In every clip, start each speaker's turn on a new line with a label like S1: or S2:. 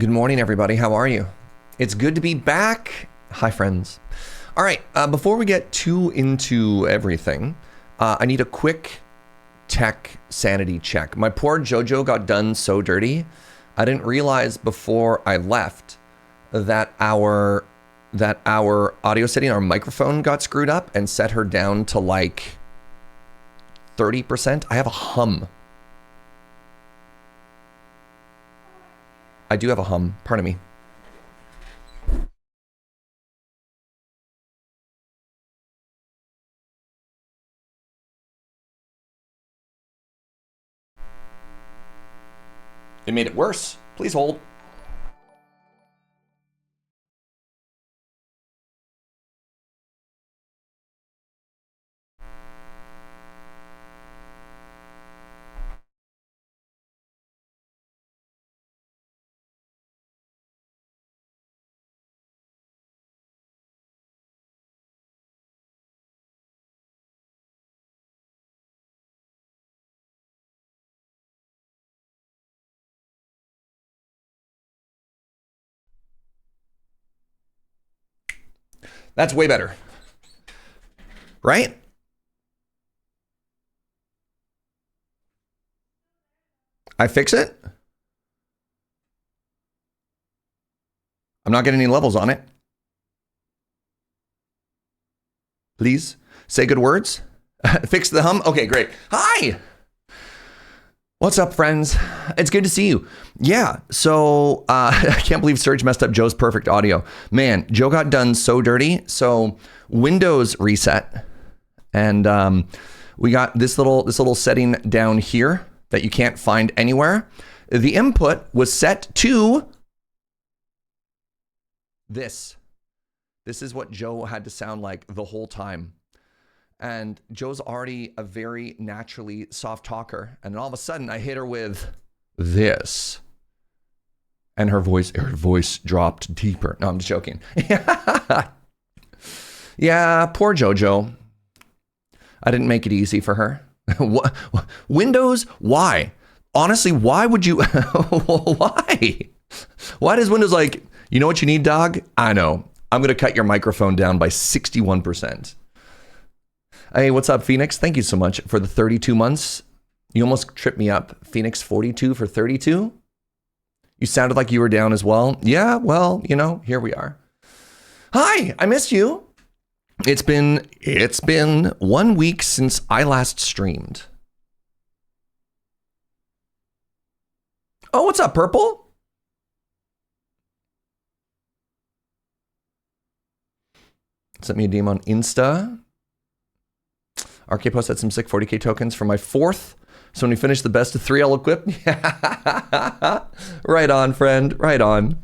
S1: Good morning, everybody. How are you? It's good to be back. Hi, friends. All right, before we get too into everything, I need a quick tech sanity check. My poor JoJo got done so dirty. I didn't realize before I left that our audio setting, our microphone got screwed up and set her down to like 30%. I have a hum. I do have a hum. Pardon me. It made it worse. Please hold. That's way better. Right? I fix it? I'm not getting any levels on it. Please say good words. Fix the hum. Okay, great. Hi. What's up, friends? It's good to see you. Yeah, so I can't believe Serge messed up Joe's perfect audio. Man, Joe got done so dirty. So Windows reset, and we got this little setting down here that you can't find anywhere. The input was set to this. This is what Joe had to sound like the whole time. And Joe's already a very naturally soft talker. And all of a sudden I hit her with this. And her voice dropped deeper. No, I'm just joking. Yeah, poor JoJo. I didn't make it easy for her. Windows, why? Honestly, why would you? Why? Why does Windows like, you know what you need, dog? I know. I'm going to cut your microphone down by 61%. Hey, what's up, Phoenix? Thank you so much for the 32 months. You almost tripped me up. Phoenix 42 for 32? You sounded like you were down as well. Yeah, well, you know, here we are. Hi, I missed you. It's been 1 week since I last streamed. Oh, what's up, Purple? Sent me a DM on Insta. RK Post had some sick 40k tokens for my fourth. So when we finish the best of 3, I'll equip. Right on, friend. Right on.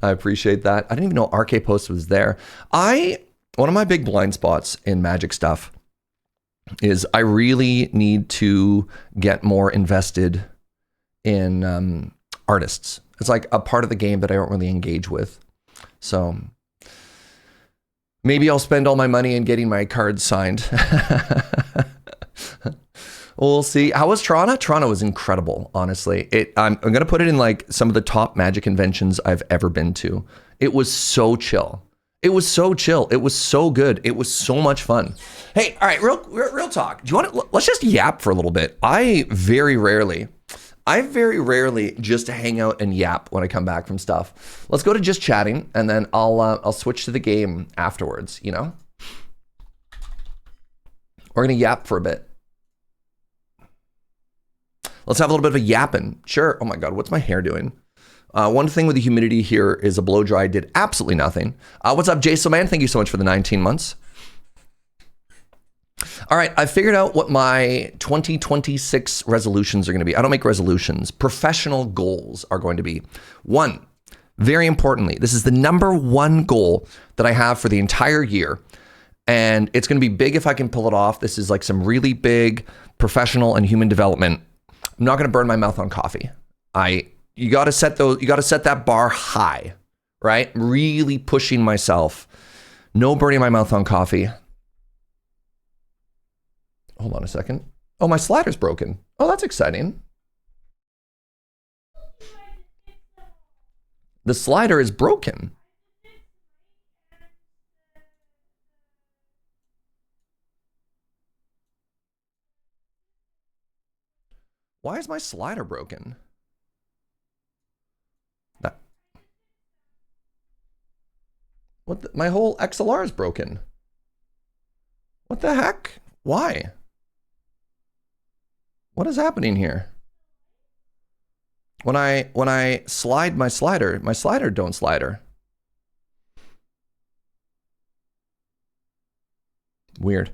S1: I appreciate that. I didn't even know RK Post was there. One of my big blind spots in Magic stuff is I really need to get more invested in artists. It's like a part of the game that I don't really engage with. So maybe I'll spend all my money in getting my cards signed. We'll see. How was Toronto? Toronto was incredible, honestly. I'm going to put it in like some of the top Magic conventions I've ever been to. It was so chill. It was so chill. It was so good. It was so much fun. Hey, all right, real talk. Do you want to, let's just yap for a little bit. I very rarely just hang out and yap when I come back from stuff. Let's go to just chatting, and then I'll switch to the game afterwards, you know? We're going to yap for a bit. Let's have a little bit of a yapping. Sure. Oh my God, what's my hair doing? One thing with the humidity here is a blow dry did absolutely nothing. What's up, Jason Man? Thank you so much for the 19 months. All right, I figured out what my 2026 resolutions are going to be. I don't make resolutions. Professional goals are going to be. 1, very importantly, this is the number 1 goal that I have for the entire year. And it's going to be big if I can pull it off. This is like some really big professional and human development. I'm not going to burn my mouth on coffee. You got to set that bar high, right? Really pushing myself. No burning my mouth on coffee. Hold on a second. Oh, my slider's broken. Oh, that's exciting. The slider is broken. Why is my slider broken? That. My whole XLR is broken. What the heck? Why? What is happening here? When I slide my slider don't slider. Weird.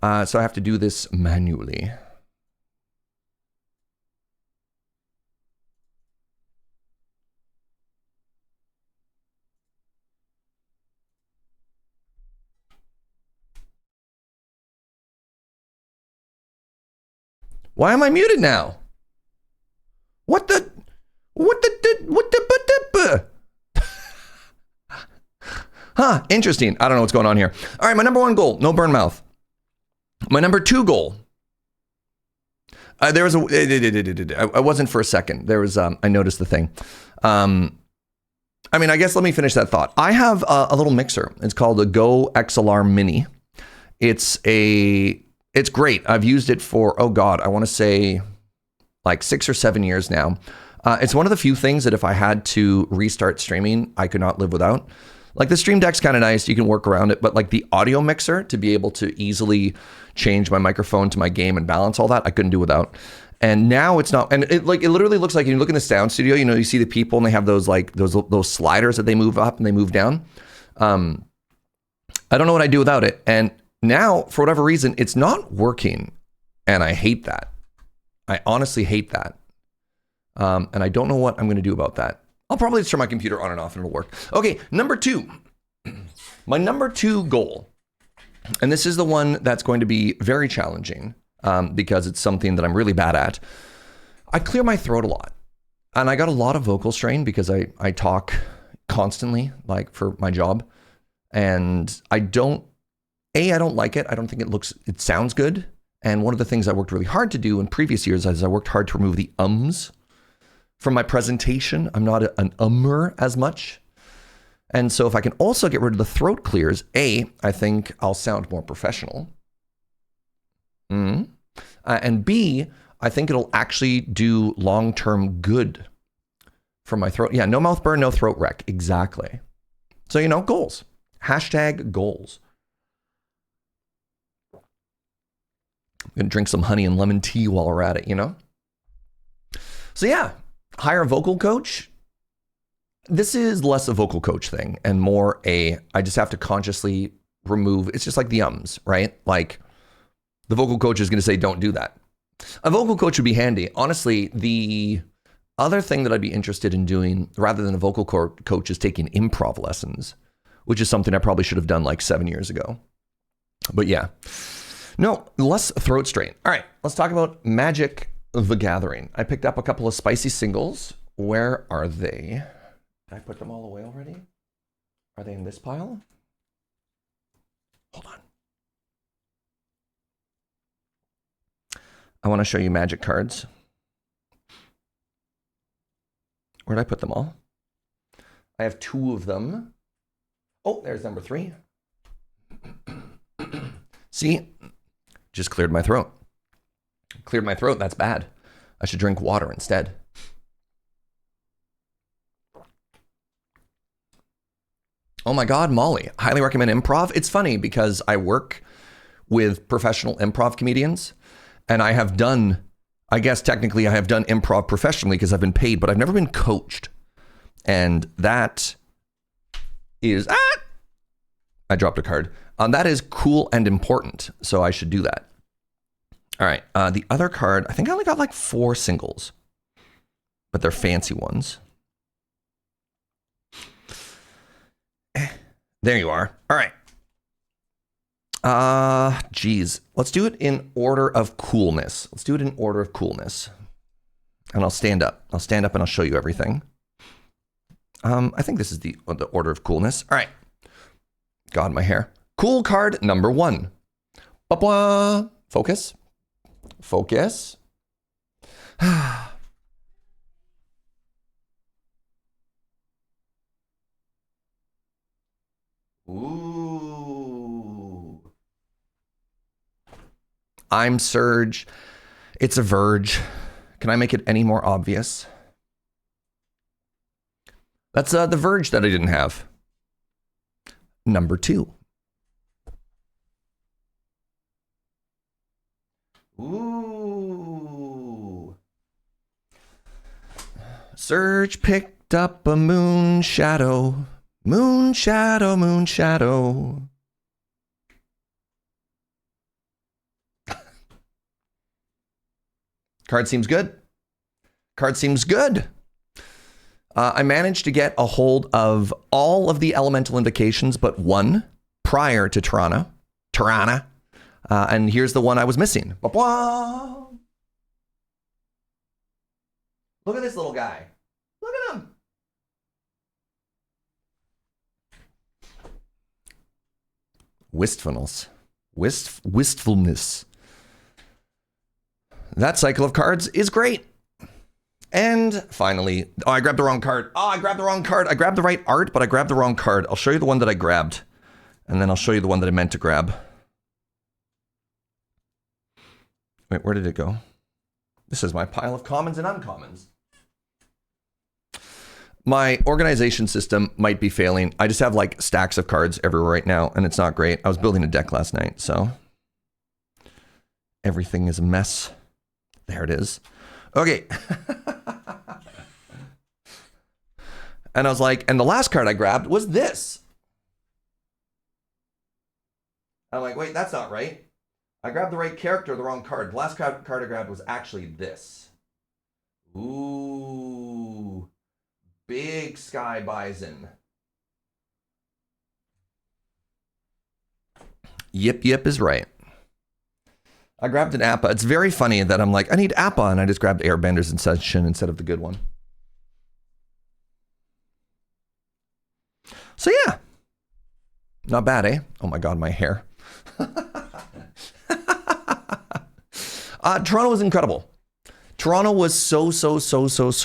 S1: So I have to do this manually. Why am I muted now? What the? Huh, interesting. I don't know what's going on here. All right, my number 1 goal, no burn mouth. My number 2 goal. There was I wasn't for a second. There was, I noticed the thing. I mean, I guess let me finish that thought. I have a little mixer. It's called a Go XLR Mini. It's great. I've used it for, oh God, I want to say like 6 or 7 years now. It's one of the few things that if I had to restart streaming, I could not live without. Like the Stream Deck's kind of nice. You can work around it, but like the audio mixer to be able to easily change my microphone to my game and balance all that, I couldn't do without. And now it's not, and it literally looks like, you look in the sound studio, you see the people and they have those like those sliders that they move up and they move down. I don't know what I'd do without it. And now for whatever reason, it's not working. And I hate that. I honestly hate that. And I don't know what I'm going to do about that. I'll probably just turn my computer on and off and it'll work. Okay, number 2. My number 2 goal, and this is the one that's going to be very challenging because it's something that I'm really bad at. I clear my throat a lot. And I got a lot of vocal strain because I talk constantly, like for my job. And I don't like it. I don't think it sounds good. And one of the things I worked really hard to do in previous years is I worked hard to remove the ums from my presentation. I'm not an ummer as much. And so if I can also get rid of the throat clears, I think I'll sound more professional. And B, I think it'll actually do long-term good for my throat. Yeah, no mouth burn, no throat wreck. Exactly. So, goals. Hashtag goals. I'm going to drink some honey and lemon tea while we're at it, So yeah, hire a vocal coach. This is less a vocal coach thing and more I just have to consciously remove. It's just like the ums, right? Like the vocal coach is going to say, don't do that. A vocal coach would be handy. Honestly, the other thing that I'd be interested in doing rather than a vocal coach is taking improv lessons, which is something I probably should have done like 7 years ago. But yeah, no, less throat strain. All right, let's talk about Magic the Gathering. I picked up a couple of spicy singles. Where are they? Did I put them all away already? Are they in this pile? Hold on. I want to show you Magic cards. Where did I put them all? I have 2 of them. Oh, there's number 3. See? Just cleared my throat. Cleared my throat, that's bad. I should drink water instead. Oh my God, Molly, highly recommend improv. It's funny because I work with professional improv comedians and I have done, I guess technically I have done improv professionally because I've been paid, but I've never been coached. And that is, I dropped a card. That is cool and important, so I should do that. All right, the other card, I think I only got like 4 singles, but they're fancy ones. There you are. All right. Geez, let's do it in order of coolness. And I'll stand up. And I'll show you everything. I think this is the order of coolness. All right. God, my hair. Cool card number 1. Ba-blah. Focus. Ooh. I'm Surge. It's a Verge. Can I make it any more obvious? That's the Verge that I didn't have. Number 2. Ooh. Surge picked up a moon shadow. Moon shadow, moon shadow. Card seems good. Card seems good. I managed to get a hold of all of the elemental invocations but one prior to Tirana. And here's the one I was missing. Ba-blah! Look at this little guy. Look at him. Wistfulness. Wistfulness. That cycle of cards is great. And finally, I grabbed the wrong card. I grabbed the right art, but I grabbed the wrong card. I'll show you the one that I grabbed. And then I'll show you the one that I meant to grab. Wait, where did it go? This is my pile of commons and uncommons. My organization system might be failing. I just have like stacks of cards everywhere right now, and it's not great. I was building a deck last night, so everything is a mess. There it is. Okay. And I was like, and the last card I grabbed was this. I'm like, wait, that's not right. I grabbed the right character, the wrong card. The last card I grabbed was actually this. Ooh. Big Sky Bison. Yip Yip is right. I grabbed an Appa. It's very funny that I'm like, I need Appa, and I just grabbed Airbender's Ascension instead of the good one. So yeah. Not bad, eh? Oh my God, my hair. Toronto was incredible. Toronto was so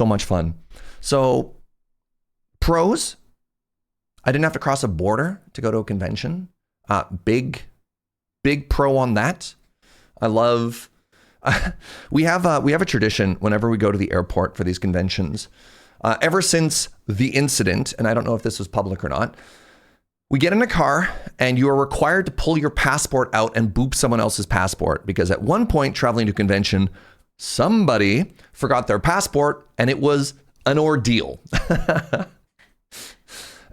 S1: much fun. So pros, I didn't have to cross a border to go to a convention. Big pro on that. I love, we have a tradition whenever we go to the airport for these conventions. Ever since the incident, and I don't know if this was public or not, we get in a car and you are required to pull your passport out and boop someone else's passport, because at one point traveling to a convention, somebody forgot their passport and it was an ordeal.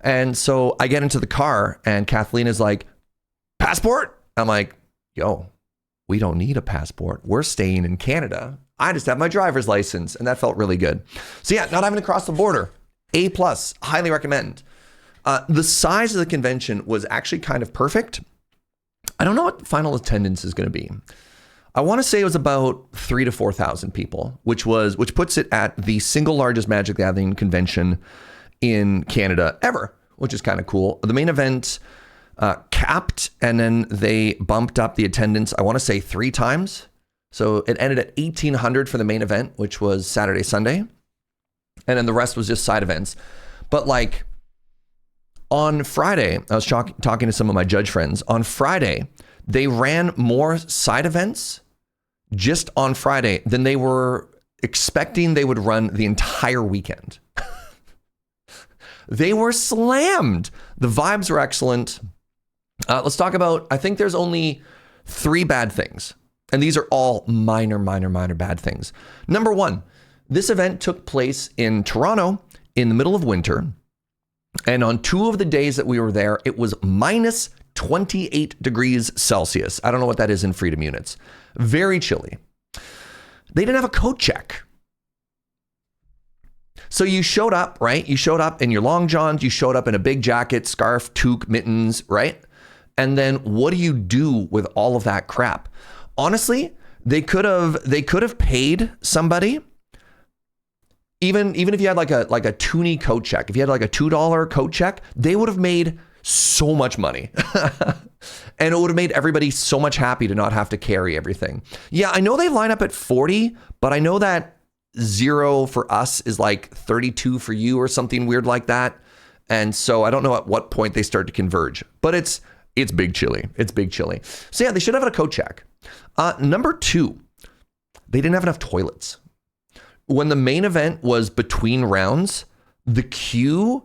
S1: And so I get into the car and Kathleen is like, passport? I'm like, yo, we don't need a passport. We're staying in Canada. I just have my driver's license. And that felt really good. So yeah, not having to cross the border. A+, highly recommend. The size of the convention was actually kind of perfect. I don't know what final attendance is going to be. I want to say it was about 3,000 to 4,000 people, which puts it at the single largest Magic the Gathering convention in Canada ever, which is kind of cool. The main event capped, and then they bumped up the attendance, I want to say 3 times. So it ended at 1,800 for the main event, which was Saturday, Sunday. And then the rest was just side events. But like on Friday, I was talking to some of my judge friends. On Friday, they ran more side events just on Friday than they were expecting they would run the entire weekend. They were slammed. The vibes were excellent. Let's talk about, I think there's only 3 bad things. And these are all minor bad things. Number 1, this event took place in Toronto in the middle of winter. And on 2 of the days that we were there, it was minus 28 degrees Celsius. I don't know what that is in freedom units. Very chilly. They didn't have a coat check. So you showed up, right? You showed up in your long johns. You showed up in a big jacket, scarf, toque, mittens, right? And then what do you do with all of that crap? Honestly, they could have paid somebody. Even if you had like a toonie coat check, if you had like a $2 coat check, they would have made so much money. And it would have made everybody so much happy to not have to carry everything. Yeah, I know they line up at 40, but I know that 0 for us is like 32 for you or something weird like that. And so I don't know at what point they start to converge, but it's big chili. It's big chili. So yeah, they should have a code check. Number 2, they didn't have enough toilets. When the main event was between rounds, the queue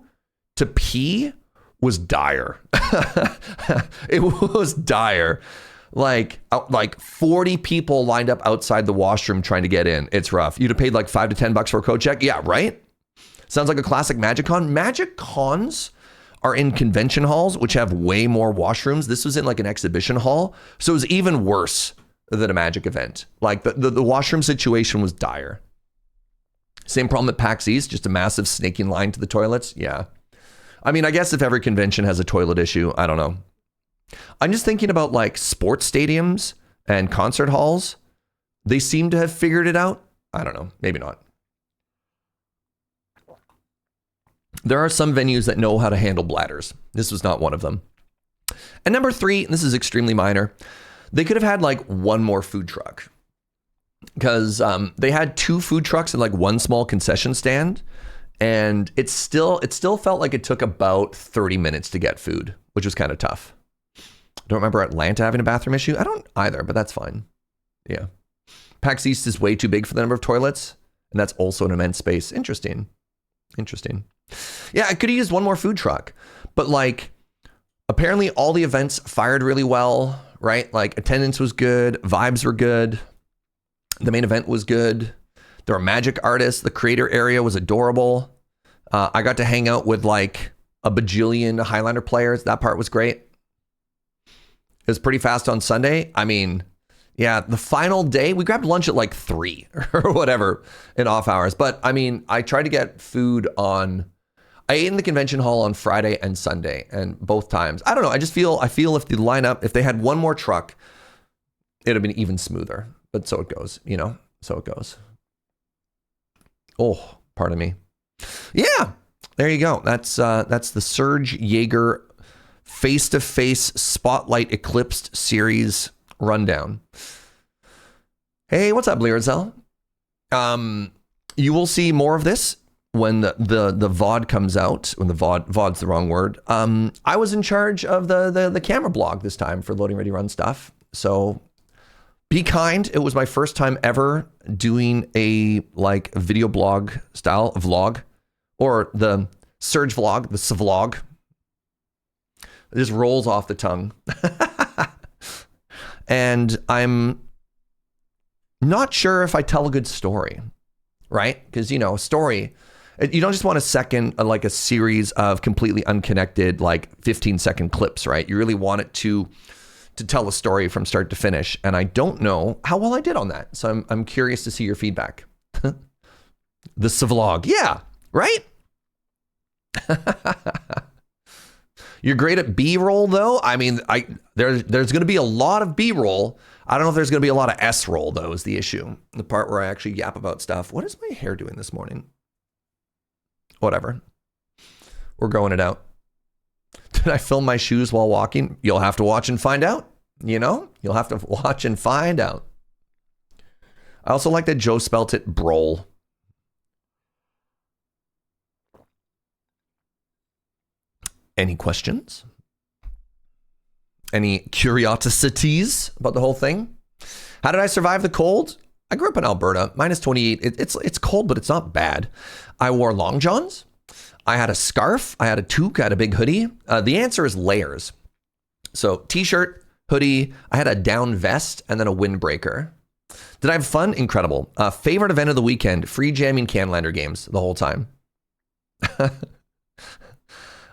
S1: to pee was dire. It was dire. Like 40 people lined up outside the washroom trying to get in. It's rough. You'd have paid like $5 to $10 for a code check. Yeah, right? Sounds like a classic Magic Con. Magic Cons are in convention halls, which have way more washrooms. This was in like an exhibition hall. So it was even worse than a Magic event. Like the washroom situation was dire. Same problem at PAX East, just a massive snaking line to the toilets. Yeah. I mean, I guess if every convention has a toilet issue, I don't know. I'm just thinking about like sports stadiums and concert halls. They seem to have figured it out. I don't know. Maybe not. There are some venues that know how to handle bladders. This was not one of them. And number 3, and this is extremely minor, they could have had like one more food truck. Because they had 2 food trucks and like 1 small concession stand. And it still felt like it took about 30 minutes to get food, which was kind of tough. I don't remember Atlanta having a bathroom issue. I don't either, but that's fine. Yeah. PAX East is way too big for the number of toilets. And that's also an immense space. Interesting. Yeah, I could have used 1 more food truck. But like, apparently all the events fired really well, right? Like attendance was good. Vibes were good. The main event was good. There were magic artists. The creator area was adorable. I got to hang out with like a bajillion Highlander players. That part was great. It was pretty fast on Sunday. I mean, yeah, the final day, we grabbed lunch at like 3 or whatever in off hours. But I mean, I tried to get food I ate in the convention hall on Friday and Sunday, and both times. I don't know. I feel if the lineup, if they had 1 more truck, it'd have been even smoother. But so it goes, so it goes. Oh, pardon me. Yeah, there you go. That's the Serge Jaeger face-to-face Spotlight Eclipsed series rundown. Hey, what's up, Learzel? You will see more of this when the VOD comes out. When the VOD's the wrong word. I was in charge of the camera blog this time for Loading Ready Run stuff. So be kind. It was my first time ever doing a like video blog style vlog, or the Surge vlog, the Svlog. It just rolls off the tongue. And I'm not sure if I tell a good story, right? Because, a story, you don't just want like a series of completely unconnected, like 15-second clips, right? You really want it to tell a story from start to finish. And I don't know how well I did on that. So I'm curious to see your feedback. The Svlog. Yeah, right? You're great at B-roll though. I mean, there's going to be a lot of B-roll. I don't know if there's going to be a lot of S-roll though is the issue. The part where I actually yap about stuff. What is my hair doing this morning? Whatever. We're growing it out. Did I film my shoes while walking? You'll have to watch and find out. You'll have to watch and find out. I also like that Joe spelt it Brol. Any questions? Any curiosities about the whole thing? How did I survive the cold? I grew up in Alberta, minus 28. It's cold, but it's not bad. I wore long johns. I had a scarf. I had a toque. I had a big hoodie. The answer is layers. So t-shirt, hoodie. I had a down vest and then a windbreaker. Did I have fun? Incredible. Favorite event of the weekend, free jamming Canlander games the whole time.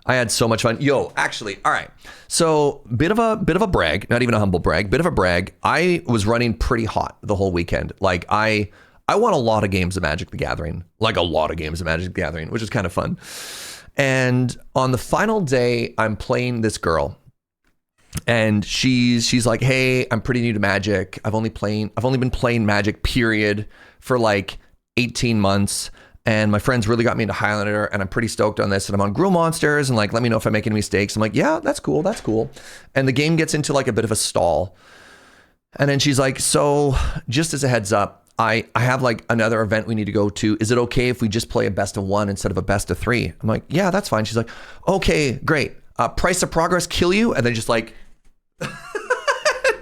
S1: I had so much fun. Yo, actually, all right. So bit of a brag, not even a humble brag, bit of a brag. I was running pretty hot the whole weekend. Like I won a lot of games of Magic the Gathering, which is kind of fun. And on the final day, I'm playing this girl, and she's like, "Hey, I'm pretty new to Magic. I've only been playing Magic period for like 18 months." And my friends really got me into Highlander, and I'm pretty stoked on this. And I'm on Gruul Monsters, and like, let me know if I make any mistakes. I'm like, yeah, that's cool. And the game gets into like a bit of a stall. And then she's like, so just as a heads up, I have like another event we need to go to. Is it okay if we just play a best of one instead of a best of three? I'm like, yeah, that's fine. She's like, okay, great. Price of progress kill you? And then just like,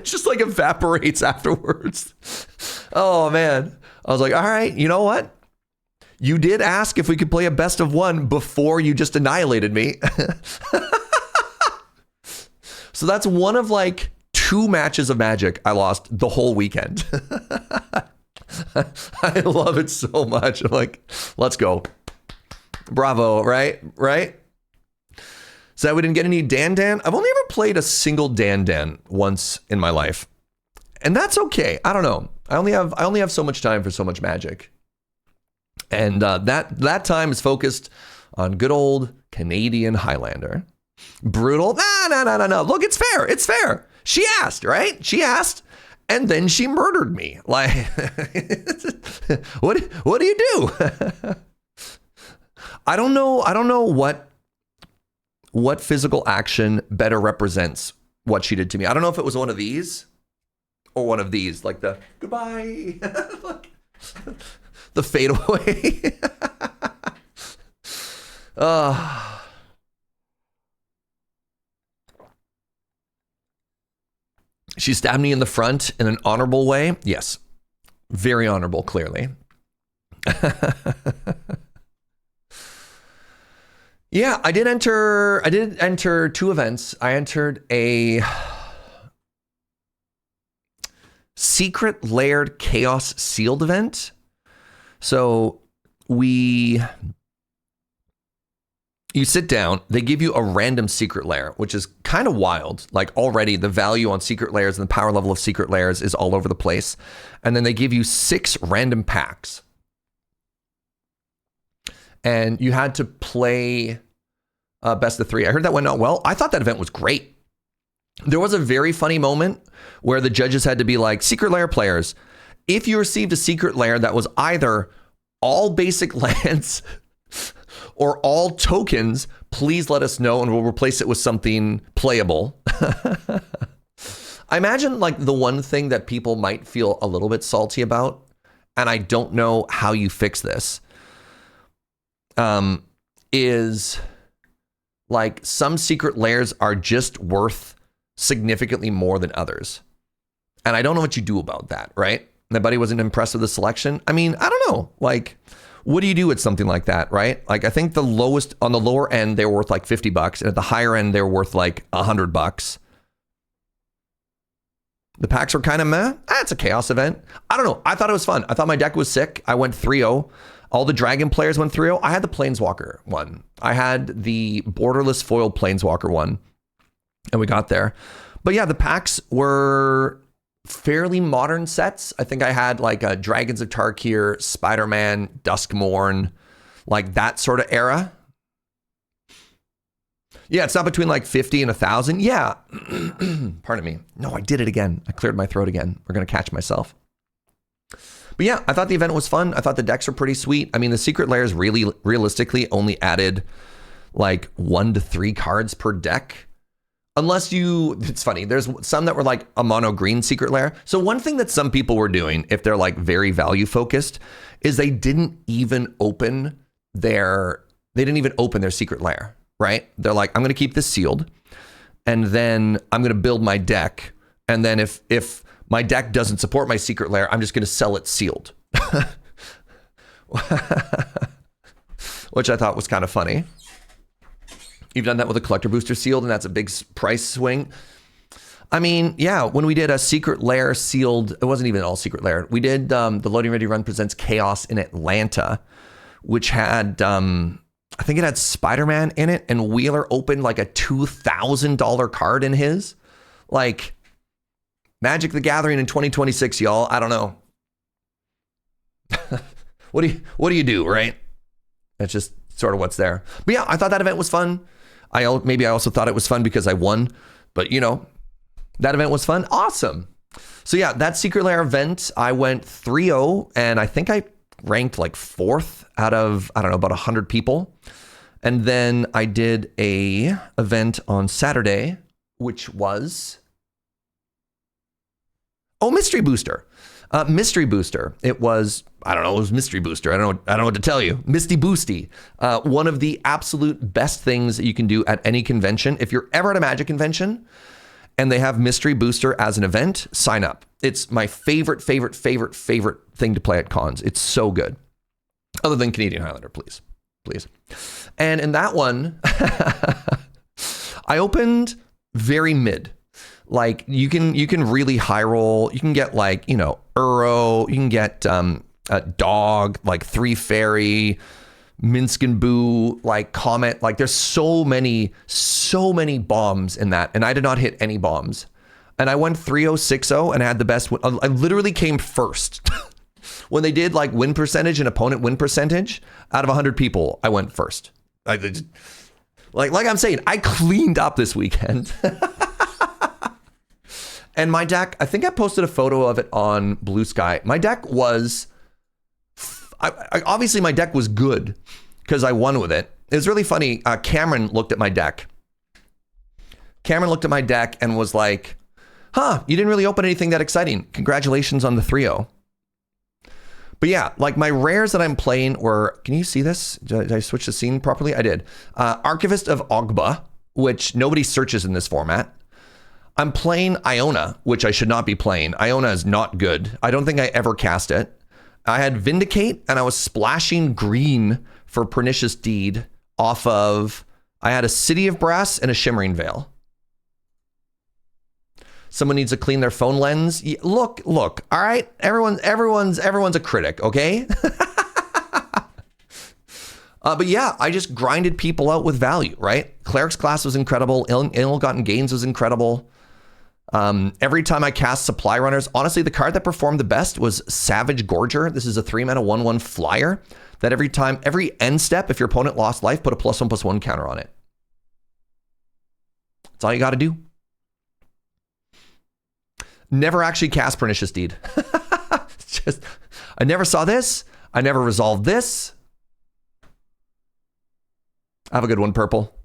S1: just like evaporates afterwards. Oh man. I was like, all right, you know what? You did ask if we could play a best of one before you just annihilated me. So that's one of like 2 matches of Magic I lost the whole weekend. I love it so much. I'm like, let's go. Bravo, right? Right? So we didn't get any Dan. I've only ever played a single Dan once in my life. And that's okay. I don't know. I only have so much time for so much Magic. And that time is focused on good old Canadian Highlander. Brutal. No. Look, it's fair. It's fair. She asked, right? She asked, and then she murdered me. Like, what do you do? I don't know what physical action better represents what she did to me. I don't know if it was one of these or one of these, like the goodbye, the fadeaway. She stabbed me in the front in an honorable way. Yes. Very honorable, clearly. Yeah, I did enter 2 events. I entered a secret layered chaos sealed event. So you sit down, they give you a random secret layer, which is kind of wild. Like already the value on secret layers and the power level of secret layers is all over the place. And then they give you 6 random packs. And you had to play best of 3. I heard that went out well. I thought that event was great. There was a very funny moment where the judges had to be like, secret layer players, if you received a secret layer that was either all basic lands or all tokens, please let us know and we'll replace it with something playable. I imagine like the one thing that people might feel a little bit salty about, and I don't know how you fix this, is like some secret layers are just worth significantly more than others. And I don't know what you do about that, right? My buddy wasn't impressed with the selection. I mean, I don't know. Like, what do you do with something like that, right? Like, I think the lowest, on the lower end, they were worth like $50. And at the higher end, they were worth like $100. The packs were kind of meh. It's a chaos event. I don't know. I thought it was fun. I thought my deck was sick. I went 3-0. All the dragon players went 3-0. I had the Planeswalker one. I had the borderless foil Planeswalker one. And we got there. But yeah, the packs were fairly modern sets. I think I had like Dragons of Tarkir, Spider-Man, Duskmourn, like that sort of era. Yeah, it's not between like 50 and 1,000. Yeah. Pardon me. No, I did it again. I cleared my throat again. We're going to catch myself. But yeah, I thought the event was fun. I thought the decks were pretty sweet. I mean, the secret layers really realistically only added like 1 to 3 cards per deck. Unless it's funny, there's some that were like a mono green secret layer. So one thing that some people were doing, if they're like very value focused, is they didn't even open their secret layer, right? They're like, I'm going to keep this sealed. And then I'm going to build my deck. And then if my deck doesn't support my secret layer, I'm just going to sell it sealed. Which I thought was kind of funny. You've done that with a collector booster sealed, and that's a big price swing. I mean, yeah, when we did a secret lair sealed, it wasn't even all secret lair. We did the Loading Ready Run Presents Chaos in Atlanta, which had, I think it had Spider-Man in it, and Wheeler opened like a $2,000 card in his. Like, Magic the Gathering in 2026, y'all. I don't know. What do you do, right? That's just sort of what's there. But yeah, I thought that event was fun. Maybe I also thought it was fun because I won, but you know, that event was fun. Awesome. So yeah, that secret lair event, I went 3-0 and I think I ranked like 4th out of, I don't know, about 100 people. And then I did a event on Saturday, which was, Mystery Booster. Mystery Booster. It was, I don't know, it was Mystery Booster. I don't know what to tell you. Misty Boosty. One of the absolute best things that you can do at any convention. If you're ever at a Magic convention and they have Mystery Booster as an event, sign up. It's my favorite thing to play at cons. It's so good. Other than Canadian Highlander, please. And in that one, I opened very mid. Like you can really high roll. You can get like, Uro. You can get a dog, like 3 fairy, Minsk and Boo, like Comet. Like there's so many bombs in that. And I did not hit any bombs. And I went 3-0-6-0 and I had the best. I literally came first. When they did like win percentage and opponent win percentage, out of 100 people, I went first. Like I'm saying, I cleaned up this weekend. And my deck, I think I posted a photo of it on Blue Sky. My deck was, obviously my deck was good because I won with it. It was really funny. Cameron looked at my deck. And was like, you didn't really open anything that exciting. Congratulations on the 3-0. But yeah, like my rares that I'm playing were, can you see this? Did I switch the scene properly? I did. Archivist of Ogba, which nobody searches in this format. I'm playing Iona, which I should not be playing. Iona is not good. I don't think I ever cast it. I had Vindicate, and I was splashing green for Pernicious Deed off of, I had a City of Brass and a Shimmering Veil. Someone needs to clean their phone lens. Look, all right? Everyone's a critic, okay? But yeah, I just grinded people out with value, right? Cleric's Class was incredible. Ill-Gotten Gains was incredible. Every time I cast Supply Runners, honestly, the card that performed the best was Savage Gorger. This is a 3-mana 1/1 flyer that every end step, if your opponent lost life, put a +1/+1 counter on it. That's all you got to do. Never actually cast Pernicious Deed. I never saw this. I never resolved this. Have a good one, Purple.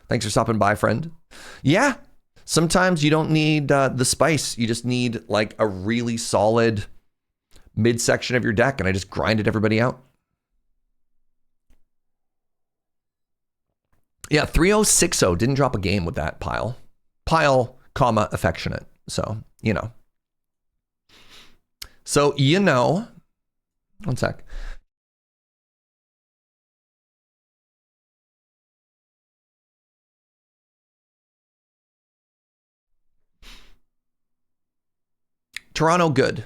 S1: Thanks for stopping by, friend. Yeah, sometimes you don't need the spice. You just need like a really solid midsection of your deck, and I just grinded everybody out. Yeah, 3-0-6-0. Didn't drop a game with that pile. Pile, comma, affectionate. So, one sec. Toronto, good.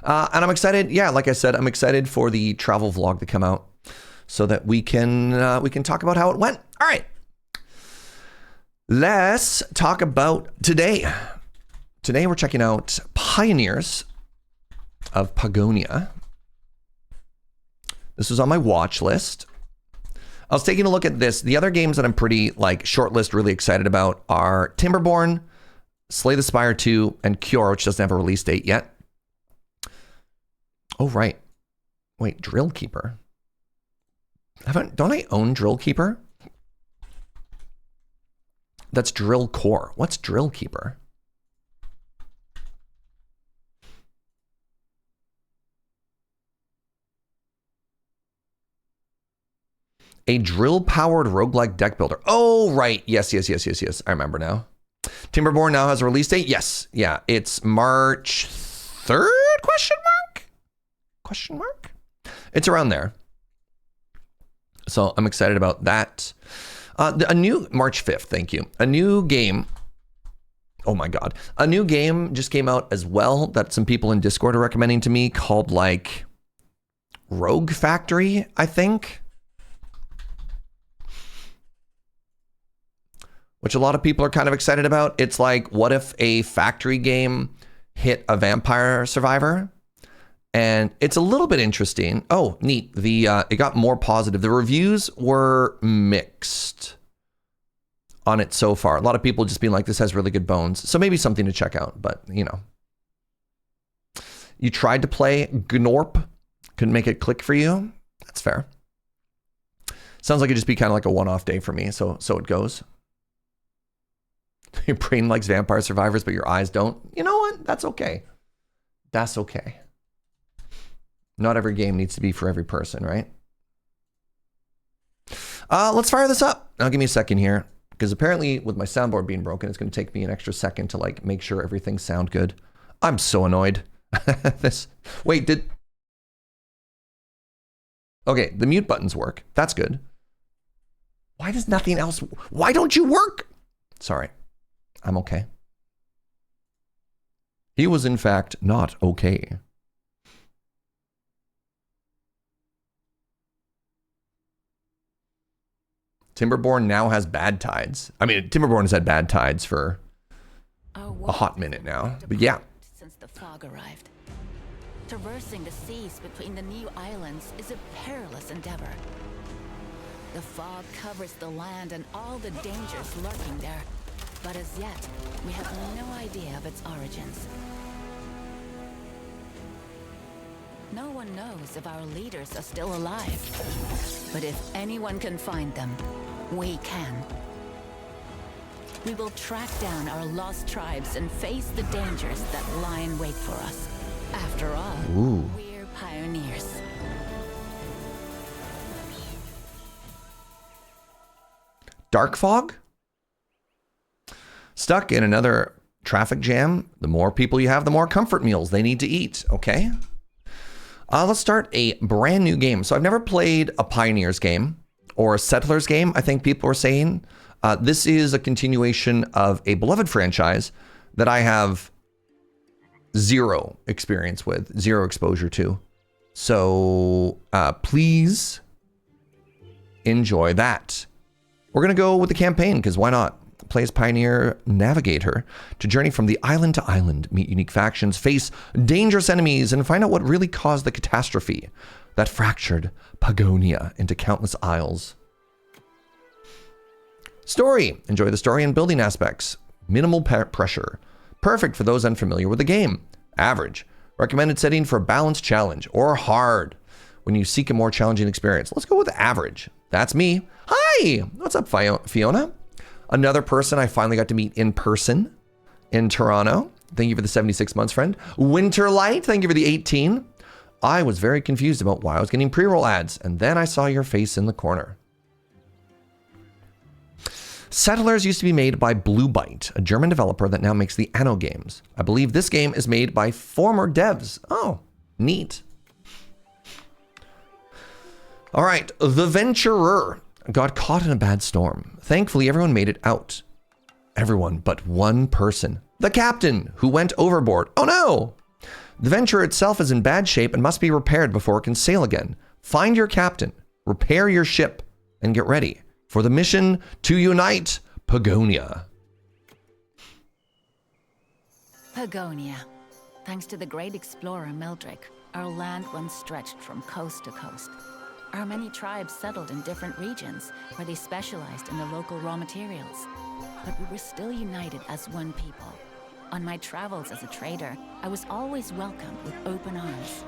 S1: And I'm excited. Yeah, like I said, I'm excited for the travel vlog to come out so that we can talk about how it went. All right. Let's talk about today. Today we're checking out Pioneers of Pagonia. This was on my watch list. I was taking a look at this. The other games that I'm pretty shortlist really excited about are Timberborn, Slay the Spire 2, and Cure, which doesn't have a release date yet. Oh, right. Wait, Drill Keeper. Don't I own Drill Keeper? That's Drill Core. What's Drill Keeper? A drill-powered roguelike deck builder. Oh, right. Yes. I remember now. Timberborn now has a release date. Yes. Yeah. It's March 3rd? Question mark? It's around there. So I'm excited about that. A new March 5th. Thank you. A new game. Oh my God. A new game just came out as well that some people in Discord are recommending to me called Rogue Factory, I think. Which a lot of people are kind of excited about. It's like, what if a factory game hit a Vampire Survivor? And it's a little bit interesting. Oh, neat. It got more positive. The reviews were mixed on it so far. A lot of people just being like, this has really good bones. So maybe something to check out, but You tried to play Gnorp, couldn't make it click for you. That's fair. Sounds like it'd just be kind of like a one-off day for me, so it goes. Your brain likes vampire survivors, but your eyes don't. You know what? That's okay. That's okay. Not every game needs to be for every person, right? Let's fire this up. Now give me a second here, because apparently with my soundboard being broken, it's going to take me an extra second to like make sure everything sound good. I'm so annoyed. Okay, the mute buttons work. That's good. Why does nothing else? Why don't you work? Sorry, I'm okay. He was in fact not okay. Timberborn now has bad tides. I mean, Timberborn has had bad tides for a hot minute now. But yeah.
S2: Since the fog arrived, traversing the seas between the new islands is a perilous endeavor. The fog covers the land and all the dangers lurking there. But as yet, we have no idea of its origins. No one knows if our leaders are still alive. But if anyone can find them, we can. We will track down our lost tribes and face the dangers that lie in wait for us. After all, we're pioneers.
S1: Dark fog? Stuck in another traffic jam. The more people you have, the more comfort meals they need to eat. Okay. Let's start a brand new game. So I've never played a Pioneers game or a Settlers game, I think people were saying. This is a continuation of a beloved franchise that I have zero experience with, zero exposure to. So please enjoy that. We're going to go with the campaign because why not? Play as Pioneer Navigator to journey from the island to island, meet unique factions, face dangerous enemies, and find out what really caused the catastrophe that fractured Pagonia into countless isles. Story. Enjoy the story and building aspects. Minimal pressure. Perfect for those unfamiliar with the game. Average. Recommended setting for a balanced challenge. Or hard when you seek a more challenging experience. Let's go with average. That's me. Hi! What's up, Fiona? Another person I finally got to meet in person in Toronto. Thank you for the 76 months, friend. Winterlight, thank you for the 18. I was very confused about why I was getting pre-roll ads, and then I saw your face in the corner. Settlers used to be made by Blue Byte, a German developer that now makes the Anno games. I believe this game is made by former devs. Oh, neat. All right, The Venturer got caught in a bad storm. Thankfully, everyone made it out. Everyone but one person. The captain, who went overboard. Oh no! The Venturer itself is in bad shape and must be repaired before it can sail again. Find your captain, repair your ship, and get ready for the mission to unite Pagonia.
S2: Pagonia. Thanks to the great explorer Meldrick, our land once stretched from coast to coast. Our many tribes settled in different regions where they specialized in the local raw materials. But we were still united as one people. On my travels as a trader, I was always welcomed with open arms.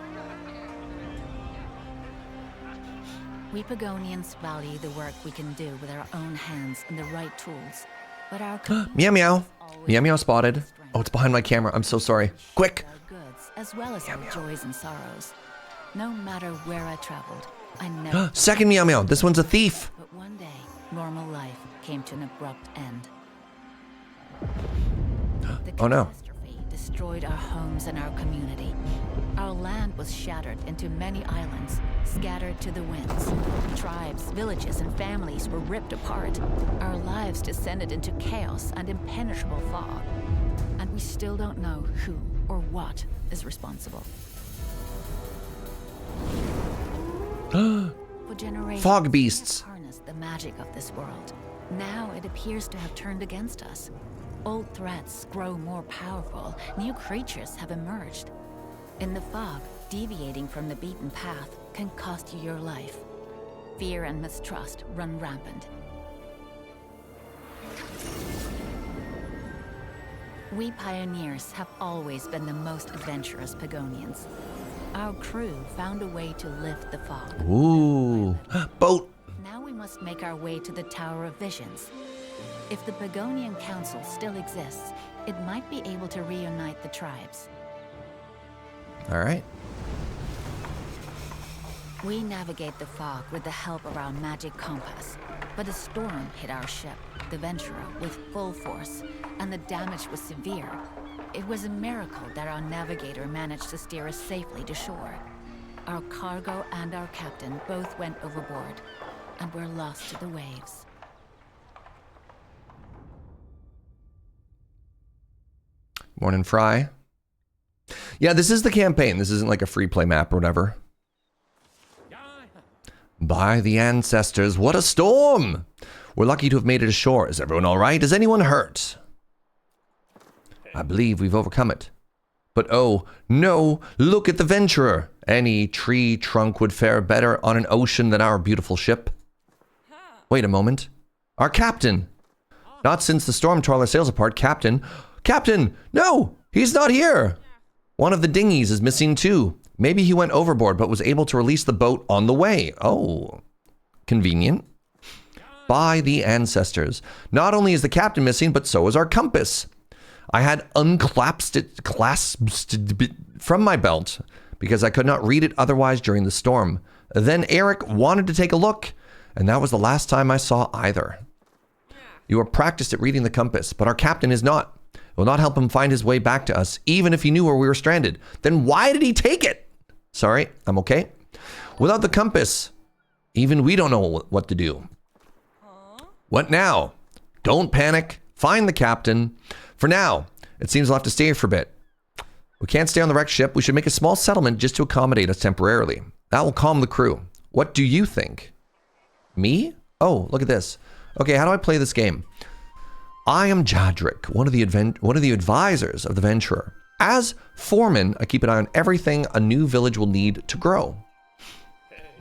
S2: We Pagonians value the work we can do with our own hands and the right tools. But our
S1: meow meow. Meow meow spotted. Oh, it's behind my camera. I'm so sorry. Quick.
S2: Our goods, as well as our joys and sorrows. No matter where I traveled, I never...
S1: Second meow meow. This one's a thief.
S2: But one day, normal life came to an abrupt end. The
S1: Oh no.
S2: catastrophe destroyed our homes and our community. Our land was shattered into many islands, scattered to the winds. Tribes, villages, and families were ripped apart. Our lives descended into chaos and impenetrable fog. And we still don't know who or what is responsible. For generations,
S1: Fog beasts.
S2: we have harnessed the magic of this world. Now it appears to have turned against us. Old threats grow more powerful. New creatures have emerged. In the fog, deviating from the beaten path can cost you your life. Fear and mistrust run rampant. We pioneers have always been the most adventurous Pagonians. Our crew found a way to lift the fog.
S1: Ooh. Boat.
S2: Now we must make our way to the Tower of Visions. If the Pagonian Council still exists, it might be able to reunite the tribes.
S1: All right.
S2: We navigate the fog with the help of our magic compass, but a storm hit our ship, the Venturer, with full force, and the damage was severe. It was a miracle that our navigator managed to steer us safely to shore. Our cargo and our captain both went overboard, and were lost to the waves.
S1: Morning, Fry. Yeah, this is the campaign. This isn't like a free play map or whatever. By the ancestors, what a storm! We're lucky to have made it ashore. Is everyone all right? Is anyone hurt? I believe we've overcome it. But oh, no, look at the Venturer. Any tree trunk would fare better on an ocean than our beautiful ship. Wait a moment. Our captain! Not since the storm tore our sails apart, Captain. Captain! No! He's not here! One of the dinghies is missing too. Maybe he went overboard but was able to release the boat on the way. Oh, convenient. By the ancestors. Not only is the captain missing, but so is our compass. I had clasped it from my belt because I could not read it otherwise during the storm. Then Eric wanted to take a look, and that was the last time I saw either. You are practiced at reading the compass, but our captain is not. It will not help him find his way back to us, even if he knew where we were stranded. Then why did he take it? Sorry, I'm okay. Without the compass, even we don't know what to do. What now? Don't panic. Find the captain. For now, it seems we'll have to stay here for a bit. We can't stay on the wrecked ship. We should make a small settlement just to accommodate us temporarily. That will calm the crew. What do you think? Me? Oh, look at this. Okay, how do I play this game? I am Jadric, one of the advisors of the Venturer. As foreman, I keep an eye on everything a new village will need to grow.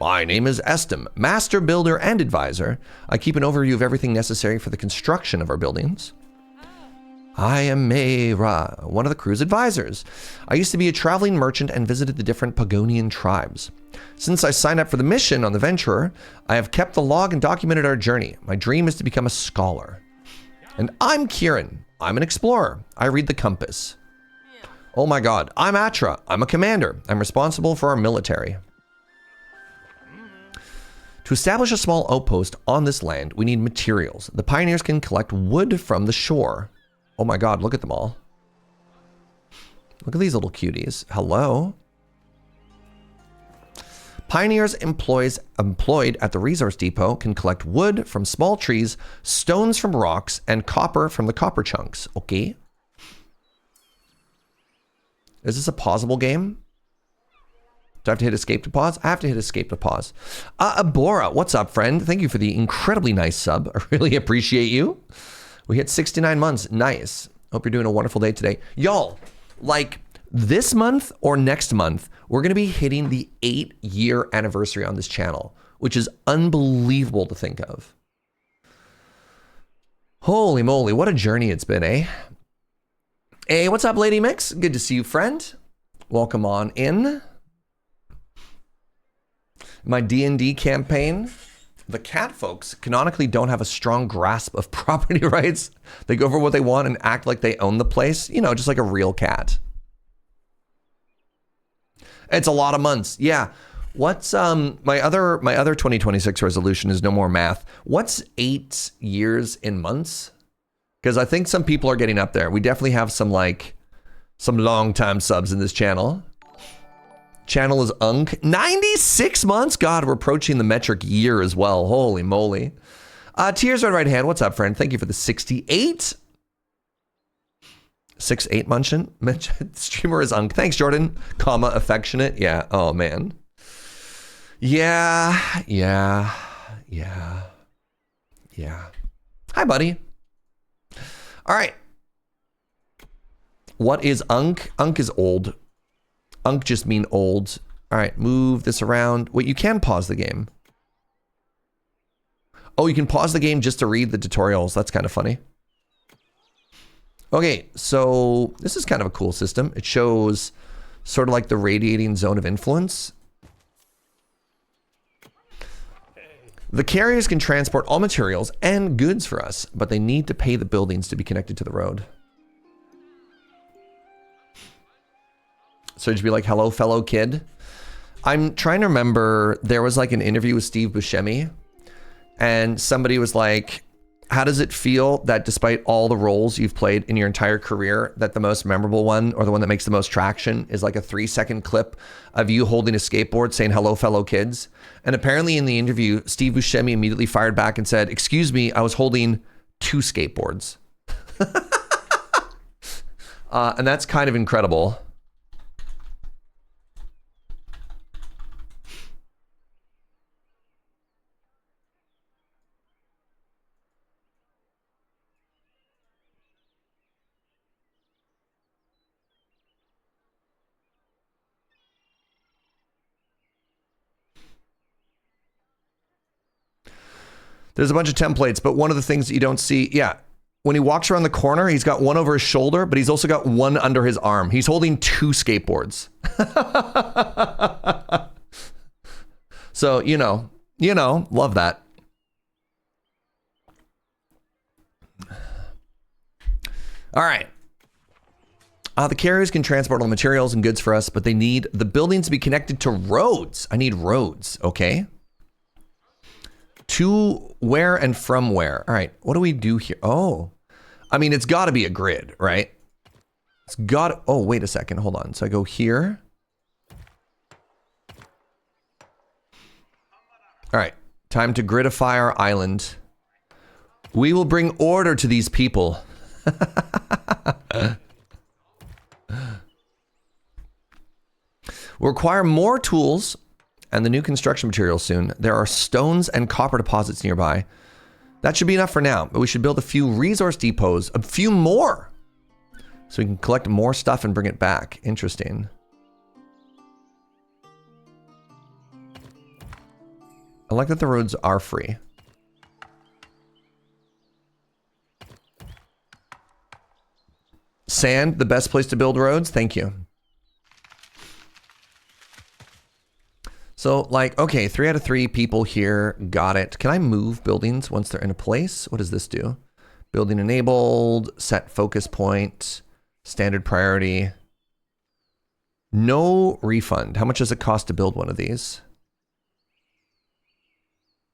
S1: My name is Estem, master builder and advisor. I keep an overview of everything necessary for the construction of our buildings. I am Mayra, one of the crew's advisors. I used to be a traveling merchant and visited the different Pagonian tribes. Since I signed up for the mission on the Venturer, I have kept the log and documented our journey. My dream is to become a scholar. And I'm Kieran. I'm an explorer. I read the compass. Oh my god, I'm Atra. I'm a commander. I'm responsible for our military. To establish a small outpost on this land, we need materials. The pioneers can collect wood from the shore. Oh my god, look at them all. Look at these little cuties. Hello. Pioneers employed at the resource depot can collect wood from small trees, stones from rocks, and copper from the copper chunks. Okay. Is this a pausable game? Do I have to hit escape to pause? I have to hit escape to pause. Abora, what's up, friend? Thank you for the incredibly nice sub. I really appreciate you. We hit 69 months. Nice. Hope you're doing a wonderful day today. Y'all, like this month or next month, we're going to be hitting the 8-year anniversary on this channel, which is unbelievable to think of. Holy moly, what a journey it's been, eh? Hey, what's up, Lady Mix? Good to see you, friend. Welcome on in. My D&D campaign. The cat folks canonically don't have a strong grasp of property rights. They go for what they want and act like they own the place. You know, just like a real cat. It's a lot of months. Yeah. What's my other 2026 resolution is no more math. What's 8 years in months? Because I think some people are getting up there. We definitely have some long time subs in this channel. Channel is Unk. 96 months? God, we're approaching the metric year as well. Holy moly. Tears on right hand. What's up, friend? Thank you for the 68. 6-8 Munchin. Streamer is Unk. Thanks, Jordan. Comma, affectionate. Yeah. Oh, man. Yeah. Hi, buddy. All right. What is Unk? Unk is old. Unk just mean old. All right, move this around. Wait, you can pause the game. Oh, you can pause the game just to read the tutorials. That's kind of funny. Okay, so this is kind of a cool system. It shows sort of like the radiating zone of influence. The carriers can transport all materials and goods for us, but they need to pay the buildings to be connected to the road. So just be like, hello, fellow kid. I'm trying to remember, there was like an interview with Steve Buscemi, and somebody was like, how does it feel that despite all the roles you've played in your entire career, that the most memorable one, or the one that makes the most traction, is like a 3-second clip of you holding a skateboard saying, hello, fellow kids? And apparently in the interview, Steve Buscemi immediately fired back and said, excuse me, I was holding 2 skateboards. And that's kind of incredible. There's a bunch of templates, but one of the things that you don't see, yeah, when he walks around the corner, he's got one over his shoulder, but he's also got one under his arm. He's holding 2 skateboards. So, you know, love that. All right. The carriers can transport all the materials and goods for us, but they need the buildings to be connected to roads. I need roads, okay? To where and from where? All right, what do we do here? Oh, I mean, it's got to be a grid, right? It's got to, oh, wait a second, hold on. So I go here. All right, time to gridify our island. We will bring order to these people. We'll require more tools and the new construction materials soon. There are stones and copper deposits nearby. That should be enough for now, but we should build a few resource depots, a few more, so we can collect more stuff and bring it back. Interesting. I like that the roads are free. Sand, the best place to build roads? Thank you. So, like, okay, 3 out of 3 people here. Got it. Can I move buildings once they're in a place? What does this do? Building enabled, set focus point, standard priority. No refund. How much does it cost to build one of these?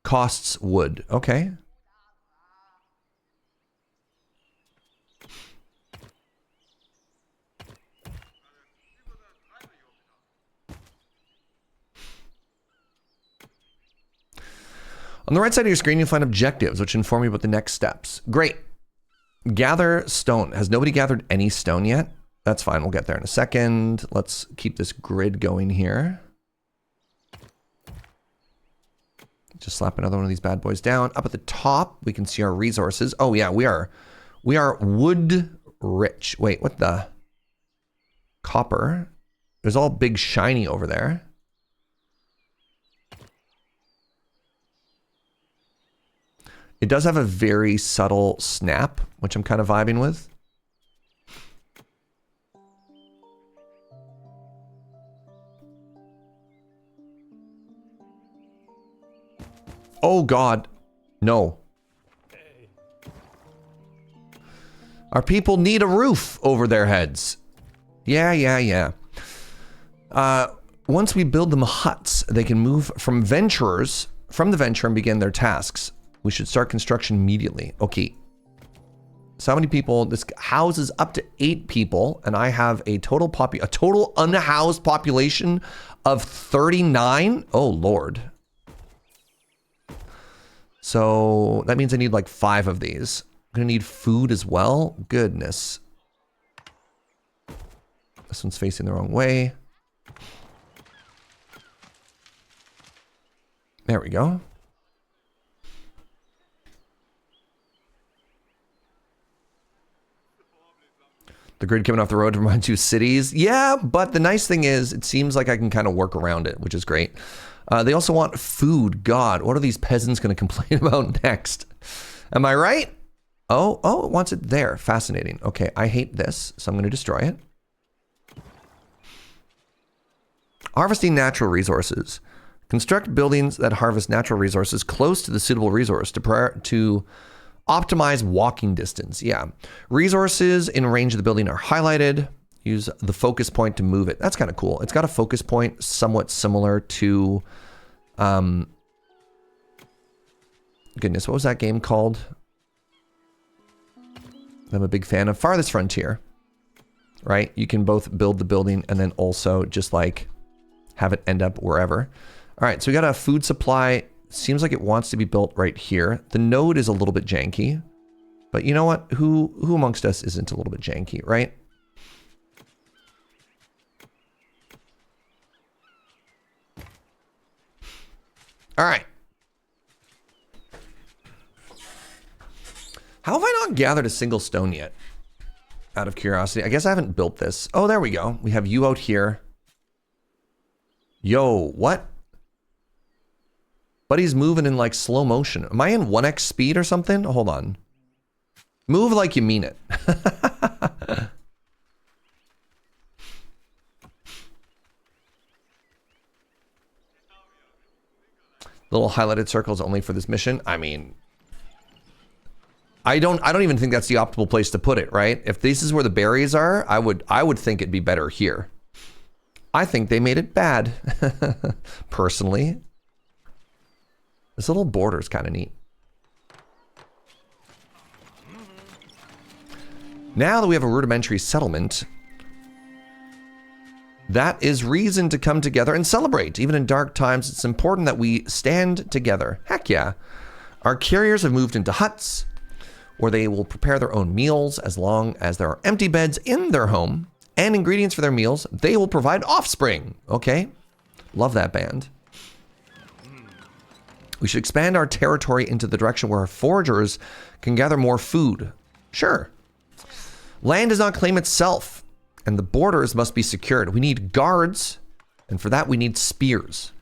S1: Costs wood. Okay. On the right side of your screen, you'll find objectives, which inform you about the next steps. Great. Gather stone. Has nobody gathered any stone yet? That's fine. We'll get there in a second. Let's keep this grid going here. Just slap another one of these bad boys down. Up at the top, we can see our resources. Oh yeah, we are wood rich. Wait, what the? Copper. There's all big shiny over there. It does have a very subtle snap, which I'm kind of vibing with. Oh God, no. Our people need a roof over their heads. Yeah. Once we build them huts, they can move from the venture and begin their tasks. We should start construction immediately. Okay. So how many people? This houses up to 8 people, and I have a total unhoused population of 39. Oh Lord. So that means I need like 5 of these. I'm gonna need food as well. Goodness. This one's facing the wrong way. There we go. The grid coming off the road reminds you of cities. Yeah, but the nice thing is it seems like I can kind of work around it, which is great. They also want food. God, what are these peasants going to complain about next? Am I right? Oh, it wants it there. Fascinating. Okay, I hate this, so I'm going to destroy it. Harvesting natural resources. Construct buildings that harvest natural resources close to the suitable resource to optimize walking distance. Yeah. Resources in range of the building are highlighted. Use the focus point to move it. That's kind of cool. It's got a focus point somewhat similar to, goodness, what was that game called? I'm a big fan of Farthest Frontier, right? You can both build the building and then also just like have it end up wherever. All right, so we got a food supply. Seems like it wants to be built right here. The node is a little bit janky, but you know what? Who amongst us isn't a little bit janky, right? All right. How have I not gathered a single stone yet? Out of curiosity. I guess I haven't built this. Oh, there we go. We have you out here. Yo, what? Buddy's moving in like slow motion. Am I in 1x speed or something? Hold on. Move like you mean it. Little highlighted circles only for this mission. I mean, I don't even think that's the optimal place to put it, right? If this is where the berries are, I would think it'd be better here. I think they made it bad, personally. This little border is kind of neat. Now that we have a rudimentary settlement, that is reason to come together and celebrate. Even in dark times, it's important that we stand together. Heck yeah. Our carriers have moved into huts where they will prepare their own meals as long as there are empty beds in their home and ingredients for their meals. They will provide offspring. Okay. Love that band. We should expand our territory into the direction where our foragers can gather more food. Sure. Land does not claim itself, and the borders must be secured. We need guards, and for that we need spears.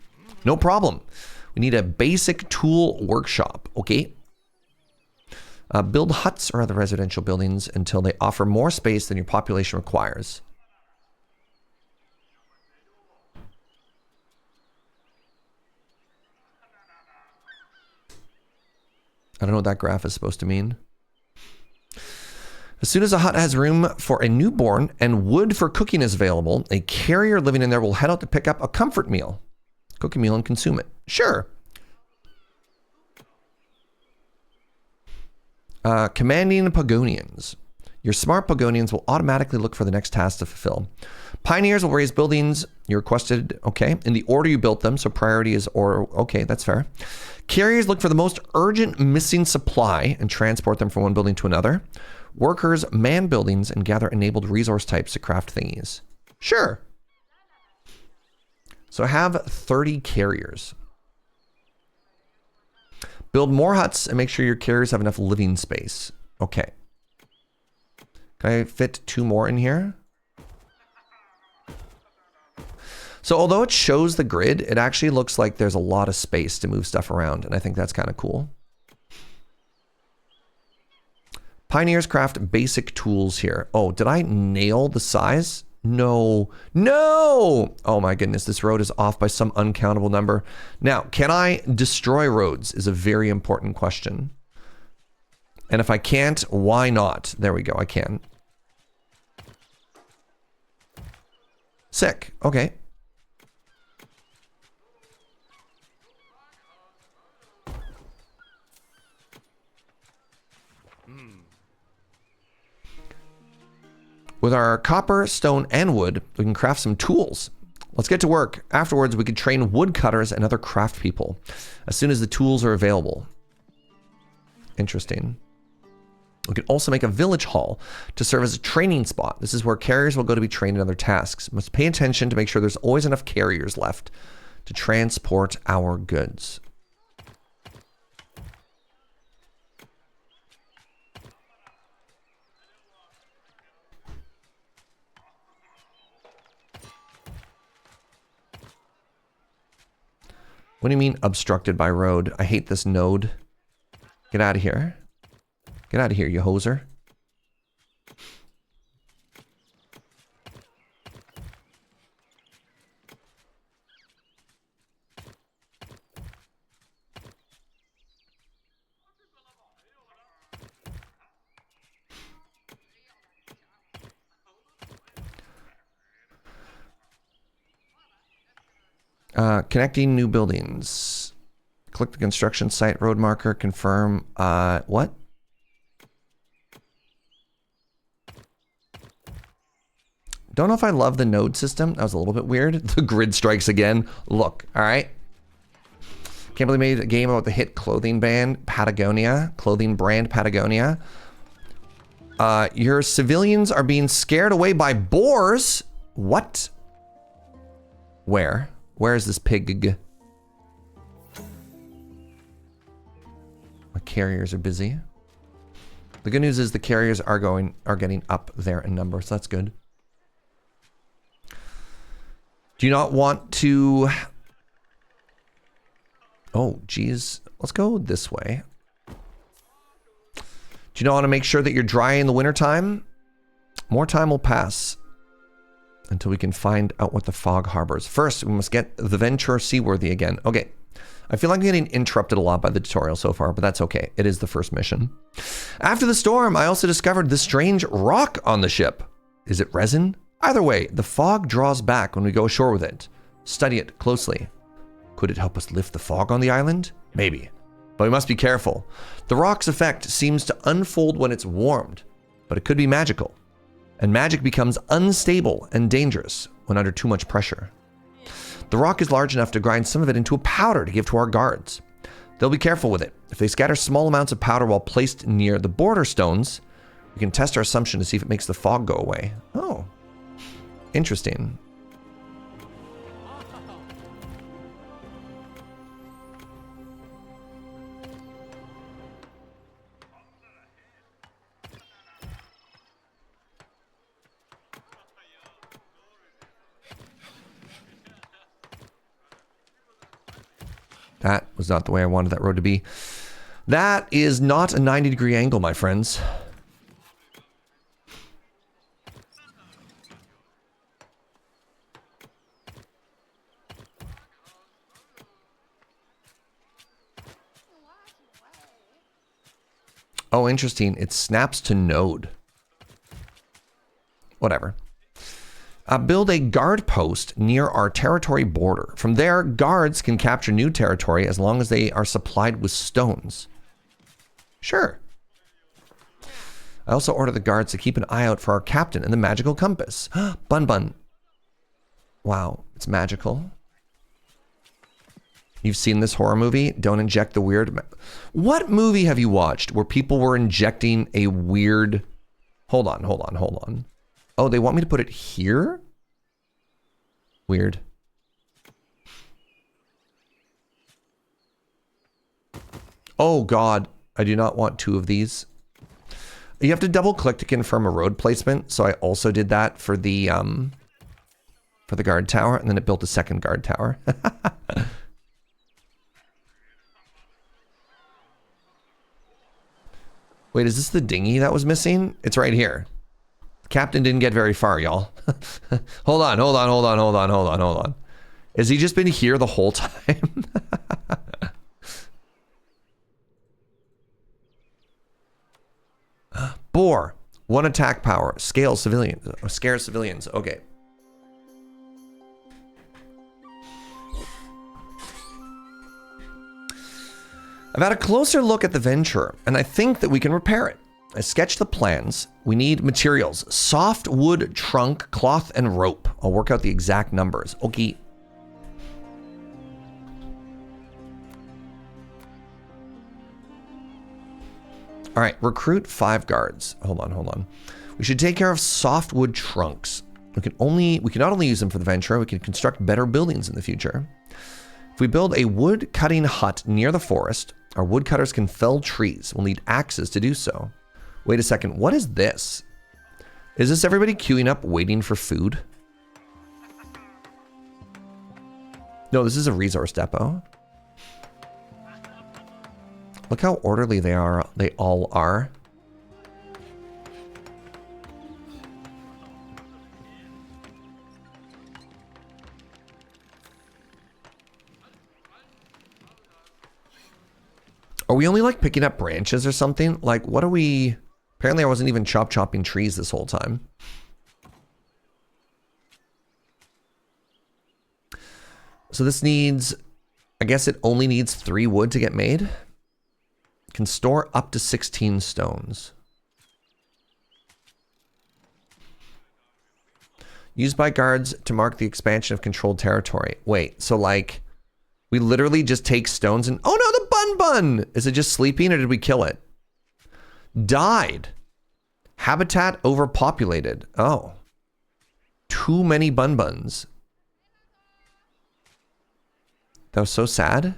S1: No problem. We need a basic tool workshop, okay? Build huts or other residential buildings until they offer more space than your population requires. I don't know what that graph is supposed to mean. As soon as a hut has room for a newborn and wood for cooking is available, a carrier living in there will head out to pick up a comfort meal, cook a meal and consume it. Sure. Commanding Pagonians. Your smart Pagonians will automatically look for the next task to fulfill. Pioneers will raise buildings you requested, okay, in the order you built them, so priority is order, okay, that's fair. Carriers look for the most urgent missing supply and transport them from one building to another. Workers man buildings and gather enabled resource types to craft thingies. Sure. So I have 30 carriers. Build more huts and make sure your carriers have enough living space. Okay. Can I fit 2 more in here? So although it shows the grid, it actually looks like there's a lot of space to move stuff around, and I think that's kind of cool. Pioneers craft basic tools here. Oh, did I nail the size? No. No! Oh my goodness, this road is off by some uncountable number. Now, can I destroy roads is a very important question. And if I can't, why not? There we go, I can. Sick, okay. With our copper, stone, and wood, we can craft some tools. Let's get to work. Afterwards, we could train woodcutters and other craft people as soon as the tools are available. Interesting. We could also make a village hall to serve as a training spot. This is where carriers will go to be trained in other tasks. Must pay attention to make sure there's always enough carriers left to transport our goods. What do you mean obstructed by road? I hate this node. Get out of here. Get out of here, you hoser. Connecting new buildings. Click the construction site road marker, confirm. What? Don't know if I love the node system. That was a little bit weird. The grid strikes again. Look, all right. Can't believe they made a game about the hit clothing band Patagonia. Clothing brand Patagonia. Your civilians are being scared away by boars. What? Where? Where is this pig? My carriers are busy. The good news is the carriers are getting up there in number, so that's good. Do you not want to... Oh, geez. Let's go this way. Do you not want to make sure that you're dry in the wintertime? More time will pass until we can find out what the fog harbors. First, we must get the Venture seaworthy again. Okay. I feel like I'm getting interrupted a lot by the tutorial so far, but that's okay. It is the first mission. After the storm, I also discovered this strange rock on the ship. Is it resin? Either way, the fog draws back when we go ashore with it. Study it closely. Could it help us lift the fog on the island? Maybe. But we must be careful. The rock's effect seems to unfold when it's warmed, but it could be magical. And magic becomes unstable and dangerous when under too much pressure. The rock is large enough to grind some of it into a powder to give to our guards. They'll be careful with it. If they scatter small amounts of powder while placed near the border stones, we can test our assumption to see if it makes the fog go away. Oh. Interesting. That was not the way I wanted that road to be. That is not a 90-degree angle, my friends. Oh, interesting. It snaps to node. Whatever. Build a guard post near our territory border. From there, guards can capture new territory as long as they are supplied with stones. Sure. I also order the guards to keep an eye out for our captain and the magical compass. Bun Bun. Wow, it's magical. You've seen this horror movie? Don't inject the weird... What movie have you watched where people were injecting a weird... Hold on. Oh, they want me to put it here? Weird. Oh God, I do not want two of these. You have to double click to confirm a road placement. So I also did that for the guard tower, and then it built a second guard tower. Wait, is this the dinghy that was missing? It's right here. Captain didn't get very far, y'all. Hold on. Has he just been here the whole time? Boar. 1 attack power. Scare civilians. Okay. I've had a closer look at the Venture, and I think that we can repair it. I sketched the plans. We need materials. Soft wood, trunk, cloth, and rope. I'll work out the exact numbers. Okay. All right, recruit 5 guards. Hold on. We should take care of softwood trunks. We can not only use them for the Venture, we can construct better buildings in the future. If we build a wood cutting hut near the forest, our woodcutters can fell trees. We'll need axes to do so. Wait a second, what is this? Is this everybody queuing up waiting for food? No, this is a resource depot. Look how orderly they all are. Are we only like picking up branches or something? Like, what are we... Apparently I wasn't even chopping trees this whole time. So this needs, I guess it only needs 3 wood to get made. Can store up to 16 stones. Used by guards to mark the expansion of controlled territory. Wait, so like, we literally just take stones and... Oh no, the bun bun! Is it just sleeping or did we kill it? Died. Habitat overpopulated. Oh. Too many bun buns. That was so sad.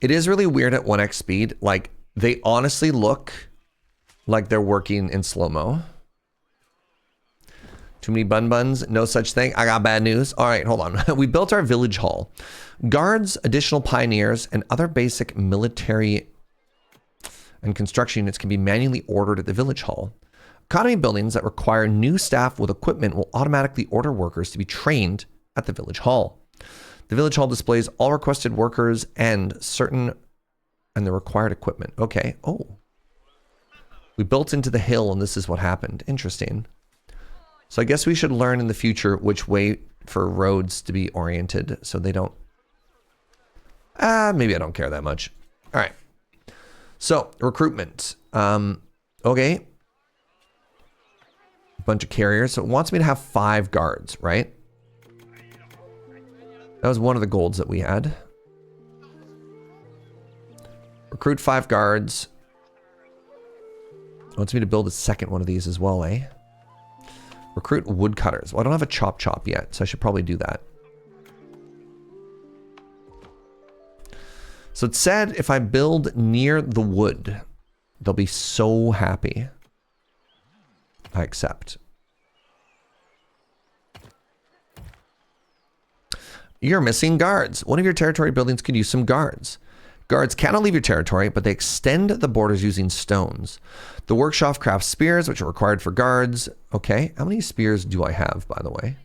S1: It is really weird at 1x speed. Like, they honestly look like they're working in slow-mo. Too many bun buns, no such thing. I got bad news. All right, hold on. We built our village hall. Guards, additional pioneers, and other basic military and construction units can be manually ordered at the village hall. Economy buildings that require new staff with equipment will automatically order workers to be trained at the village hall. The village hall displays all requested workers and the required equipment. Okay. Oh. We built into the hill and this is what happened. Interesting. So I guess we should learn in the future which way for roads to be oriented so they don't... maybe I don't care that much. All right. So, recruitment. Okay. A bunch of carriers. So it wants me to have 5 guards, right? That was one of the golds that we had. Recruit 5 guards. Wants me to build a second one of these as well, eh? Recruit woodcutters. Well, I don't have a chop chop yet, so I should probably do that. So it said if I build near the wood, they'll be so happy. I accept. You're missing guards. One of your territory buildings could use some guards. Guards cannot leave your territory, but they extend the borders using stones. The workshop crafts spears, which are required for guards. Okay, how many spears do I have, by the way?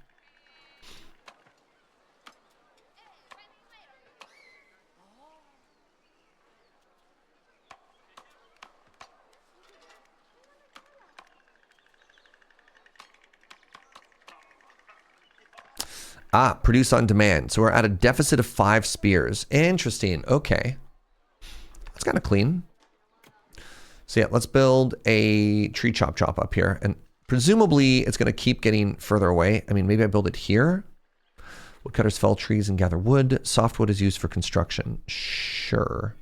S1: Produce on demand. So we're at a deficit of 5 spears. Interesting. Okay. That's kind of clean. So yeah, let's build a tree chop chop up here. And presumably it's going to keep getting further away. I mean, maybe I build it here. Woodcutters fell trees and gather wood. Softwood is used for construction. Sure.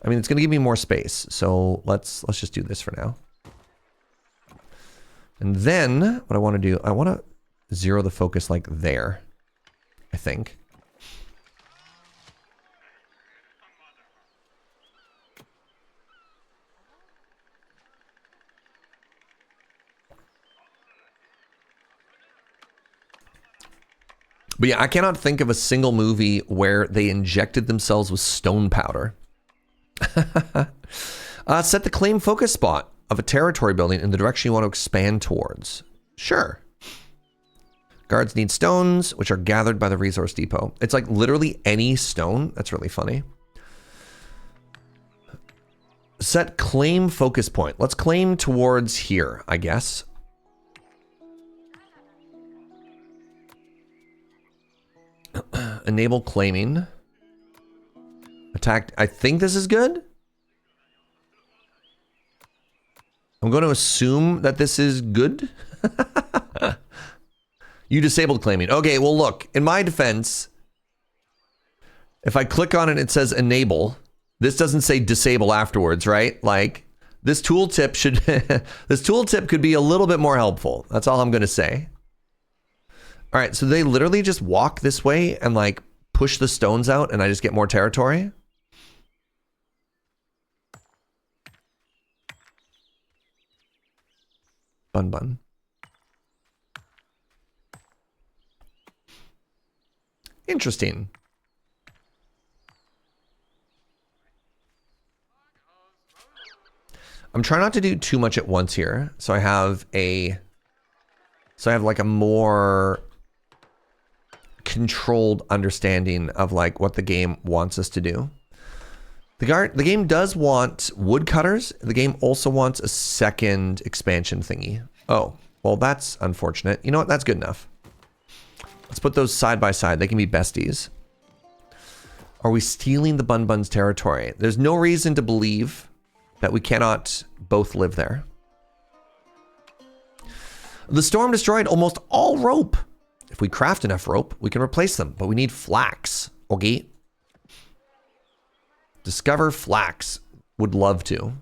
S1: I mean, it's going to give me more space. So let's just do this for now. And then what I want to do, I want to zero the focus like there, I think. But yeah, I cannot think of a single movie where they injected themselves with stone powder. Set the claim focus spot of a territory building in the direction you want to expand towards. Sure. Guards need stones, which are gathered by the resource depot. It's like literally any stone. That's really funny. Set claim focus point. Let's claim towards here, I guess. Enable claiming. Attack. I think this is good. I'm going to assume that this is good. You disabled claiming. Okay, well look, in my defense, if I click on it, it says enable. This doesn't say disable afterwards, right? Like, this tooltip should, this tooltip could be a little bit more helpful. That's all I'm going to say. All right, so they literally just walk this way and like push the stones out and I just get more territory. Bun bun. Interesting. I'm trying not to do too much at once here. So I have like a more controlled understanding of like what the game wants us to do. The game does want woodcutters. The game also wants a second expansion thingy. Oh, well, that's unfortunate. You know what? That's good enough. Let's put those side by side. They can be besties. Are we stealing the Bun Bun's territory? There's no reason to believe that we cannot both live there. The storm destroyed almost all rope. If we craft enough rope, we can replace them, but we need flax. Okay. Discover flax. Would love to.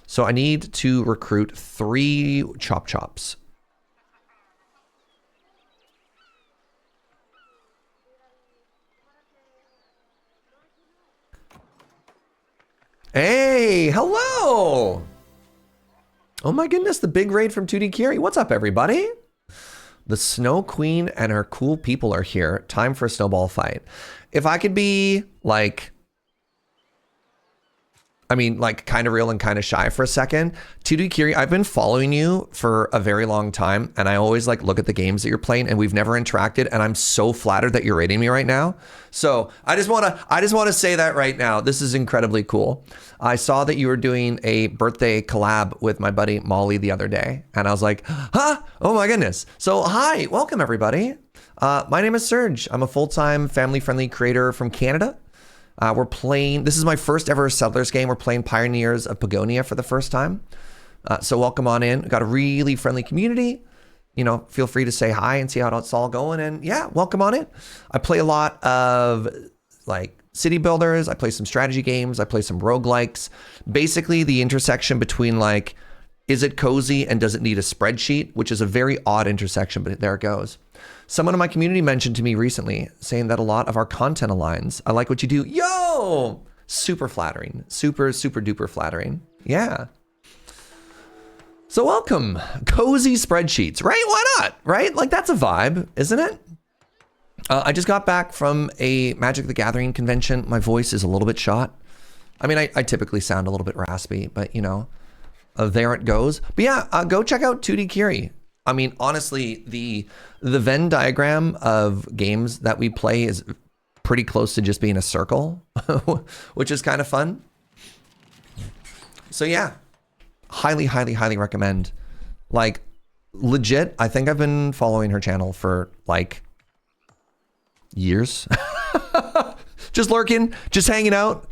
S1: So I need to recruit 3 chop chops. Hey, hello. Oh my goodness, the big raid from 2D Kiri. What's up, everybody? The Snow Queen and her cool people are here. Time for a snowball fight. If I could be like, I mean, like kind of real and kind of shy for a second. 2D Kiri, I've been following you for a very long time, and I always like look at the games that you're playing, and we've never interacted, and I'm so flattered that you're rating me right now. So I just want to say that right now. This is incredibly cool. I saw that you were doing a birthday collab with my buddy Molly the other day, and I was like, huh? Oh my goodness. So hi, welcome everybody. My name is Serge. I'm a full-time family-friendly creator from Canada. We're playing, this is my first ever Settlers game. We're playing Pioneers of Pagonia for the first time. So welcome on in. We've got a really friendly community. You know, feel free to say hi and see how it's all going. And yeah, welcome on in. I play a lot of like city builders. I play some strategy games. I play some roguelikes. Basically the intersection between like, is it cozy and does it need a spreadsheet? Which is a very odd intersection, but there it goes. Someone in my community mentioned to me recently saying that a lot of our content aligns. I like what you do. Yo! Super flattering. Super, super duper flattering. Yeah. So welcome. Cozy spreadsheets, right? Why not? Right? Like that's a vibe, isn't it? I just got back from a Magic the Gathering convention. My voice is a little bit shot. I mean, I typically sound a little bit raspy, but you know, there it goes. But yeah, go check out 2D Kiri. I mean, honestly, the Venn diagram of games that we play is pretty close to just being a circle, which is kind of fun. So yeah, highly, highly, highly recommend. Like, legit, I think I've been following her channel for like years. Just lurking, just hanging out.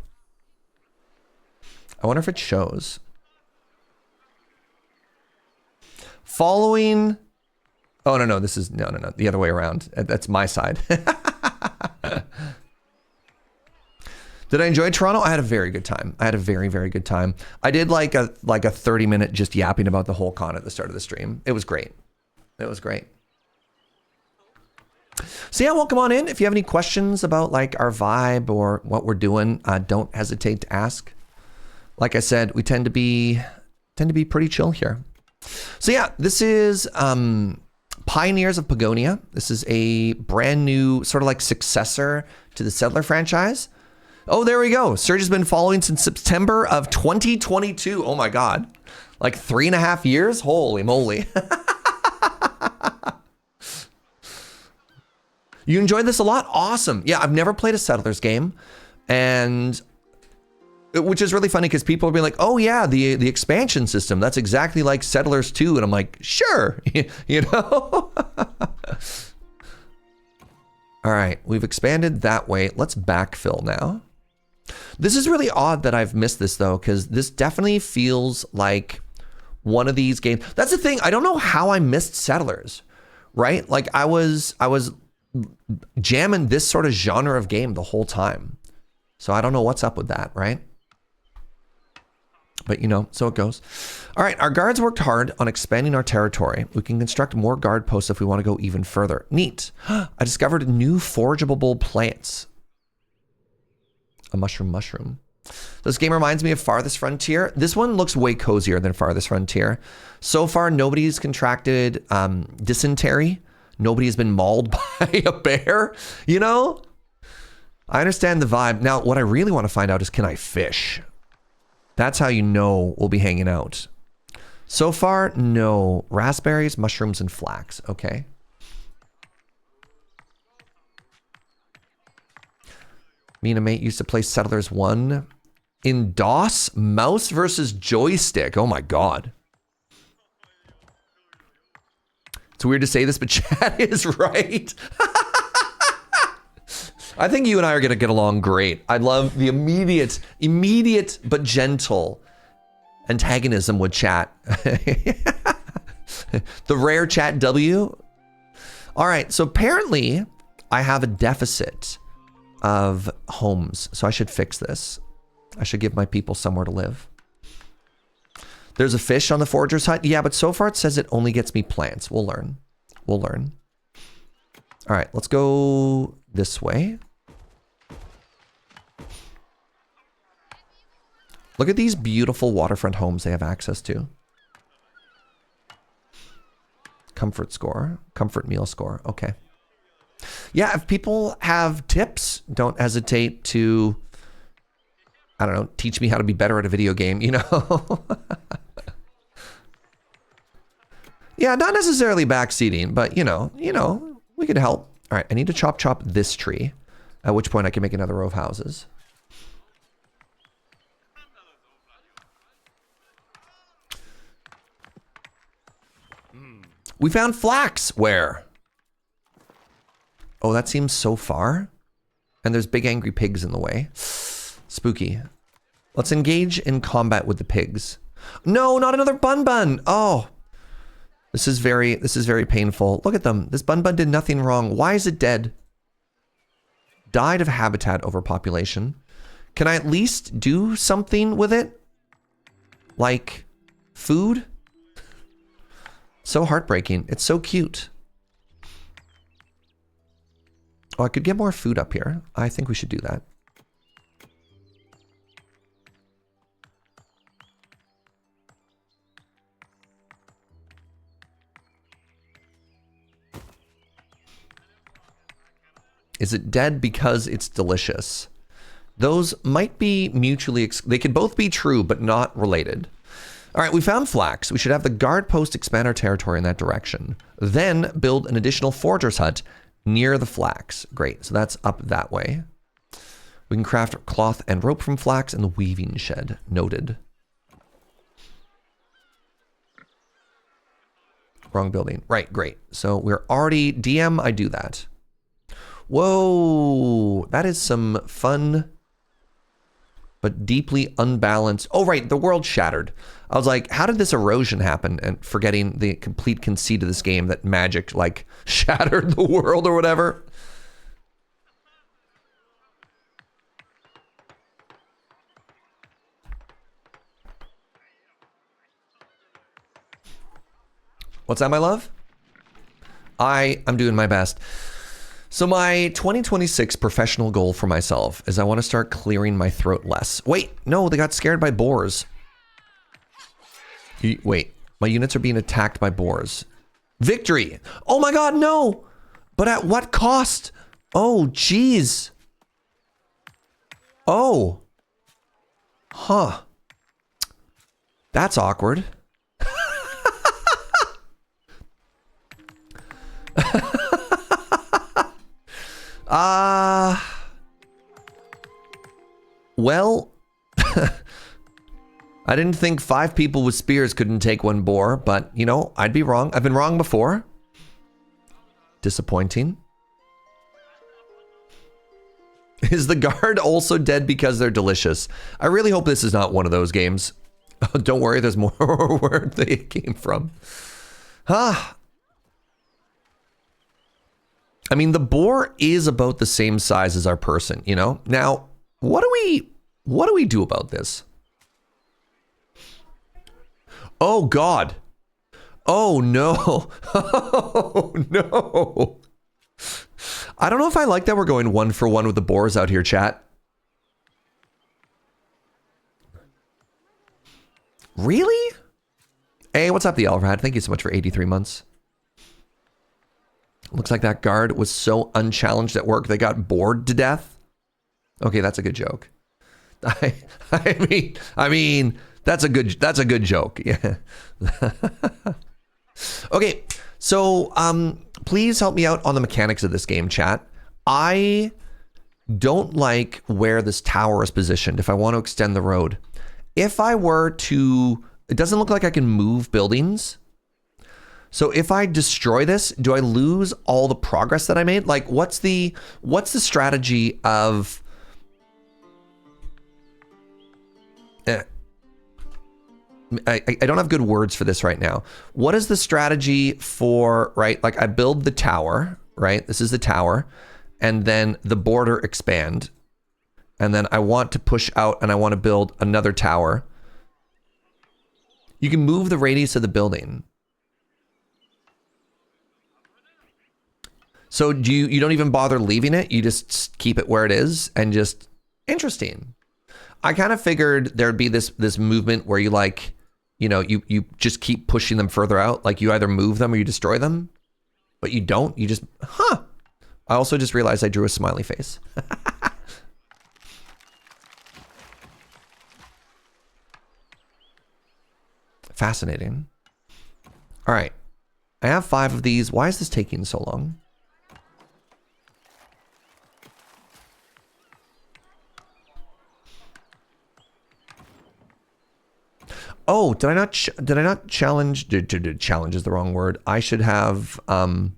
S1: I wonder if it shows. Following, oh no, this is, no, the other way around. That's my side. Did I enjoy Toronto? I had a very good time. I had a very, very good time. I did like a 30-minute just yapping about the whole con at the start of the stream. It was great. It was great. So yeah, welcome on in. If you have any questions about like our vibe or what we're doing, don't hesitate to ask. Like I said, we tend to be pretty chill here. So yeah, this is Pioneers of Pagonia. This is a brand new sort of like successor to the Settler franchise. Oh, there we go. Serge has been following since September of 2022. Oh my God. Like 3.5 years? Holy moly. You enjoyed this a lot? Awesome. Yeah, I've never played a Settlers game, and which is really funny because people will be like, oh yeah, the expansion system, that's exactly like Settlers 2. And I'm like, sure, you know? All right, we've expanded that way. Let's backfill now. This is really odd that I've missed this though, because this definitely feels like one of these games. That's the thing, I don't know how I missed Settlers, right? Like I was jamming this sort of genre of game the whole time. So I don't know what's up with that, right? But you know, so it goes. All right, our guards worked hard on expanding our territory. We can construct more guard posts if we want to go even further. Neat. I discovered new forageable plants. A mushroom. This game reminds me of Farthest Frontier. This one looks way cozier than Farthest Frontier. So far, nobody's contracted dysentery. Nobody has been mauled by a bear, you know? I understand the vibe. Now, what I really want to find out is, can I fish? That's how you know we'll be hanging out. So far, no. Raspberries, mushrooms, and flax. Okay. Me and a mate used to play Settlers 1 in DOS, mouse versus joystick. Oh my God. It's weird to say this, but chat is right. I think you and I are gonna get along great. I love the immediate but gentle antagonism with chat. The rare chat W. All right, so apparently I have a deficit of homes, so I should fix this. I should give my people somewhere to live. There's a fish on the forager's hut. Yeah, but so far it says it only gets me plants. We'll learn. We'll learn. All right, let's go this way. Look at these beautiful waterfront homes they have access to. Comfort score, comfort meal score. Okay. Yeah, if people have tips, don't hesitate to, I don't know, teach me how to be better at a video game, you know? Yeah, not necessarily backseating, but you know, we could help. All right, I need to chop this tree, at which point I can make another row of houses. We found flax. Where? Oh, that seems so far. And there's big angry pigs in the way. Spooky. Let's engage in combat with the pigs. No, not another bun. Oh. This is very painful. Look at them. This bun did nothing wrong. Why is it dead? Died of habitat overpopulation. Can I at least do something with it? Like food? So heartbreaking. It's so cute. Oh, I could get more food up here. I think we should do that. Is it dead because it's delicious? Those might be mutually, they could both be true, but not related. All right, we found flax. We should have the guard post expand our territory in that direction. Then build an additional forager's hut near the flax. Great, so that's up that way. We can craft cloth and rope from flax in the weaving shed. Noted. Wrong building. Right, great. So we're already, DM, I do that. Whoa, that is some fun, but deeply unbalanced. Oh, right, the world shattered. I was like, how did this erosion happen? And forgetting the complete conceit of this game that magic, like, shattered the world or whatever. What's that, my love? I'm doing my best. So my 2026 professional goal for myself is I want to start clearing my throat less. Wait, no, they got scared by boars. Wait, my units are being attacked by boars. Victory! Oh my God, no! But at what cost? Oh, geez. Oh. Huh. That's awkward. Well, I didn't think 5 people with spears couldn't take one boar, but you know, I'd be wrong. I've been wrong before. Disappointing. Is the guard also dead because they're delicious? I really hope this is not one of those games. Oh, don't worry, there's more where they came from. I mean, the boar is about the same size as our person, you know? Now, what do we do about this? Oh God. Oh no. Oh no. I don't know if I like that we're going 1-for-1 with the boars out here, chat. Really? Hey, what's up, the Elrad? Thank you so much for 83 months. Looks like that guard was so unchallenged at work they got bored to death. Okay, that's a good joke. I mean, that's a good joke. Yeah. Okay, so please help me out on the mechanics of this game, chat. I don't like where this tower is positioned if I want to extend the road. If I were to, it doesn't look like I can move buildings. So if I destroy this, do I lose all the progress that I made? Like, what's the strategy of... I don't have good words for this right now. What is the strategy for, right? Like I build the tower, right? This is the tower. And then the border expand. And then I want to push out and I want to build another tower. You can move the radius of the building. So you don't even bother leaving it. You just keep it where it is and just interesting. I kind of figured there'd be this movement where you like, you know, you just keep pushing them further out. Like you either move them or you destroy them, but you don't. You just, I also just realized I drew a smiley face. Fascinating. All right. I have 5 of these. Why is this taking so long? Oh, did I not challenge? Challenge is the wrong word. I should have, there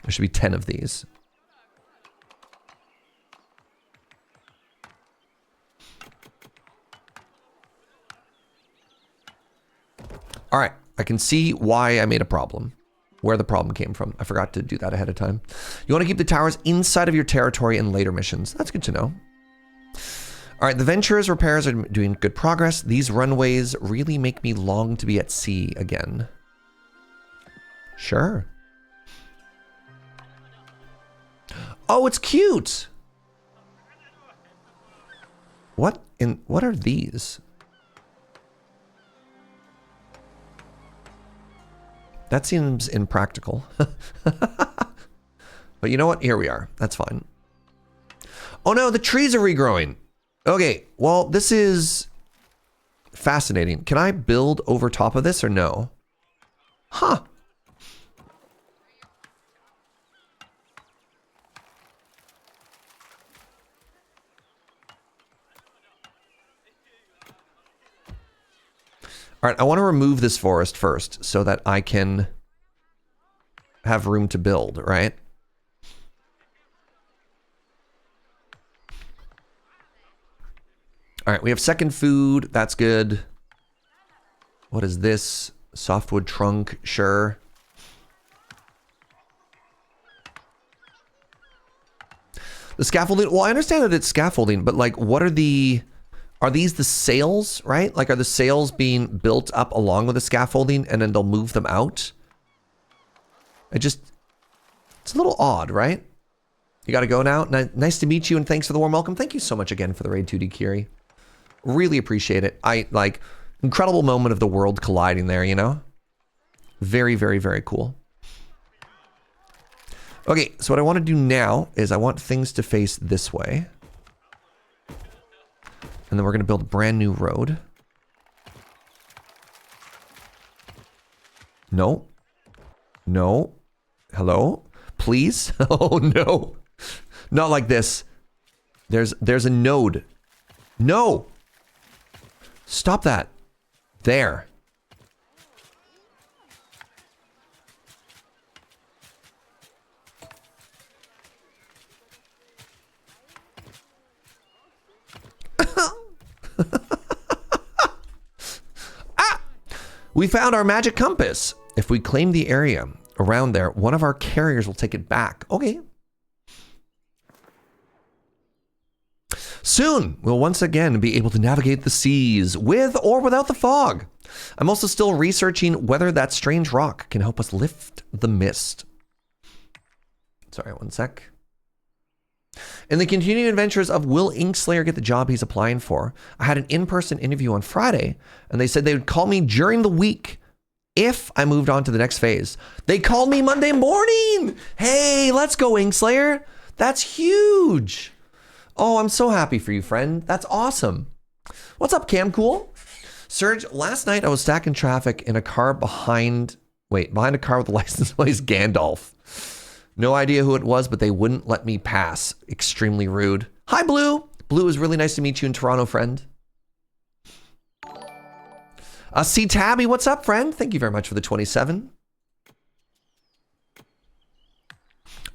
S1: should be 10 of these. All right, I can see why I made a problem, where the problem came from. I forgot to do that ahead of time. You want to keep the towers inside of your territory in later missions. That's good to know. All right, the Venture's repairs are doing good progress. These runways really make me long to be at sea again. Sure. Oh, it's cute. What are these? That seems impractical. But you know what? Here we are. That's fine. Oh no, the trees are regrowing. Okay, well, this is fascinating. Can I build over top of this or no? Huh. All right, I want to remove this forest first so that I can have room to build, right? All right, we have second food. That's good. What is this? Softwood trunk, sure. The scaffolding, well, I understand that it's scaffolding, but like, what are these the sails, right? Like, are the sails being built up along with the scaffolding and then they'll move them out? It's a little odd, right? You got to go now. Nice to meet you and thanks for the warm welcome. Thank you so much again for the raid 2D Kiri. Really appreciate it. Incredible moment of the world colliding there, you know? Very, very, very cool. Okay, so what I want to do now is I want things to face this way. And then we're going to build a brand new road. No. No. Hello? Please? Oh, no. Not like this. There's a node. No. Stop that. There. We found our magic compass. If we claim the area around there, one of our carriers will take it back. Okay. Soon, we'll once again be able to navigate the seas with or without the fog. I'm also still researching whether that strange rock can help us lift the mist. Sorry, one sec. In the continuing adventures of will Inkslayer get the job he's applying for, I had an in-person interview on Friday, and they said they would call me during the week if I moved on to the next phase. They called me Monday morning! Hey, let's go, Inkslayer! That's huge! Oh, I'm so happy for you, friend. That's awesome. What's up, Cam Cool? Serge, last night I was stuck in traffic in a car behind a car with the license plate Gandalf. No idea who it was, but they wouldn't let me pass. Extremely rude. Hi, Blue. Blue, it was really nice to meet you in Toronto, friend. C Tabby, what's up, friend? Thank you very much for the 27.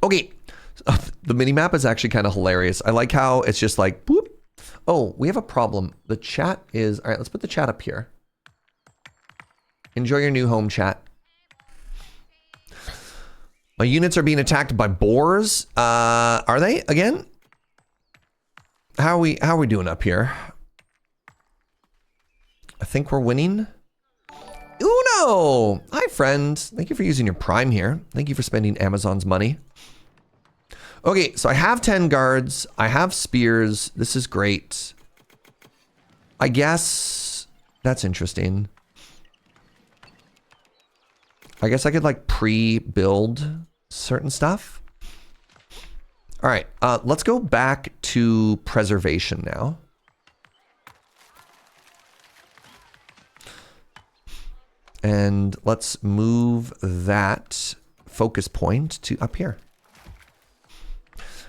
S1: Okay, the mini-map is actually kind of hilarious. I like how it's just like, boop. Oh, we have a problem. The chat is, all right, let's put the chat up here. Enjoy your new home, chat. My units are being attacked by boars. Are they again? How are we doing up here? I think we're winning. Uno! Hi, friend. Thank you for using your Prime here. Thank you for spending Amazon's money. Okay, so I have 10 guards. I have spears. This is great. I guess that's interesting. I guess I could like pre-build certain stuff. All right, let's go back to preservation now. And let's move that focus point to up here.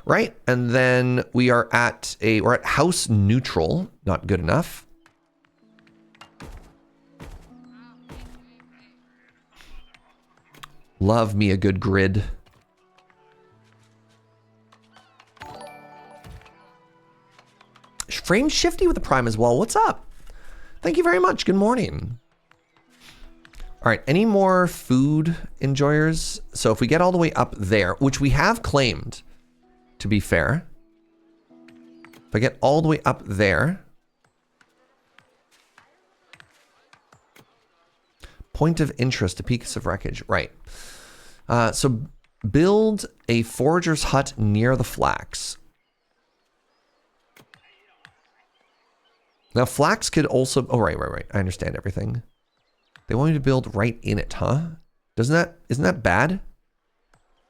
S1: Right, and then we're at house neutral, not good enough. Love me a good grid. Frame Shifty with the Prime as well. What's up? Thank you very much. Good morning. All right, any more food enjoyers? So if we get all the way up there, which we have claimed, to be fair. If I get all the way up there. Point of interest, a piece of wreckage. Right. So build a forager's hut near the flax. Now flax could also, oh, right. I understand everything. They want me to build right in it, huh? Isn't that bad?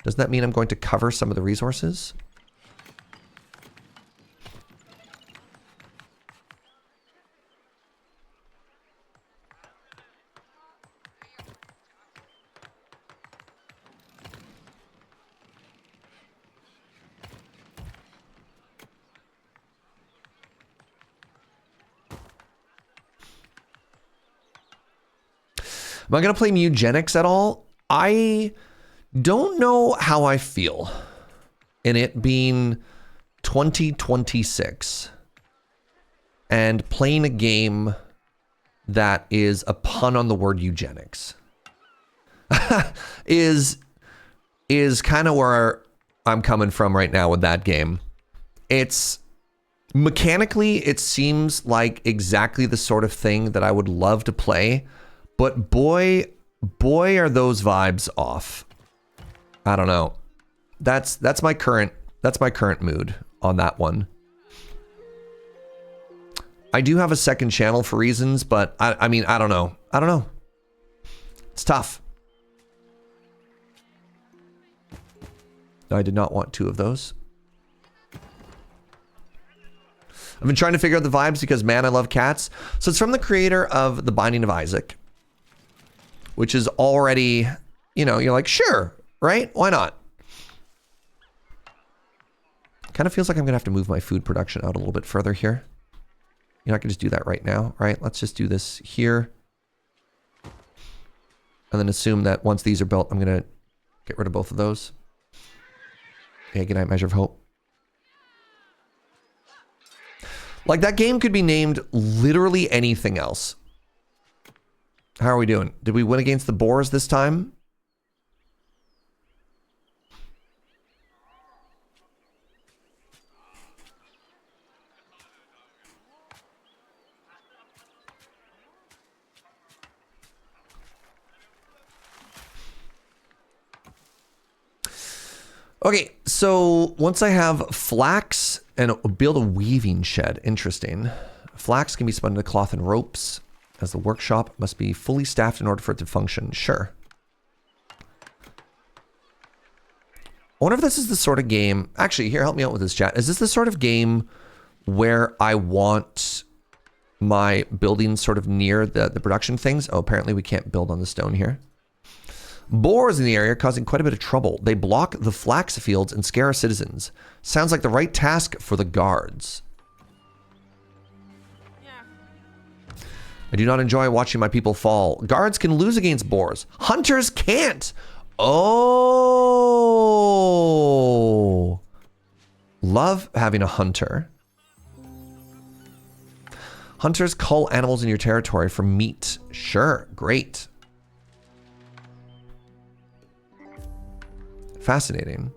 S1: Doesn't that mean I'm going to cover some of the resources? Am I going to play Eugenics at all? I don't know how I feel in it being 2026 and playing a game that is a pun on the word eugenics. is kind of where I'm coming from right now with that game. It's mechanically, it seems like exactly the sort of thing that I would love to play. But boy, are those vibes off. I don't know. That's my current mood on that one. I do have a second channel for reasons, but I mean, I don't know. It's tough. No, I did not want two of those. I've been trying to figure out the vibes because, man, I love cats. So it's from the creator of The Binding of Isaac. Which is already, you know, you're like, sure, right? Why not? Kind of feels like I'm going to have to move my food production out a little bit further here. You know, I can just do that right now, right? Let's just do this here. And then assume that once these are built, I'm going to get rid of both of those. Yeah, good night, Measure of Hope. Like, that game could be named literally anything else. How are we doing? Did we win against the boars this time? Okay, so once I have flax and build a weaving shed, interesting. Flax can be spun into cloth and ropes. As the workshop must be fully staffed in order for it to function. Sure. I wonder if this is the sort of game... Actually, here, help me out with this, chat. Is this the sort of game where I want my buildings sort of near the production things? Oh, apparently we can't build on the stone here. Boars in the area are causing quite a bit of trouble. They block the flax fields and scare our citizens. Sounds like the right task for the guards. I do not enjoy watching my people fall. Guards can lose against boars. Hunters can't. Oh. Love having a hunter. Hunters cull animals in your territory for meat. Sure, great. Fascinating.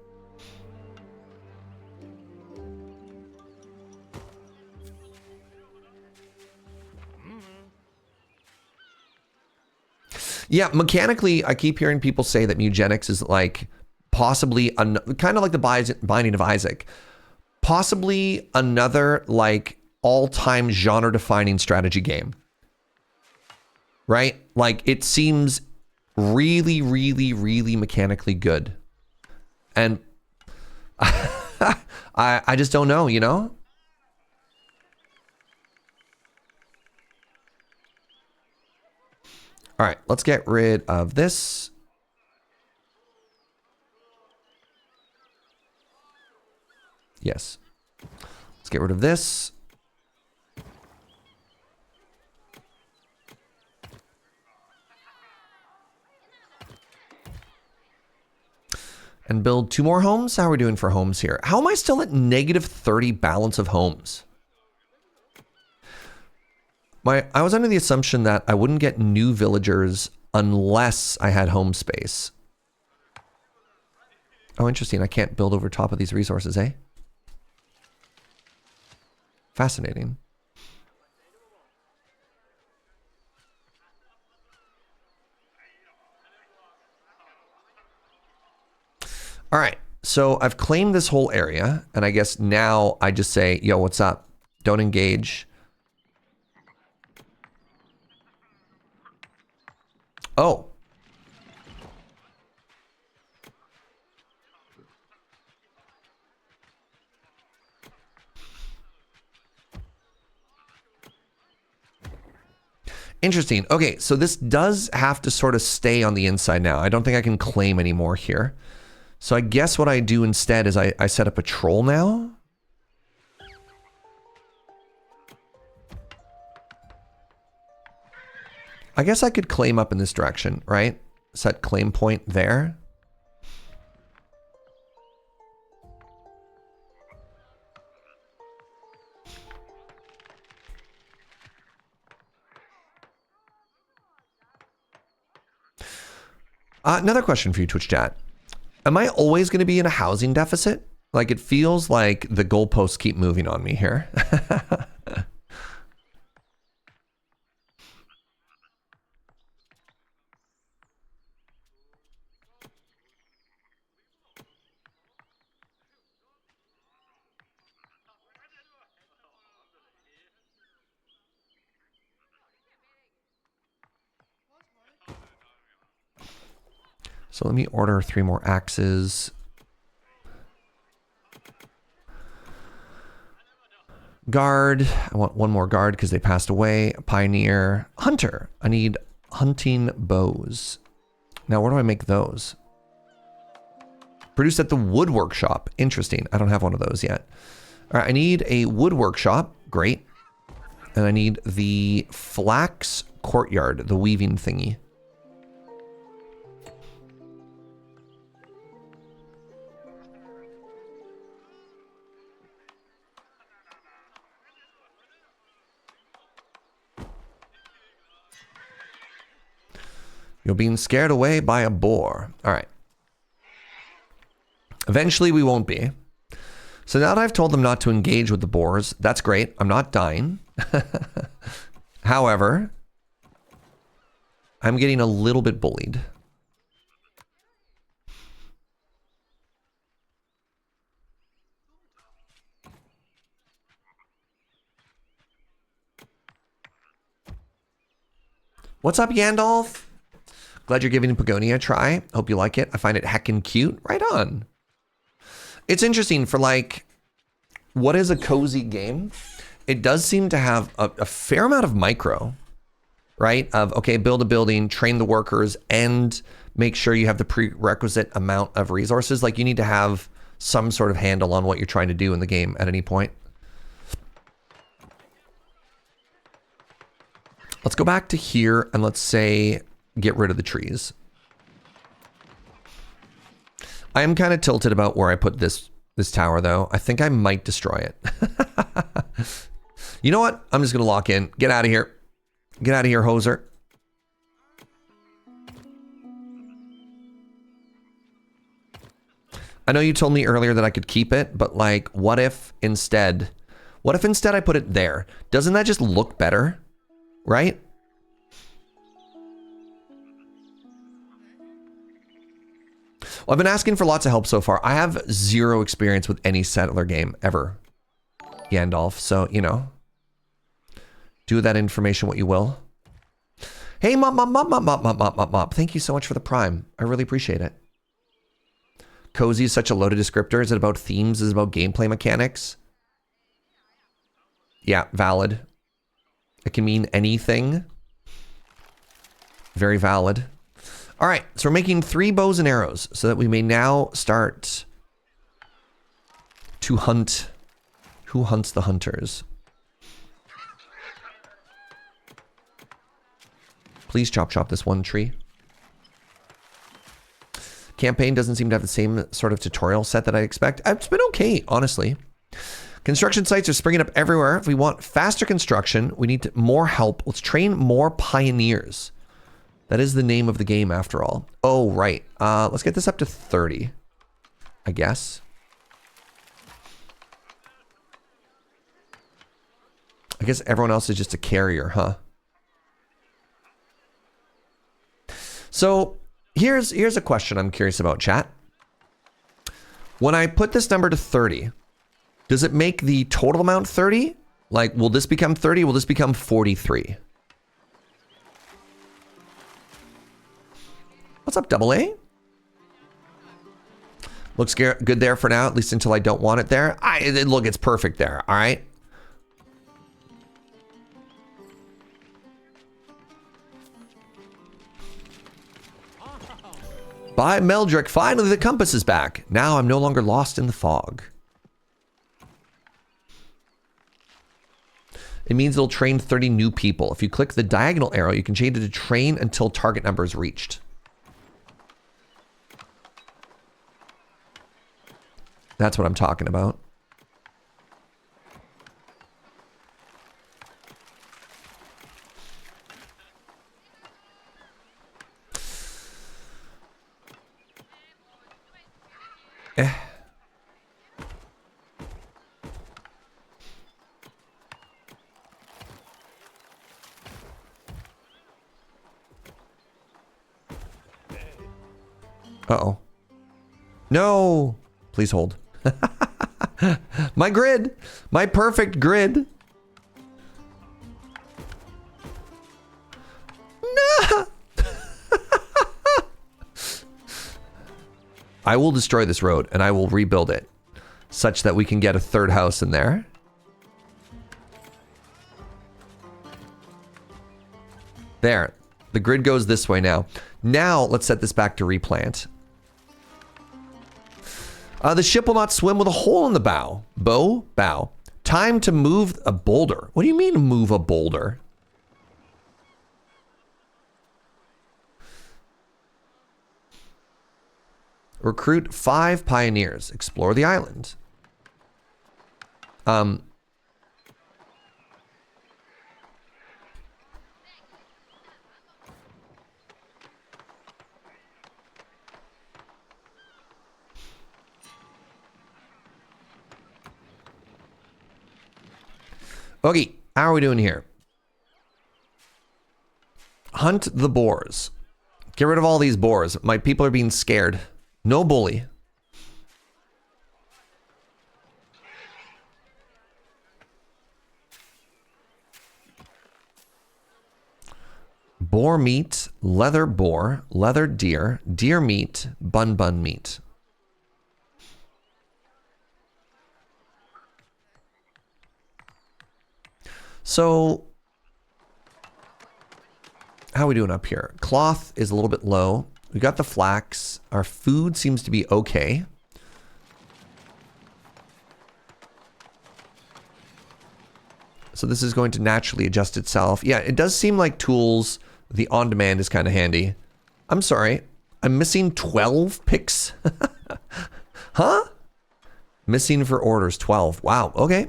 S1: Yeah, mechanically, I keep hearing people say that eugenics is like possibly kind of like the Binding of Isaac, possibly another like all-time genre-defining strategy game, right? Like it seems really, really, really mechanically good, and I just don't know, you know. All right, let's get rid of this. Yes. Let's get rid of this. And build 2 more homes? How are we doing for homes here? How am I still at negative 30 balance of homes? I was under the assumption that I wouldn't get new villagers unless I had home space. Oh, interesting. I can't build over top of these resources, eh? Fascinating. All right. So I've claimed this whole area, and I guess now I just say, yo, what's up? Don't engage. Oh. Interesting. Okay, so this does have to sort of stay on the inside now. I don't think I can claim anymore here. So I guess what I do instead is I set a patrol now. I guess I could claim up in this direction, right? Set claim point there. Another question for you, Twitch chat. Am I always going to be in a housing deficit? Like it feels like the goalposts keep moving on me here. So let me order 3 more axes. Guard. I want 1 more guard because they passed away. Pioneer. Hunter. I need hunting bows. Now, where do I make those? Produced at the wood workshop. Interesting. I don't have one of those yet. All right, I need a wood workshop. Great. And I need the flax courtyard, the weaving thingy. You're being scared away by a boar. All right. Eventually we won't be. So now that I've told them not to engage with the boars, that's great. I'm not dying. However, I'm getting a little bit bullied. What's up, Yandolf? Glad you're giving Pagonia a try. Hope you like it. I find it heckin' cute. Right on. It's interesting for like, what is a cozy game? It does seem to have a fair amount of micro, right? Of, okay, build a building, train the workers, and make sure you have the prerequisite amount of resources. Like you need to have some sort of handle on what you're trying to do in the game at any point. Let's go back to here and let's say get rid of the trees. I am kind of tilted about where I put this tower though. I think I might destroy it. You know what? I'm just gonna lock in. Get out of here. Get out of here, hoser. I know you told me earlier that I could keep it, but like, what if instead I put it there? Doesn't that just look better? Right? Well, I've been asking for lots of help so far. I have zero experience with any settler game ever, Gandalf. So, you know, do with that information what you will. Hey, mop. Thank you so much for the prime. I really appreciate it. Cozy is such a loaded descriptor. Is it about themes? Is it about gameplay mechanics? Yeah, valid. It can mean anything. Very valid. All right, so we're making 3 bows and arrows so that we may now start to hunt. Who hunts the hunters? Please chop this one tree. Campaign doesn't seem to have the same sort of tutorial set that I expect. It's been okay, honestly. Construction sites are springing up everywhere. If we want faster construction, we need more help. Let's train more pioneers. That is the name of the game after all. Oh, right. Let's get this up to 30, I guess. I guess everyone else is just a carrier, huh? So here's a question I'm curious about, chat. When I put this number to 30, does it make the total amount 30? Like, will this become 30? Will this become 43? What's up, Double A? Looks good there for now, at least until I don't want it there. Look, it's perfect there, all right? By Meldrick, finally the compass is back. Now I'm no longer lost in the fog. It means it'll train 30 new people. If you click the diagonal arrow, you can change it to train until target number is reached. That's what I'm talking about. Uh-oh. No! Please hold. My grid! My perfect grid! No! I will destroy this road and I will rebuild it such that we can get a third house in there. There. The grid goes this way now. Now, let's set this back to replant. The ship will not swim with a hole in the bow. Bow. Time to move a boulder. What do you mean move a boulder? Recruit 5 pioneers. Explore the island. Okay, how are we doing here? Hunt the boars. Get rid of all these boars. My people are being scared. No bully. Boar meat, leather boar, leather deer, deer meat, bun meat. So, how are we doing up here? Cloth is a little bit low. We got the flax. Our food seems to be okay. So this is going to naturally adjust itself. Yeah, it does seem like tools, the on-demand is kind of handy. I'm sorry. I'm missing 12 picks. Huh? Missing for orders 12. Wow. Okay.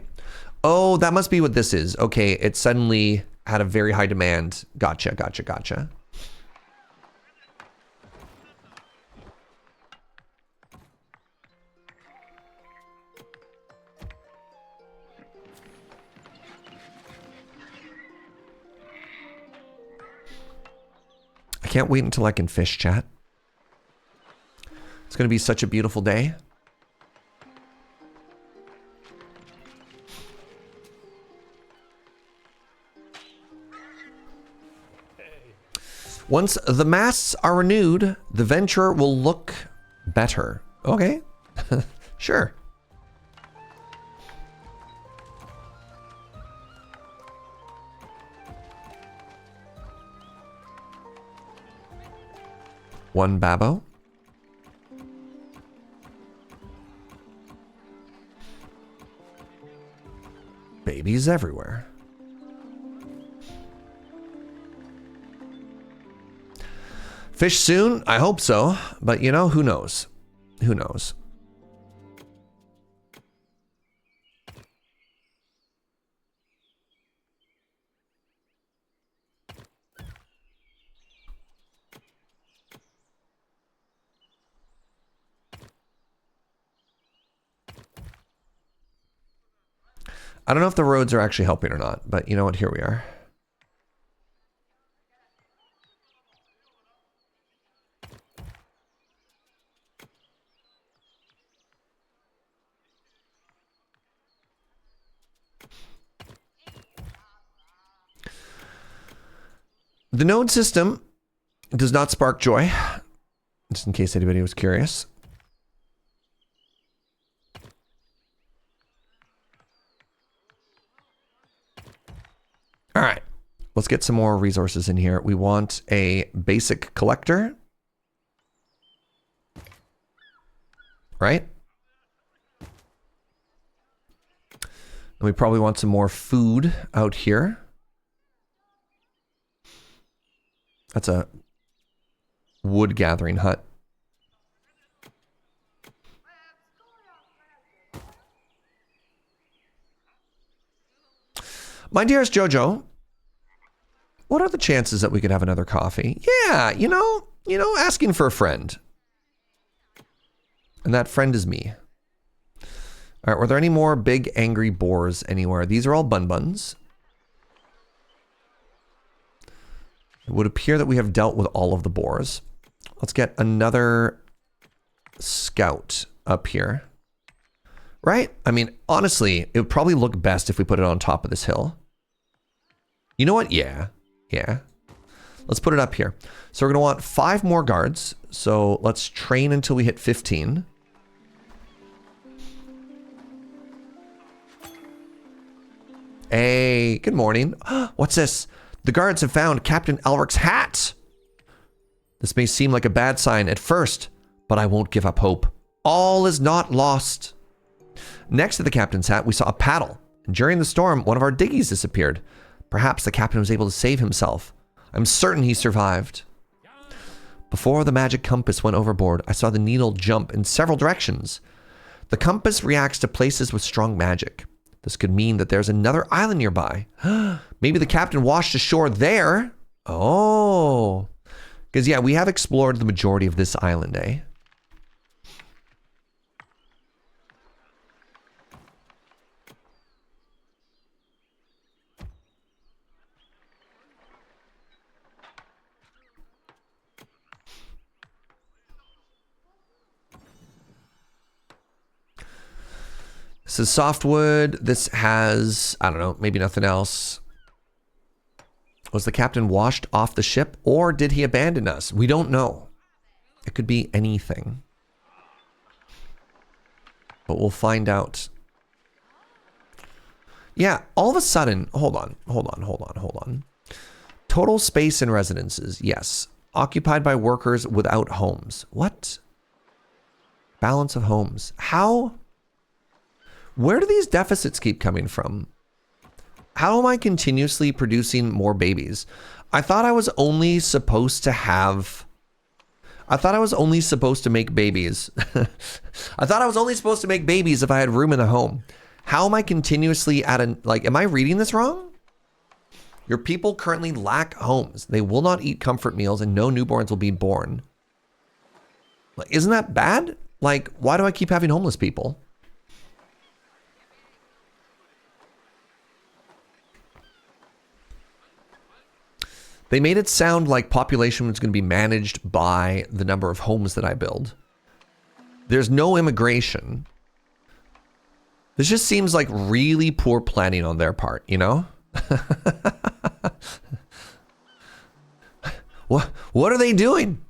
S1: Oh, that must be what this is. Okay. It suddenly had a very high demand. Gotcha. Gotcha. Gotcha. I can't wait until I can fish, chat. It's going to be such a beautiful day. Once the masts are renewed, the venture will look better. Okay. Sure. One babo. Babies everywhere. Fish soon? I hope so. But you know, who knows? Who knows? I don't know if the roads are actually helping or not, but you know what? Here we are. The node system does not spark joy, just in case anybody was curious. All right, let's get some more resources in here. We want a basic collector, right? And we probably want some more food out here. That's a wood gathering hut. My dearest Jojo, what are the chances that we could have another coffee? Yeah, you know, asking for a friend. And that friend is me. All right, were there any more big angry boars anywhere? These are all bun-buns. It would appear that we have dealt with all of the boars. Let's get another scout up here. Right? I mean, honestly, it would probably look best if we put it on top of this hill. You know what? Yeah. Yeah. Let's put it up here. So we're going to want 5 more guards. So let's train until we hit 15. Hey, good morning. What's this? The guards have found Captain Elric's hat. This may seem like a bad sign at first, but I won't give up hope. All is not lost. Next to the captain's hat, we saw a paddle. And during the storm, one of our diggies disappeared. Perhaps the captain was able to save himself. I'm certain he survived. Before the magic compass went overboard, I saw the needle jump in several directions. The compass reacts to places with strong magic. This could mean that there's another island nearby. Maybe the captain washed ashore there. Oh. Because, yeah, we have explored the majority of this island, eh? This is softwood. This has, I don't know, maybe nothing else. Was the captain washed off the ship, or did he abandon us? We don't know. It could be anything. But we'll find out. Yeah, all of a sudden, hold on. Total space and residences, yes. occupied by workers without homes. What? Balance of homes. How? Where do these deficits keep coming from? How am I continuously producing more babies? I thought I was only supposed to have... I thought I was only supposed to make babies. I thought I was only supposed to make babies if I had room in the home. How am I continuously at a... Like, am I reading this wrong? Your people currently lack homes. They will not eat comfort meals and no newborns will be born. Like, isn't that bad? Like, why do I keep having homeless people? They made it sound like population was going to be managed by the number of homes that I build. There's no immigration. This just seems like really poor planning on their part, you know? What are they doing?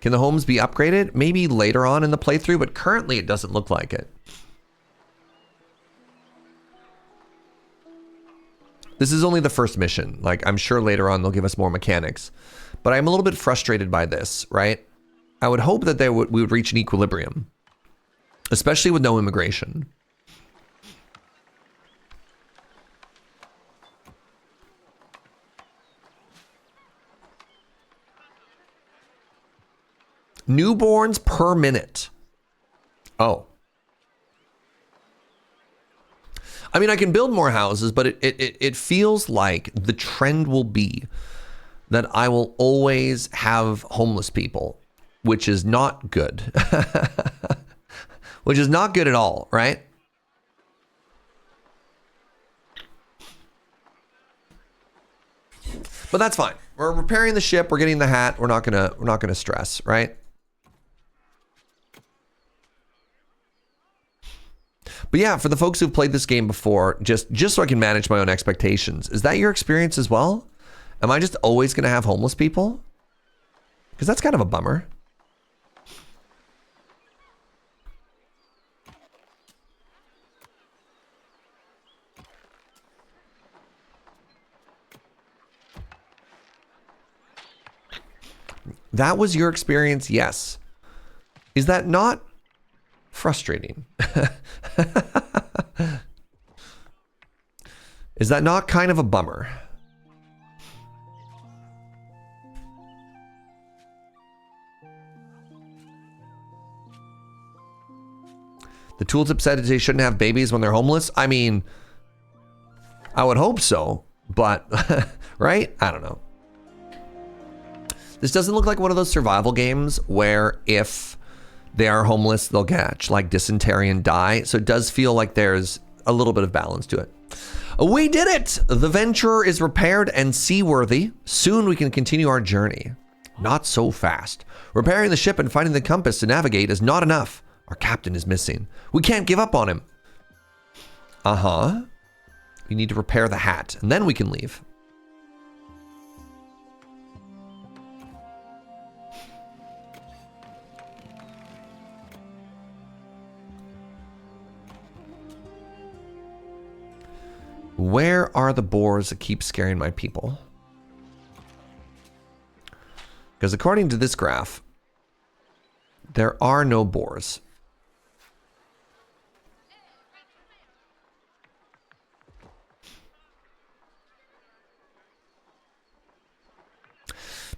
S1: Can the homes be upgraded? Maybe later on in the playthrough, but currently it doesn't look like it. This is only the first mission. Like, I'm sure later on they'll give us more mechanics. But I'm a little bit frustrated by this, right? I would hope that we would reach an equilibrium. Especially with no immigration. Newborns per minute. Oh. I mean, I can build more houses, but it feels like the trend will be that I will always have homeless people, which is not good. Which is not good at all, right? But that's fine. We're repairing the ship, we're getting the hat, we're not gonna stress, right? But yeah, for the folks who've played this game before, just so I can manage my own expectations, is that your experience as well? Am I just always going to have homeless people? Because that's kind of a bummer. That was your experience, yes. Is that not frustrating? Is that not kind of a bummer? The tooltip said they shouldn't have babies when they're homeless. I mean, I would hope so, but right? I don't know. This doesn't look like one of those survival games where if they are homeless, they'll catch like dysentery and die. So it does feel like there's a little bit of balance to it. We did it! The Venturer is repaired and seaworthy. Soon we can continue our journey. Not so fast. Repairing the ship and finding the compass to navigate is not enough. Our captain is missing. We can't give up on him. Uh-huh. We need to repair the hat, and then we can leave. Where are the boars that keep scaring my people? Because according to this graph, there are no boars.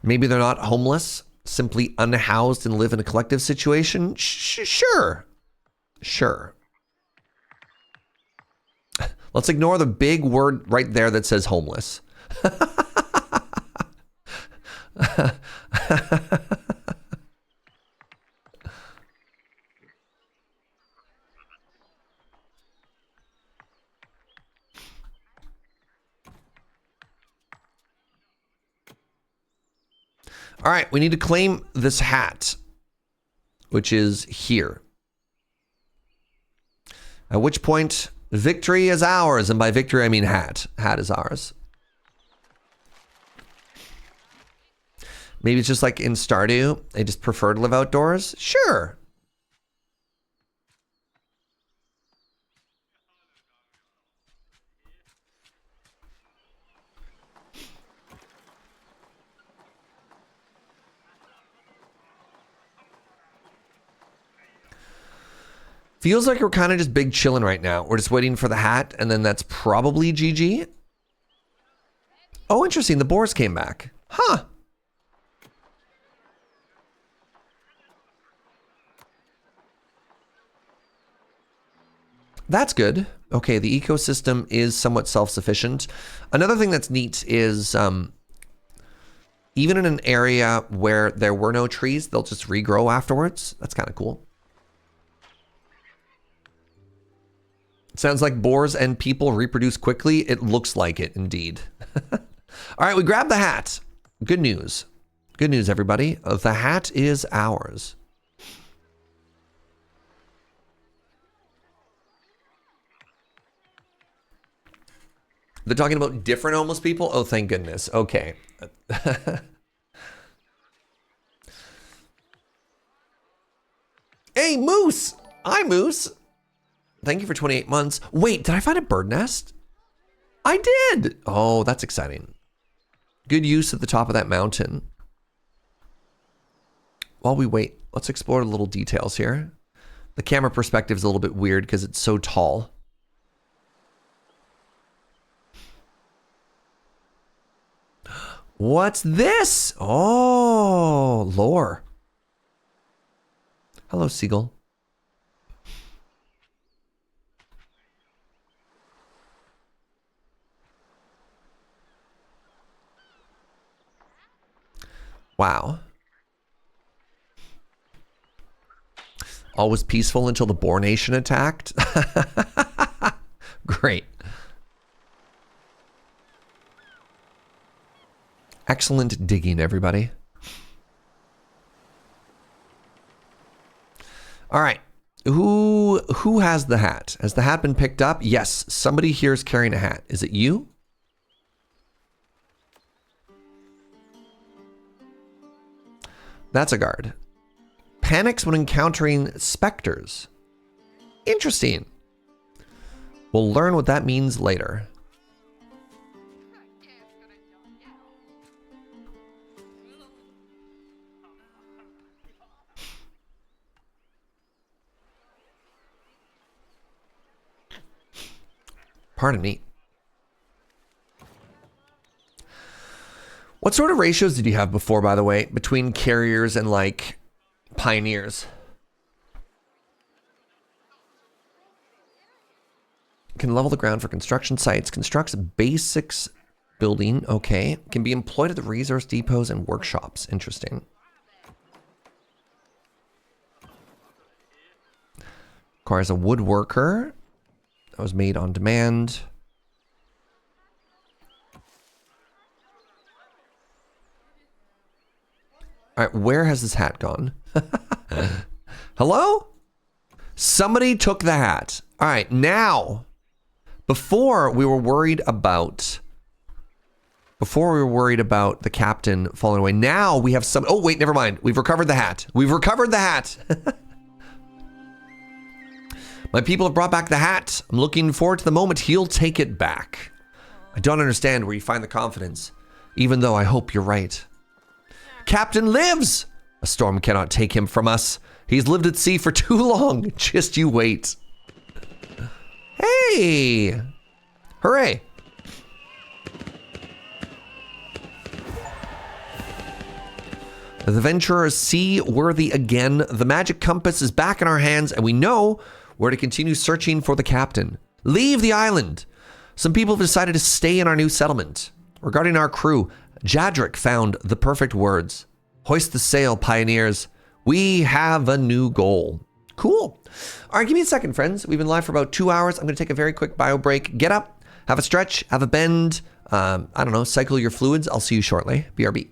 S1: Maybe they're not homeless, simply unhoused and live in a collective situation? Sure. Sure. Let's ignore the big word right there that says homeless. All right, we need to claim this hat, which is here. At which point, victory is ours. And by victory, I mean hat. Hat is ours. Maybe it's just like in Stardew, they just prefer to live outdoors. Sure. Feels like we're kind of just big chilling right now. We're just waiting for the hat, and then that's probably GG. Oh, interesting. The boars came back. Huh. That's good. Okay, the ecosystem is somewhat self-sufficient. Another thing that's neat is even in an area where there were no trees, they'll just regrow afterwards. That's kind of cool. Sounds like boars and people reproduce quickly. It looks like it, indeed. All right, we grabbed the hat. Good news. Good news, everybody. The hat is ours. They're talking about different homeless people? Oh, thank goodness. Okay. Hey, Moose! Hi, Moose. Thank you for 28 months. Wait, did I find a bird nest? I did. Oh, that's exciting. Good use at the top of that mountain. While we wait, let's explore the little details here. The camera perspective is a little bit weird because it's so tall. What's this? Oh, lore. Hello, seagull. Wow. All was peaceful until the Boar Nation attacked. Great. Excellent digging, everybody. All right. Who has the hat? Has the hat been picked up? Yes. Somebody here is carrying a hat. Is it you? That's a guard. Panics when encountering specters. Interesting. We'll learn what that means later. Pardon me. What sort of ratios did you have before, by the way, between carriers and like pioneers? Can level the ground for construction sites, constructs basics building, okay. Can be employed at the resource depots and workshops, interesting. Requires a woodworker. That was made on demand. All right, where has this hat gone? Hello? Somebody took the hat. All right, now, before we were worried about the captain falling away, now we have some, oh wait, never mind. We've recovered the hat. We've recovered the hat. My people have brought back the hat. I'm looking forward to the moment he'll take it back. I don't understand where you find the confidence, even though I hope you're right. Captain lives! A storm cannot take him from us. He's lived at sea for too long. Just you wait. Hey! Hooray! The adventurer is seaworthy again. The magic compass is back in our hands, and we know where to continue searching for the captain. Leave the island. Some people have decided to stay in our new settlement. Regarding our crew, Jadric found the perfect words. Hoist the sail, pioneers. We have a new goal. Cool. All right, give me a second, friends. We've been live for about 2 hours. I'm going to take a very quick bio break. Get up, have a stretch, have a bend. I don't know, cycle your fluids. I'll see you shortly. BRB.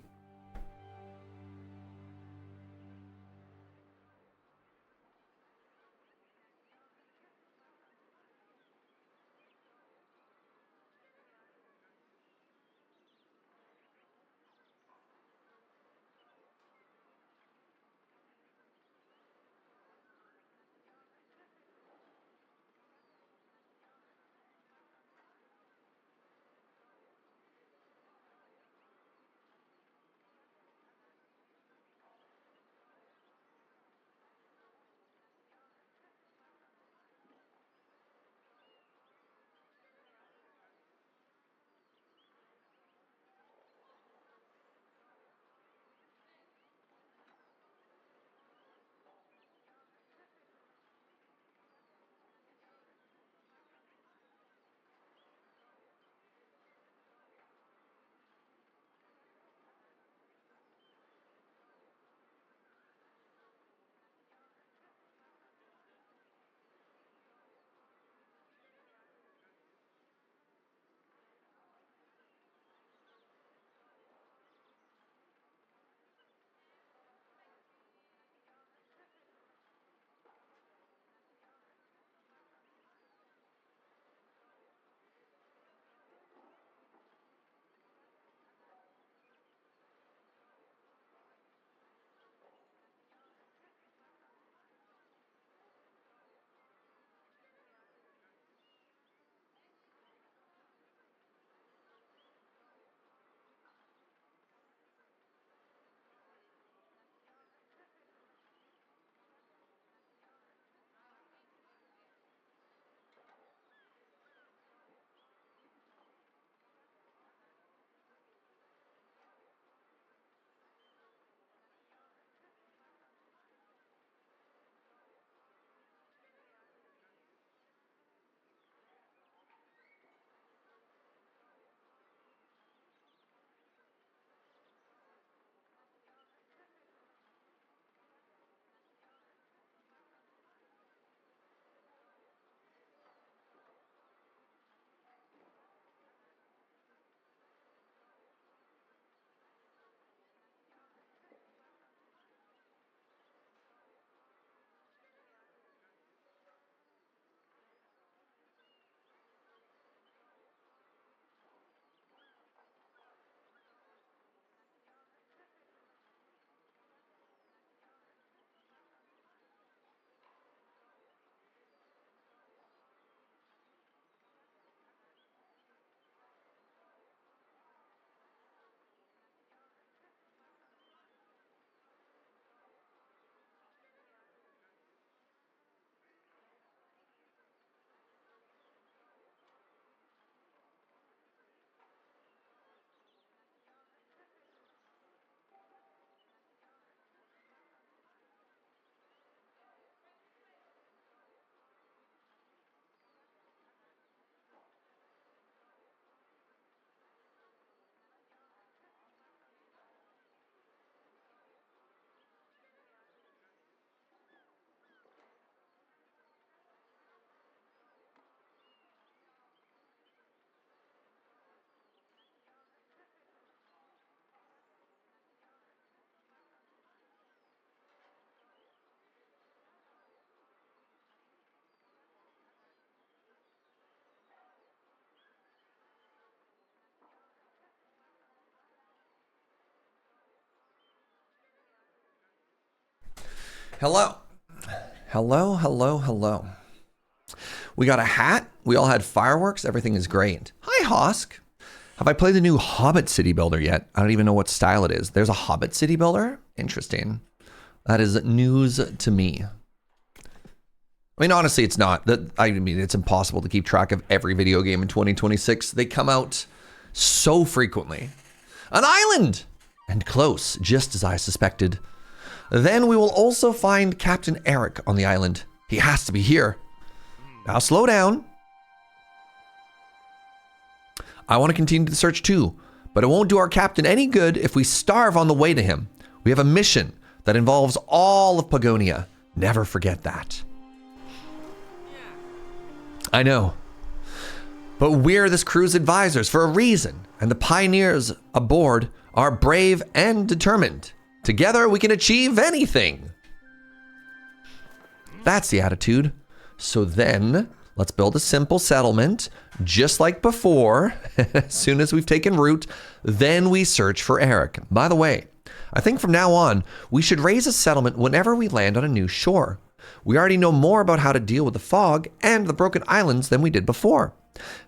S1: Hello. Hello, hello, hello. We got a hat. We all had fireworks. Everything is great. Hi, Hosk. Have I played the new Hobbit City Builder yet? I don't even know what style it is. There's a Hobbit City Builder? Interesting. That is news to me. I mean, honestly, it's not. It's impossible to keep track of every video game in 2026. They come out so frequently. An island! And close, just as I suspected. Then we will also find Captain Eric on the island. He has to be here. Now slow down. I want to continue the search too, but it won't do our captain any good if we starve on the way to him. We have a mission that involves all of Pagonia. Never forget that. I know. But we're this crew's advisors for a reason, and the pioneers aboard are brave and determined. Together we can achieve anything. That's the attitude. So then, let's build a simple settlement, just like before. As soon as we've taken root, then we search for Eric. By the way, I think from now on, we should raise a settlement whenever we land on a new shore. We already know more about how to deal with the fog and the broken islands than we did before.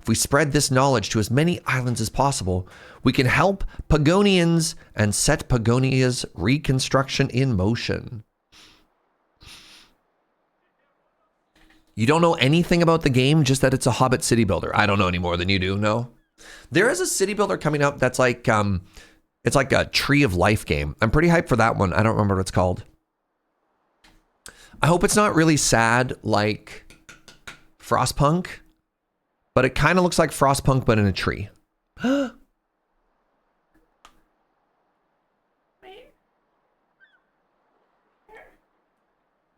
S1: If we spread this knowledge to as many islands as possible, we can help Pagonians and set Pagonia's reconstruction in motion. You don't know anything about the game, just that it's a Hobbit city builder. I don't know any more than you do, no? There is a city builder coming out that's like, it's like a Tree of Life game. I'm pretty hyped for that one. I don't remember what it's called. I hope it's not really sad like Frostpunk, but it kind of looks like Frostpunk, but in a tree.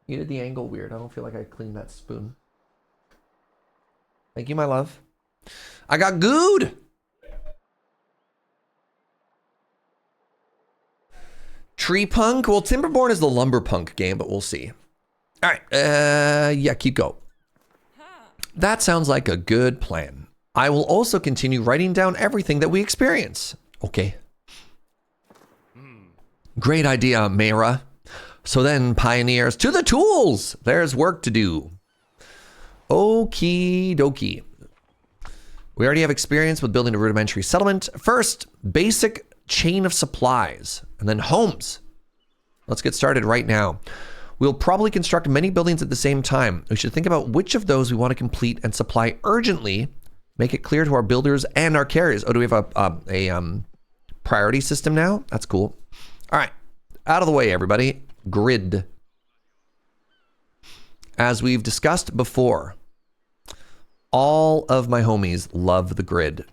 S1: You did the angle weird. I don't feel like I cleaned that spoon. Thank you, my love. I got good. Tree Punk. Well, Timberborn is the lumber punk game, but we'll see. All right. Yeah, keep going. That sounds like a good plan. I will also continue writing down everything that we experience. Okay. Great idea, Mayra. So then, pioneers, to the tools! There's work to do. Okie dokie. We already have experience with building a rudimentary settlement. First, basic chain of supplies, and then homes. Let's get started right now. We'll probably construct many buildings at the same time. We should think about which of those we want to complete and supply urgently. Make it clear to our builders and our carriers. Oh, do we have a priority system now? That's cool. All right, out of the way, everybody. Grid. As we've discussed before, all of my homies love the grid.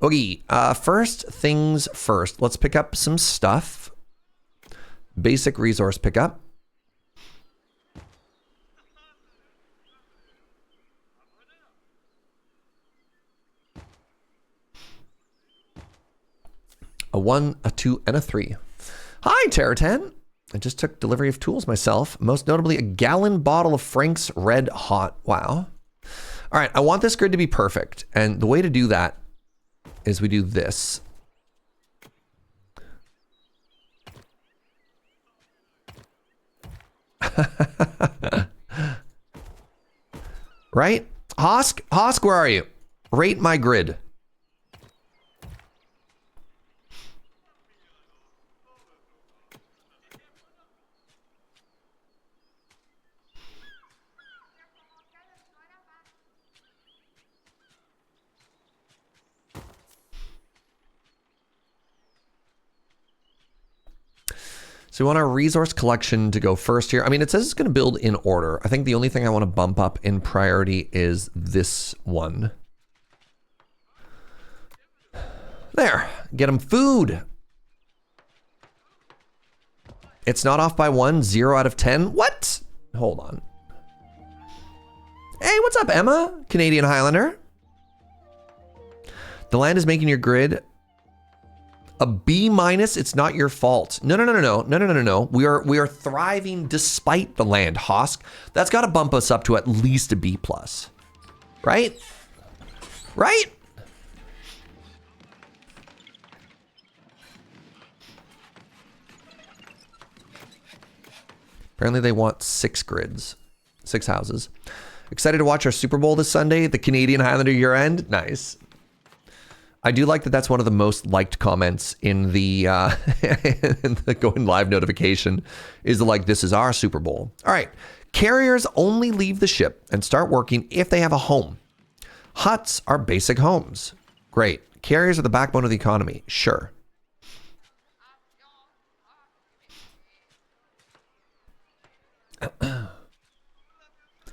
S1: Okay, first things first. Let's pick up some stuff. Basic resource pickup. A 1, a 2, and a 3. Hi, Terratan. I just took delivery of tools myself, most notably a gallon bottle of Frank's Red Hot. Wow. All right, I want this grid to be perfect, and the way to do that is we do this. Right? Hosk, where are you? Rate my grid. So we want our resource collection to go first here. I mean, it says it's going to build in order. I think the only thing I want to bump up in priority is this one. There, get them food. It's not off by 1, 0 out of 10. What? Hold on. Hey, what's up, Emma? Canadian Highlander. The land is making your grid a B-. It's not your fault. No. We are thriving despite the land, Hosk. That's got to bump us up to at least a B+. Right? Right? Apparently they want 6 grids, 6 houses. Excited to watch our Super Bowl this Sunday. The Canadian Highlander year end. Nice. I do like that that's one of the most liked comments in the, in the going live notification is like, this is our Super Bowl. All right. Carriers only leave the ship and start working if they have a home. Huts are basic homes. Great. Carriers are the backbone of the economy. Sure.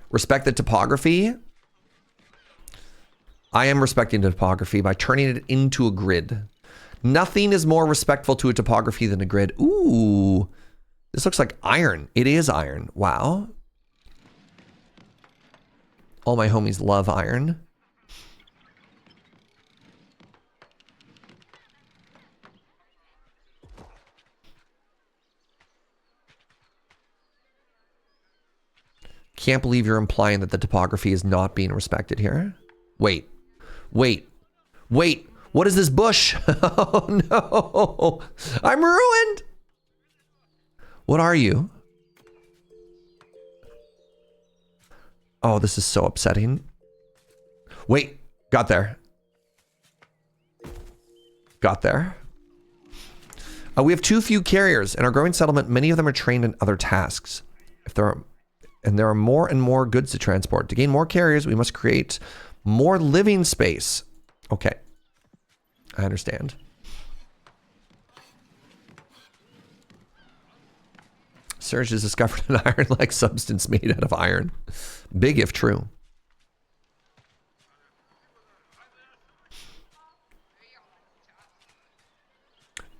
S1: Respect the topography. I am respecting the topography by turning it into a grid. Nothing is more respectful to a topography than a grid. Ooh, this looks like iron. It is iron. Wow. All my homies love iron. Can't believe you're implying that the topography is not being respected here. Wait. What is this bush? Oh no. I'm ruined. What are you? Oh, this is so upsetting. Wait, got there. We have too few carriers. In our growing settlement, many of them are trained in other tasks. There are more and more goods to transport. To gain more carriers, we must create more living space. Okay. I understand. Serge has discovered an iron-like substance made out of iron. Big if true.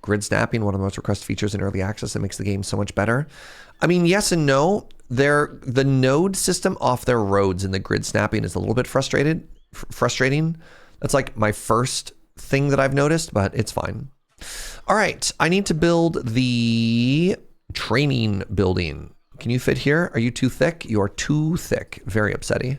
S1: Grid snapping, one of the most requested features in early access that makes the game so much better. I mean, yes and no. The node system off their roads and the grid snapping is a little bit frustrating. That's like my first thing that I've noticed, but it's fine. All right, I need to build the training building. Can you fit here? Are you too thick? You are too thick. Very upsetting.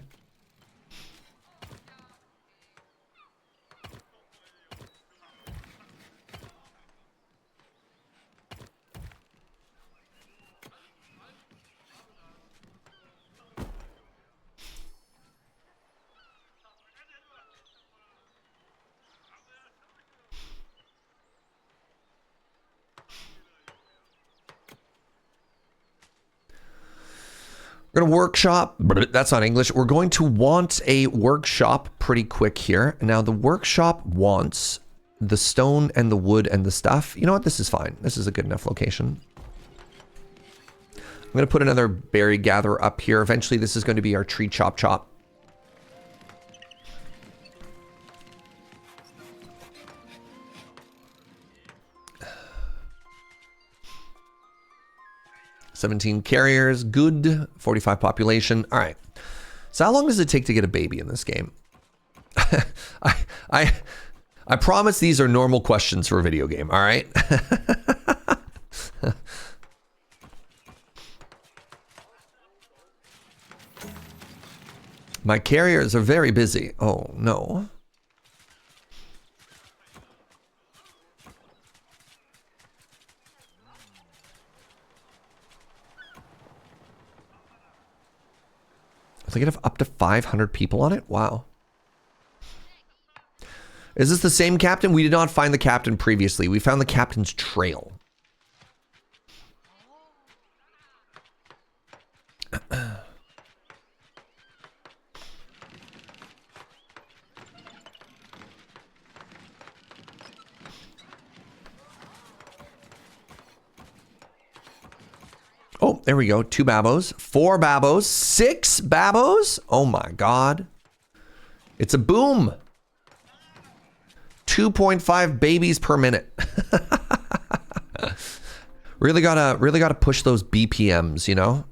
S1: We're going to workshop. That's not English. We're going to want a workshop pretty quick here. Now, the workshop wants the stone and the wood and the stuff. You know what? This is fine. This is a good enough location. I'm going to put another berry gatherer up here. Eventually, this is going to be our tree chop. 17 carriers, good. 45 population. All right. So how long does it take to get a baby in this game? I promise these are normal questions for a video game. All right. My carriers are very busy. Oh no. They could have up to 500 people on it? Wow. Is this the same captain? We did not find the captain previously. We found the captain's trail. Oh, there we go. 2 babos, 4 babos, 6 babos. Oh my God. It's a boom. 2.5 babies per minute. Really gotta push those BPMs, you know?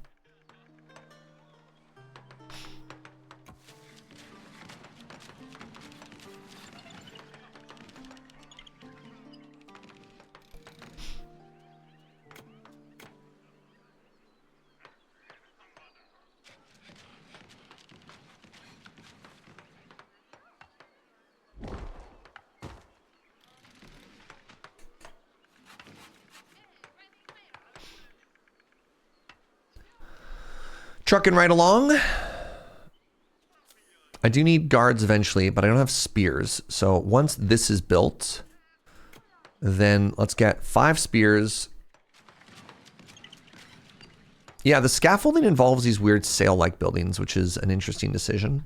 S1: Trucking right along. I do need guards eventually, but I don't have spears. So once this is built, then let's get 5 spears. Yeah, the scaffolding involves these weird sail-like buildings, which is an interesting decision.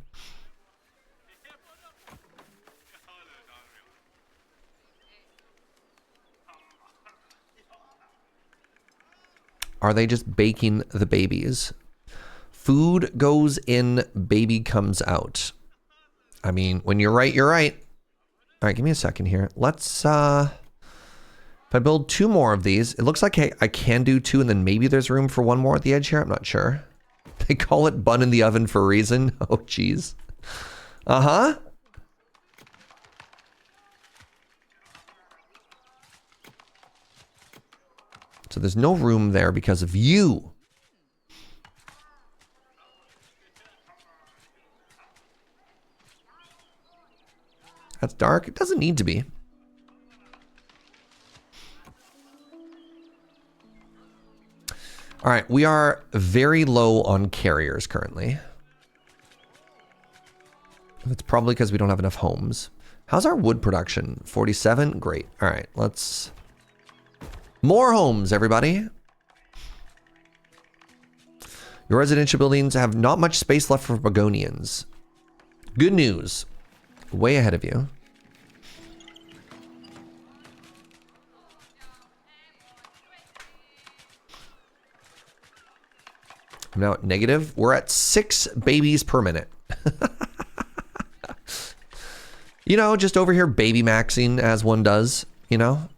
S1: Are they just baking the babies? Food goes in, baby comes out. I mean, when you're right, you're right. All right, give me a second here. Let's, if I build 2 more of these, it looks like I can do 2 and then maybe there's room for 1 more at the edge here. I'm not sure. They call it bun in the oven for a reason. Oh, geez. Uh-huh. So there's no room there because of you. That's dark. It doesn't need to be. All right, we are very low on carriers currently. That's probably because we don't have enough homes. How's our wood production? 47? Great. All right, let's... More homes, everybody. Your residential buildings have not much space left for Pagonians. Good news. Way ahead of you. I'm now at negative. We're at 6 babies per minute. You know, just over here baby maxing as one does, you know?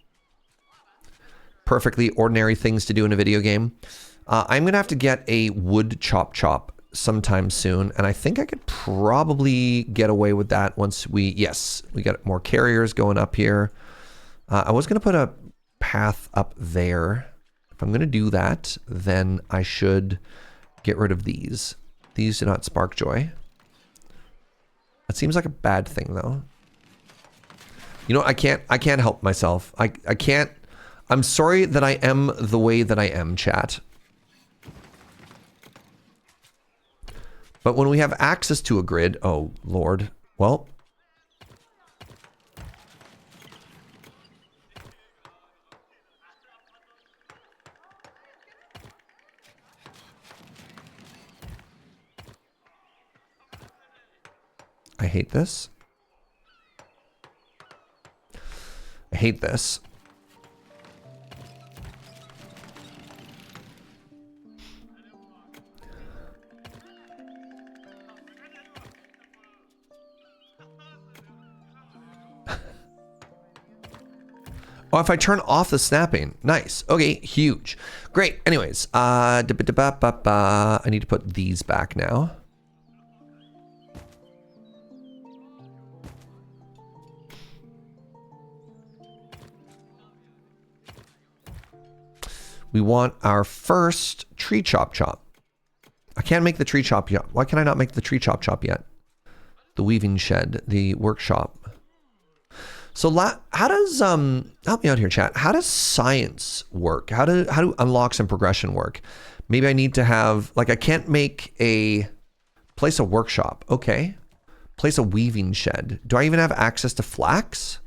S1: Perfectly ordinary things to do in a video game. I'm going to have to get a wood chop sometime soon. And I think I could probably get away with that once we got more carriers going up here. I was going to put a path up there. If I'm going to do that, then I should get rid of these. These do not spark joy. That seems like a bad thing though. You know, I can't help myself. I can't. I'm sorry that I am the way that I am, chat. But when we have access to a grid, oh Lord, well. I hate this. I hate this. Oh, if I turn off the snapping. Nice. Okay, huge. Great. Anyways, I need to put these back now. We want our first tree chop. I can't make the tree chop yet. Why can I not make the tree chop yet? The weaving shed, the workshop. So how does, help me out here, chat. How does science work? How do unlocks and progression work? Maybe I need to have, like, I can't make place a workshop. Okay. Place a weaving shed. Do I even have access to flax?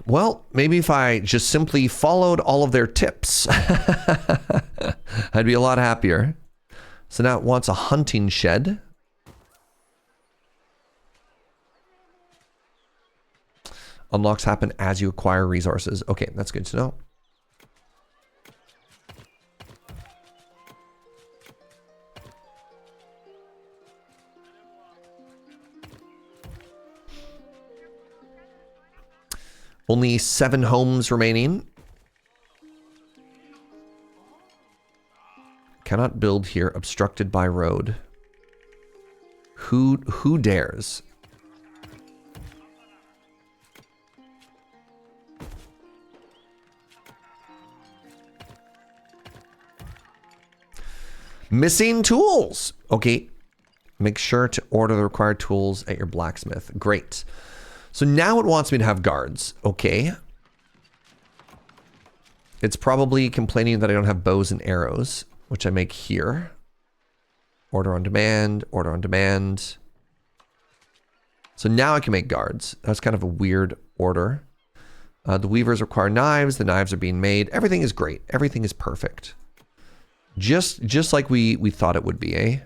S1: Well, maybe if I just simply followed all of their tips, I'd be a lot happier. So now it wants a hunting shed. Unlocks happen as you acquire resources. Okay, that's good to know. Only 7 homes remaining. Cannot build here, obstructed by road. Who dares? Missing tools. Okay. Make sure to order the required tools at your blacksmith. Great. So now it wants me to have guards. Okay. It's probably complaining that I don't have bows and arrows, which I make here. Order on demand, order on demand. So now I can make guards. That's kind of a weird order. The weavers require knives. The knives are being made. Everything is great. Everything is perfect. Just like we thought it would be, eh?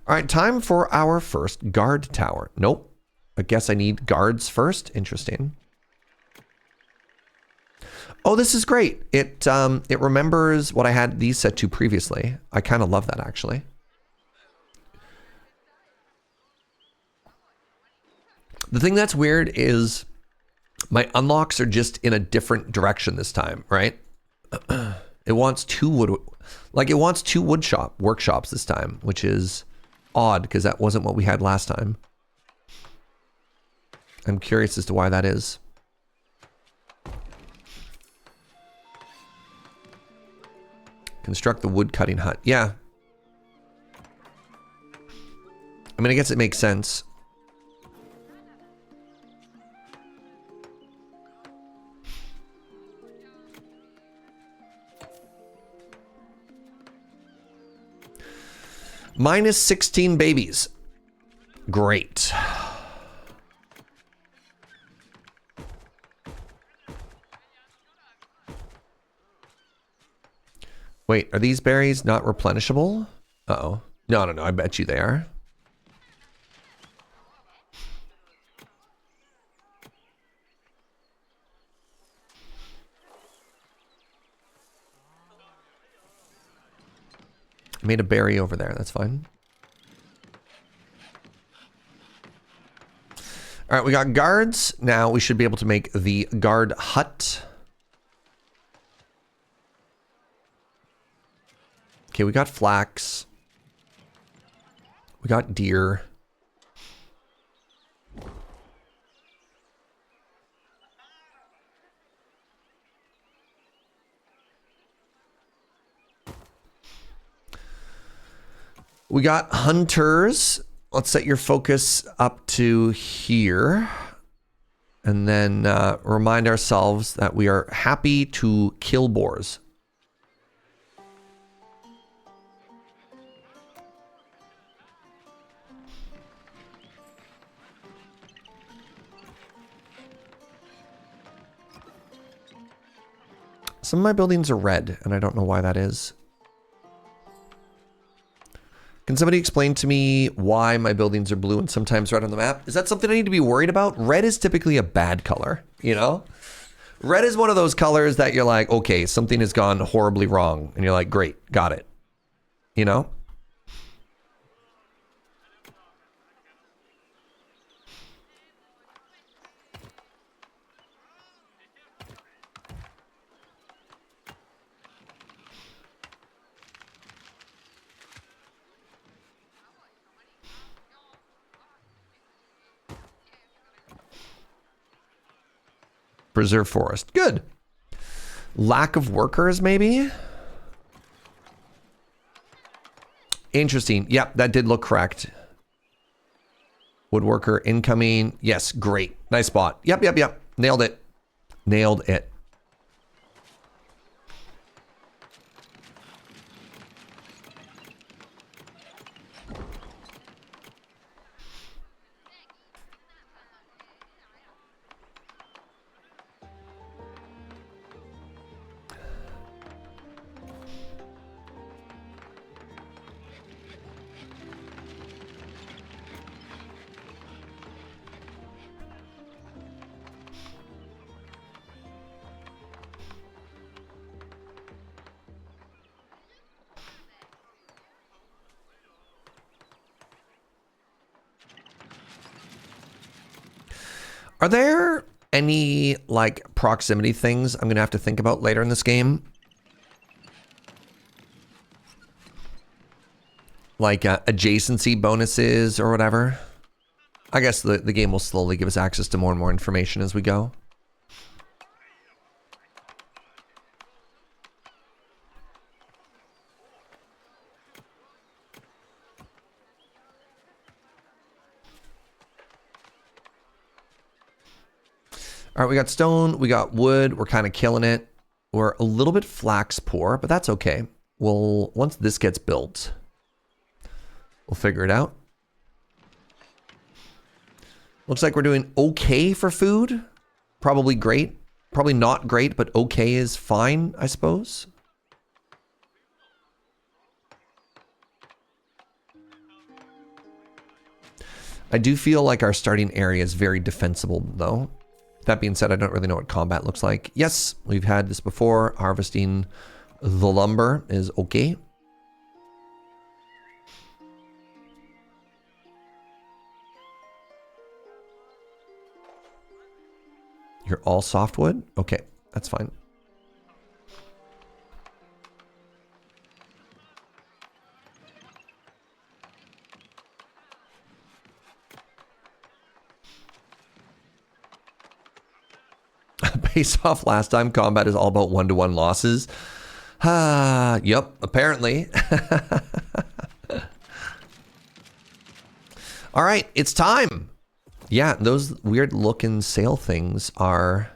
S1: All right, time for our first guard tower. Nope. I guess I need guards first. Interesting. Oh, this is great. It remembers what I had these set to previously. I kind of love that, actually. The thing that's weird is my unlocks are just in a different direction this time, right? It wants two workshops this time, which is odd because that wasn't what we had last time. I'm curious as to why that is. Construct the wood cutting hut. Yeah. I mean, I guess it makes sense. Minus 16 babies. Great. Wait, are these berries not replenishable? Uh-oh. No. I bet you they are. I made a berry over there. That's fine. All right, we got guards. Now we should be able to make the guard hut. Okay, we got flax. We got deer. We got hunters. Let's set your focus up to here. And then remind ourselves that we are happy to kill boars. Some of my buildings are red, and I don't know why that is. Can somebody explain to me why my buildings are blue and sometimes red on the map? Is that something I need to be worried about? Red is typically a bad color, you know? Red is one of those colors that you're like, okay, something has gone horribly wrong. And you're like, great, got it. You know? Preserve forest. Good. Lack of workers, maybe? Interesting. Yep, that did look correct. Woodworker incoming. Yes, great. Nice spot. Yep. Nailed it. Nailed it. Are there any like proximity things I'm gonna have to think about later in this game? Like adjacency bonuses or whatever? I guess the game will slowly give us access to more and more information as we go. All right, we got stone, we got wood. We're kind of killing it. We're a little bit flax poor, but that's okay. Well, once this gets built, we'll figure it out. Looks like we're doing okay for food. Probably great. Probably not great, but okay is fine, I suppose. I do feel like our starting area is very defensible, though. That being said, I don't really know what combat looks like. Yes, we've had this before. Harvesting the lumber is okay. You're all softwood? Okay, that's fine. Based off last time, combat is all about 1-to-1 losses. Yep, apparently. All right, it's time. Yeah, those weird looking sail things are...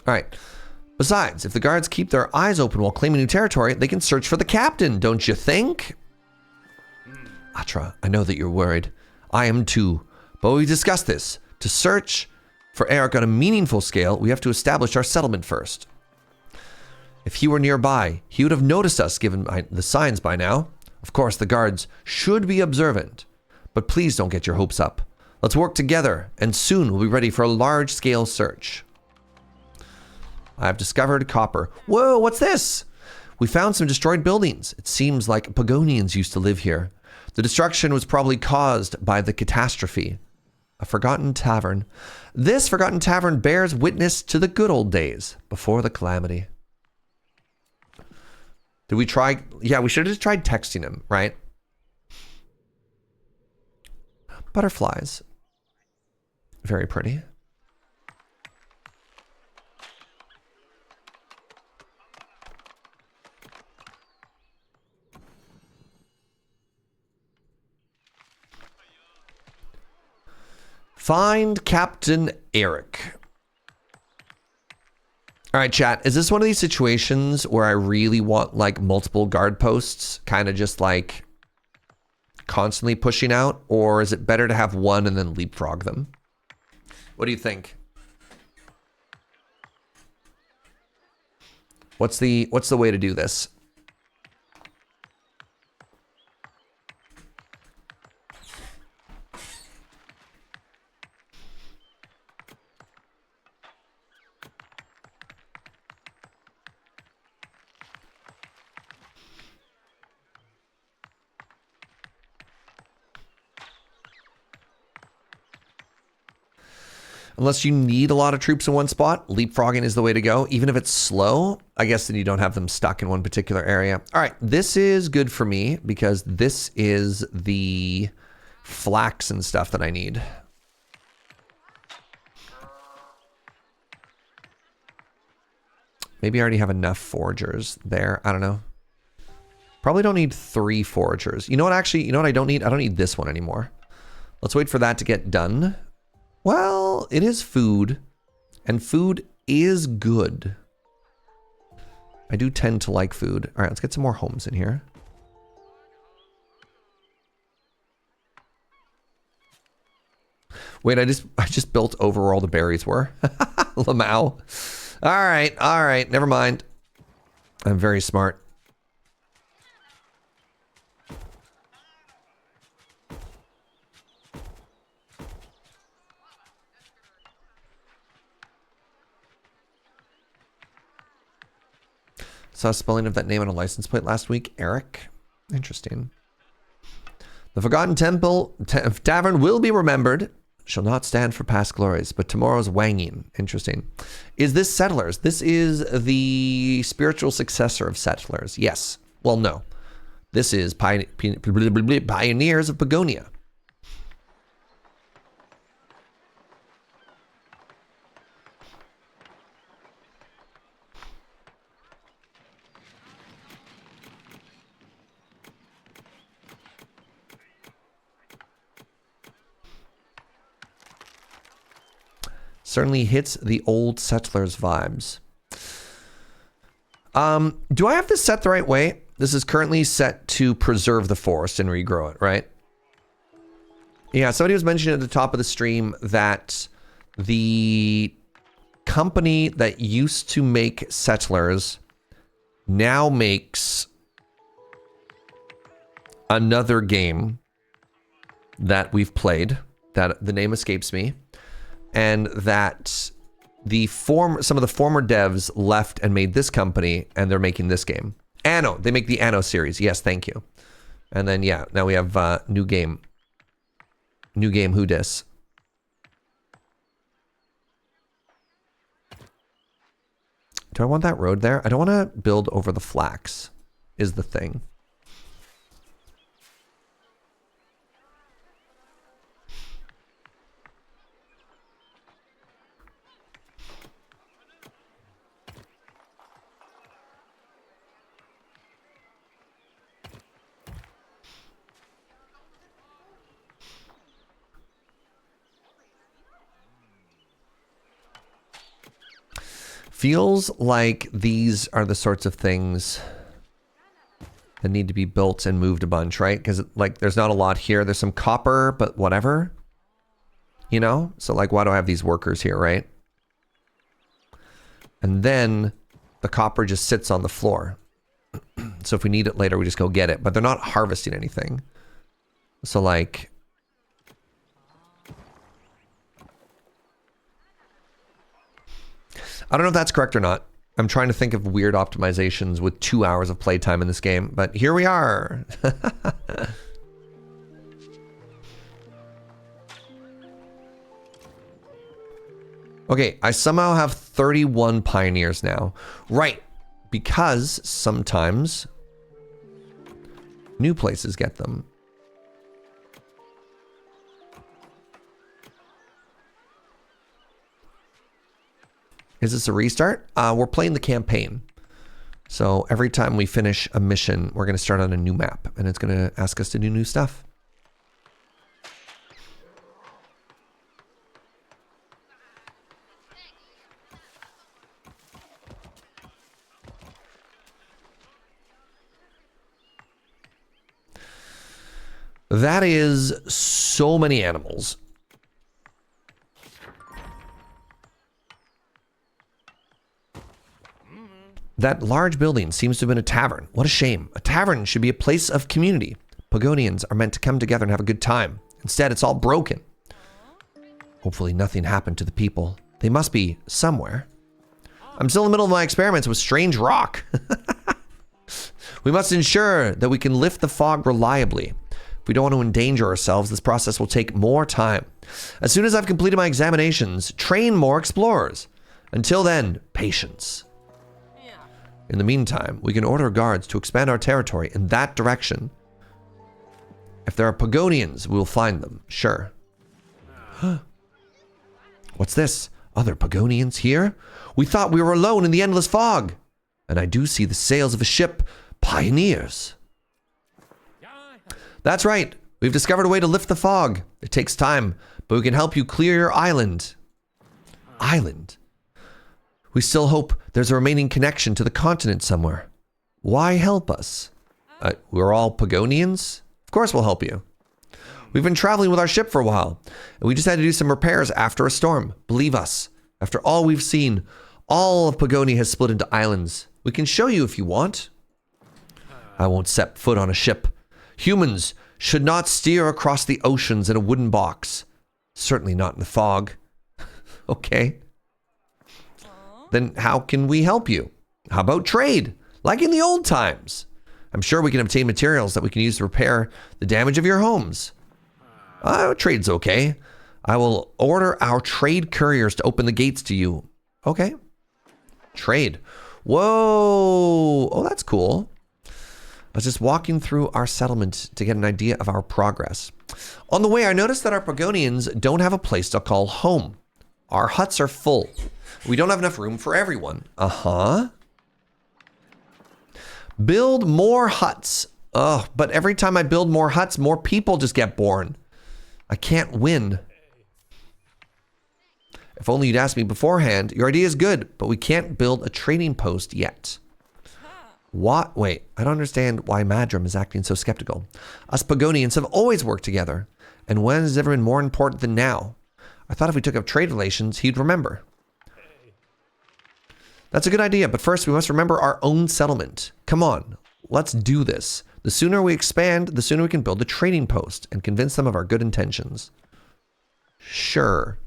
S1: All right. Besides, if the guards keep their eyes open while claiming new territory, they can search for the captain, don't you think? Atra, I know that you're worried. I am too. But we discussed this. To search for Eric on a meaningful scale, we have to establish our settlement first. If he were nearby, he would have noticed us given the signs by now. Of course, the guards should be observant. But please don't get your hopes up. Let's work together, and soon we'll be ready for a large-scale search. I've discovered copper. Whoa, what's this? We found some destroyed buildings. It seems like Pagonians used to live here. The destruction was probably caused by the catastrophe. A forgotten tavern. This forgotten tavern bears witness to the good old days before the calamity. Did we try? Yeah, we should have just tried texting him, right? Butterflies. Very pretty. Find Captain Eric. All right, chat. Is this one of these situations where I really want like multiple guard posts, kind of just like constantly pushing out, or is it better to have one and then leapfrog them? What do you think? What's the way to do this? Unless you need a lot of troops in one spot, leapfrogging is the way to go. Even if it's slow, I guess then you don't have them stuck in one particular area. All right, this is good for me because this is the flax and stuff that I need. Maybe I already have enough foragers there. I don't know. Probably don't need 3 foragers. You know what, actually, you know what I don't need? I don't need this one anymore. Let's wait for that to get done. Well, it is food, and food is good. I do tend to like food. All right, let's get some more homes in here. Wait, I just built over where all the berries were. Lamau. All right, never mind. I'm very smart. Saw a spelling of that name on a license plate last week. Eric. Interesting. The Forgotten Tavern will be remembered. Shall not stand for past glories, but tomorrow's wanging. Interesting. Is this Settlers? This is the spiritual successor of Settlers. Yes. Well, no. This is Pioneers of Pagonia. Certainly hits the old settlers vibes. Do I have this set the right way? This is currently set to preserve the forest and regrow it, right? Yeah, somebody was mentioning at the top of the stream that the company that used to make settlers now makes another game that we've played, that the name escapes me, and that some of the former devs left and made this company, and they're making this game. Anno, they make the Anno series. Yes, thank you. And then yeah, now we have new game. New game, who dis? Do I want that road there? I don't want to build over the flax, is the thing. Feels like these are the sorts of things that need to be built and moved a bunch, right? Because like there's not a lot here. There's some copper, but whatever. You know? So like why do I have these workers here, right? And then the copper just sits on the floor. So if we need it later, we just go get it. But they're not harvesting anything. So like... I don't know if that's correct or not. I'm trying to think of weird optimizations with 2 hours of playtime in this game, but here we are. Okay, I somehow have 31 pioneers now. Right, because sometimes new places get them. Is this a restart? We're playing the campaign. So every time we finish a mission, we're going to start on a new map. And it's going to ask us to do new stuff. That is so many animals. That large building seems to have been a tavern. What a shame. A tavern should be a place of community. Pagonians are meant to come together and have a good time. Instead, it's all broken. Hopefully nothing happened to the people. They must be somewhere. I'm still in the middle of my experiments with strange rock. We must ensure that we can lift the fog reliably. If we don't want to endanger ourselves, this process will take more time. As soon as I've completed my examinations, train more explorers. Until then, patience. In the meantime, we can order guards to expand our territory in that direction. If there are Pagonians, we will find them, sure. What's this? Other Pagonians here? We thought we were alone in the endless fog. And I do see the sails of a ship. Pioneers. That's right. We've discovered a way to lift the fog. It takes time, but we can help you clear your island. Island? We still hope there's a remaining connection to the continent somewhere. Why help us? We're all Pagonians? Of course we'll help you. We've been traveling with our ship for a while, and we just had to do some repairs after a storm. Believe us, after all we've seen, all of Pagonia has split into islands. We can show you if you want. I won't set foot on a ship. Humans should not steer across the oceans in a wooden box. Certainly not in the fog. Okay. Then how can we help you? How about trade? Like in the old times. I'm sure we can obtain materials that we can use to repair the damage of your homes. Trade's okay. I will order our trade couriers to open the gates to you. Okay. Trade. Whoa. Oh, that's cool. I was just walking through our settlement to get an idea of our progress. On the way, I noticed that our Pagonians don't have a place to call home. Our huts are full. We don't have enough room for everyone. Build more huts. Ugh, but every time I build more huts, more people just get born. I can't win. If only you'd asked me beforehand. Your idea is good, but we can't build a trading post yet. What? Wait, I don't understand why Madram is acting so skeptical. Us Pagonians have always worked together. And when has ever been more important than now? I thought if we took up trade relations, he'd remember. That's a good idea, but first we must remember our own settlement. Come on, let's do this. The sooner we expand, the sooner we can build a trading post and convince them of our good intentions. Sure.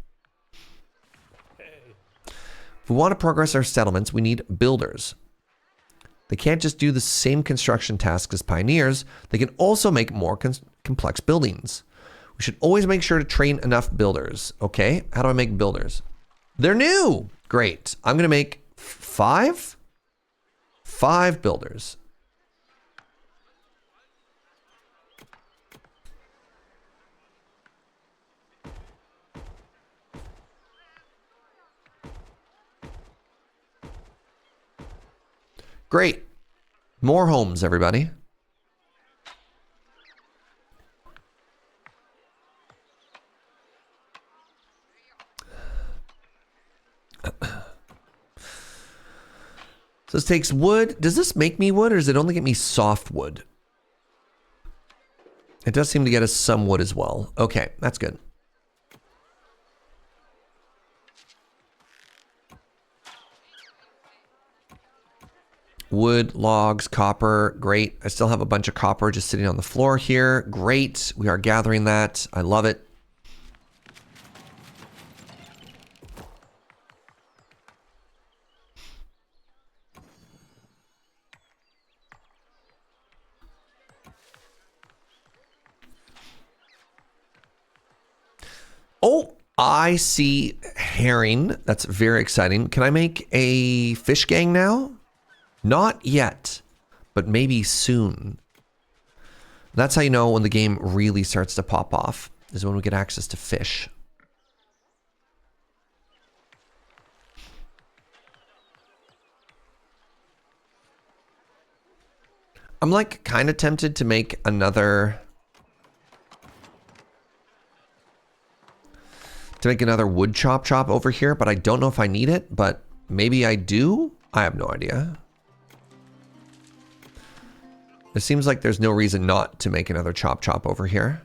S1: If we want to progress our settlements, we need builders. They can't just do the same construction tasks as pioneers. They can also make more complex buildings. We should always make sure to train enough builders. Okay, how do I make builders? They're new. Great. I'm going to make 5 builders. Great. More homes, everybody. So this takes wood. Does this make me wood or does it only get me soft wood? It does seem to get us some wood as well. Okay, that's good. Wood, logs, copper, great. I still have a bunch of copper just sitting on the floor here. Great, we are gathering that. I love it. Oh, I see herring. That's very exciting. Can I make a fish gang now? Not yet, but maybe soon. That's how you know when the game really starts to pop off, is when we get access to fish. I'm like kind of tempted to make another wood chop over here, but I don't know if I need it, but maybe I do. I have no idea. It seems like there's no reason not to make another chop over here.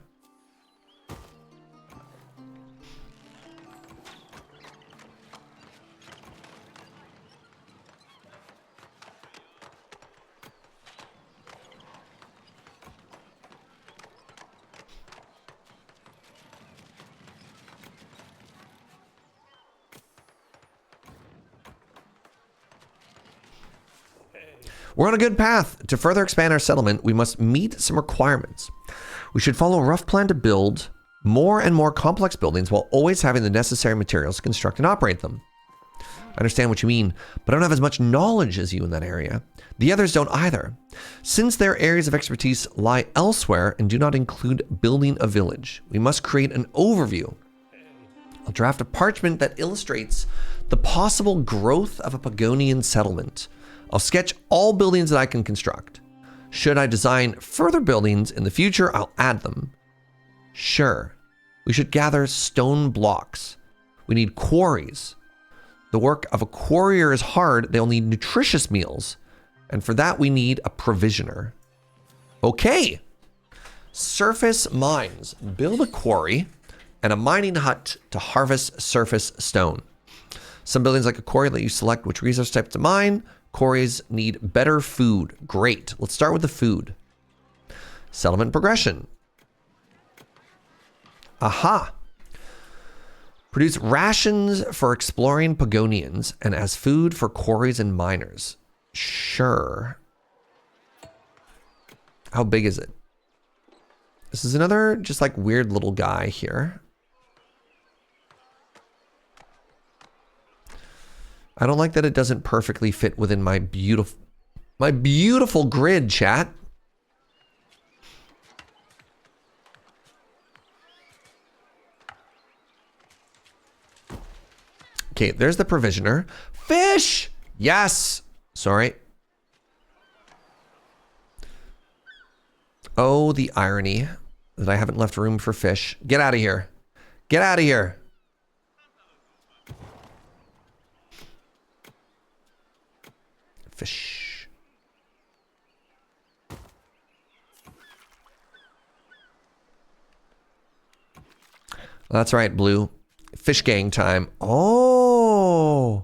S1: We're on a good path. To further expand our settlement, we must meet some requirements. We should follow a rough plan to build more and more complex buildings while always having the necessary materials to construct and operate them. I understand what you mean, but I don't have as much knowledge as you in that area. The others don't either, since their areas of expertise lie elsewhere and do not include building a village. We must create an overview. I'll draft a parchment that illustrates the possible growth of a Pagonian settlement. I'll sketch all buildings that I can construct. Should I design further buildings in the future, I'll add them. Sure. We should gather stone blocks. We need quarries. The work of a quarrier is hard. They'll need nutritious meals. And for that, we need a provisioner. Okay. Surface mines. Build a quarry and a mining hut to harvest surface stone. Some buildings like a quarry let you select which resource type to mine. Quarries need better food. Great. Let's start with the food. Settlement progression. Aha. Produce rations for exploring Pagonians and as food for quarries and miners. Sure. How big is it? This is another just like weird little guy here. I don't like that it doesn't perfectly fit within my beautiful grid, chat. Okay, there's the provisioner. Fish! Yes! Sorry. Oh, the irony that I haven't left room for fish. Get out of here. Get out of here. fish. That's right, Blue. Fish gang time. Oh,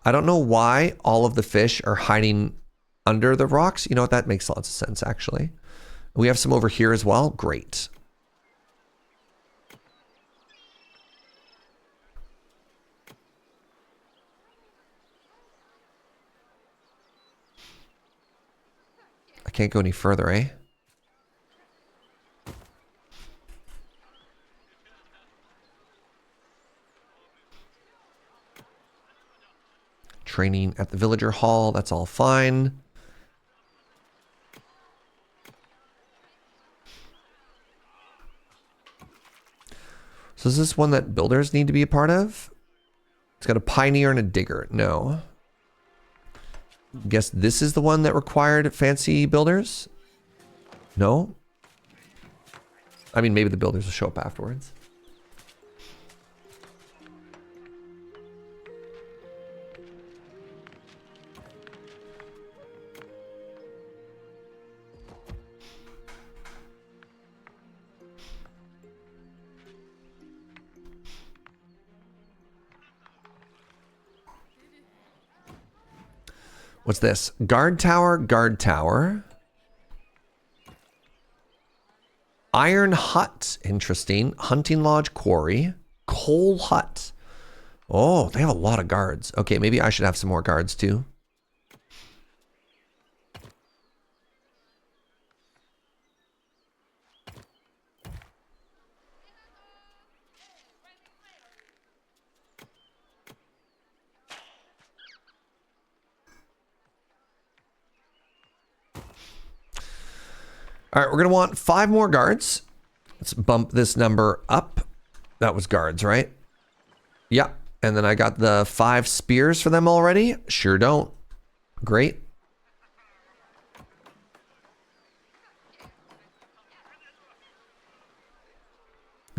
S1: I don't know why all of the fish are hiding under the rocks. You know what? That makes lots of sense, actually. We have some over here as well. Great. I can't go any further, eh? Training at the villager hall. That's all fine. So is this one that builders need to be a part of? It's got a pioneer and a digger. No. Guess this is the one that required fancy builders? No? I mean, maybe the builders will show up afterwards. What's this? Guard tower, guard tower. Iron hut, interesting. Hunting lodge, quarry. Coal hut. Oh, they have a lot of guards. Okay, maybe I should have some more guards too. All right, we're going to want 5 more guards. Let's bump this number up. That was guards, right? Yeah. And then I got the 5 spears for them already. Sure don't. Great.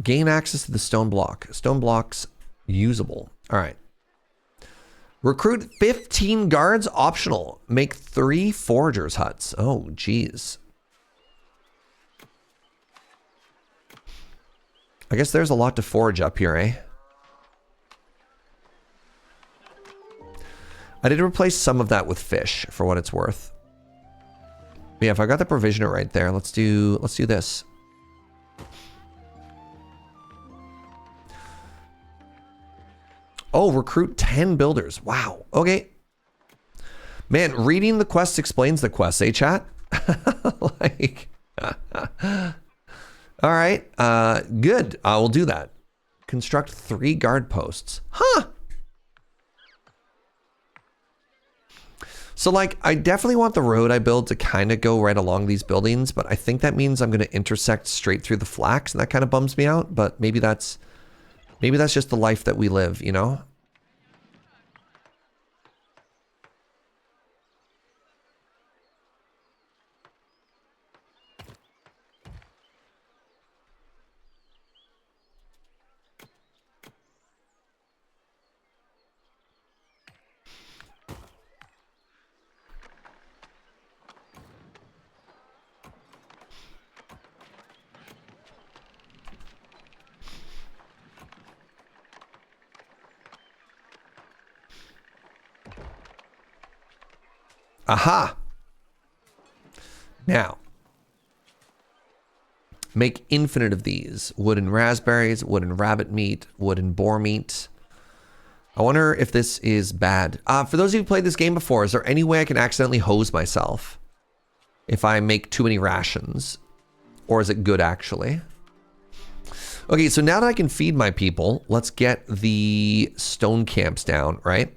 S1: Gain access to the stone block. Stone block's usable. All right. Recruit 15 guards optional. Make 3 foragers huts. Oh, geez. I guess there's a lot to forage up here, eh? I did replace some of that with fish for what it's worth. Yeah, if I got the provisioner right there, let's do this. Oh, recruit 10 builders. Wow. Okay. Man, reading the quest explains the quest, eh, chat? Like all right, good. I will do that. Construct 3 guard posts. Huh. So, like, I definitely want the road I build to kind of go right along these buildings, but I think that means I'm going to intersect straight through the flax, and that kind of bums me out. But maybe that's just the life that we live, you know? Aha! Now, make infinite of these. Wooden raspberries, wooden rabbit meat, wooden boar meat. I wonder if this is bad. For those of you who played this game before, is there any way I can accidentally hose myself if I make too many rations? Or is it good, actually? Okay, so now that I can feed my people, let's get the stone camps down, right?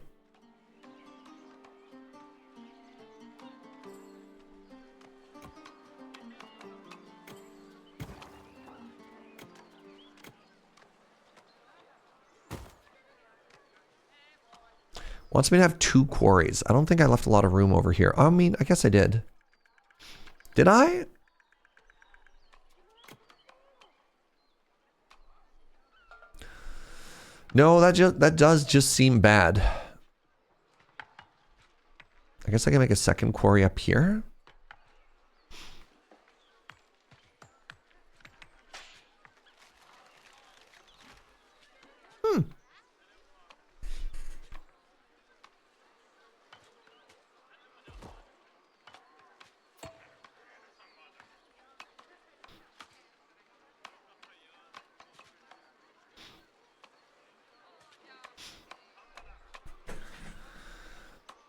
S1: Wants me to have 2 quarries. I don't think I left a lot of room over here. I mean, I guess I did. Did I? No, that does just seem bad. I guess I can make a second quarry up here.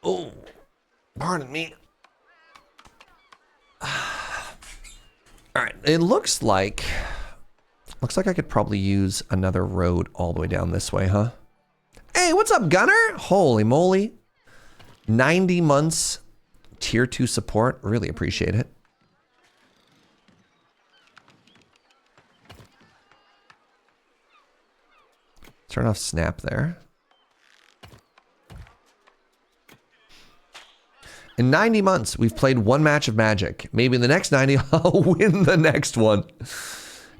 S1: Oh, pardon me. All right, it looks like I could probably use another road all the way down this way, huh? Hey, what's up, Gunner? Holy moly. 90 months tier 2 support. Really appreciate it. Turn off snap there. In 90 months, we've played one match of Magic. Maybe in the next 90, I'll win the next one.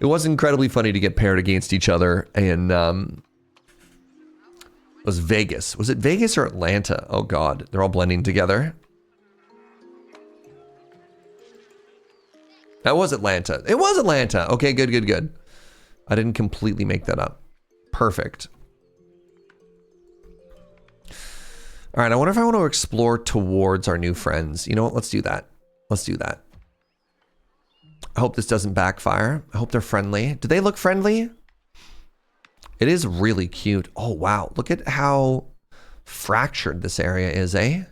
S1: It was incredibly funny to get paired against each other in, it was Vegas. Was it Vegas or Atlanta? Oh God, they're all blending together. That was Atlanta. It was Atlanta. Okay, good, good, good. I didn't completely make that up. Perfect. All right, I wonder if I want to explore towards our new friends. You know what? Let's do that. Let's do that. I hope this doesn't backfire. I hope they're friendly. Do they look friendly? It is really cute. Oh, wow. Look at how fractured this area is, eh?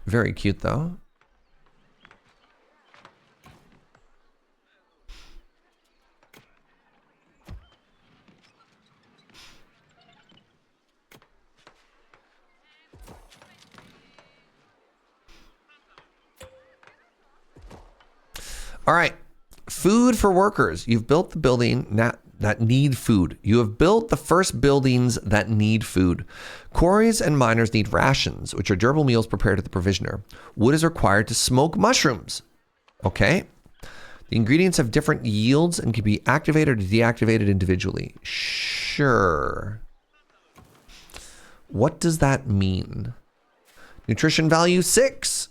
S1: Very cute, though. All right, food for workers. You've built the building that need food. You have built the first buildings that need food. Quarries and miners need rations, which are durable meals prepared at the provisioner. Wood is required to smoke mushrooms. Okay. The ingredients have different yields and can be activated or deactivated individually. Sure. What does that mean? Nutrition value 6.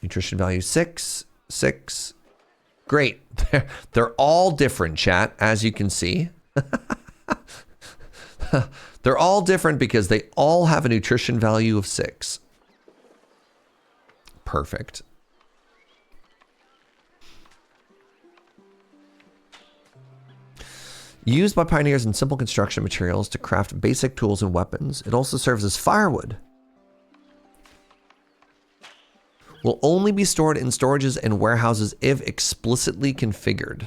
S1: Nutrition value 6. 6. Great. They're all different, chat, as you can see. They're all different because they all have a nutrition value of 6. Perfect. Used by pioneers in simple construction materials to craft basic tools and weapons. It also serves as firewood. Will only be stored in storages and warehouses if explicitly configured.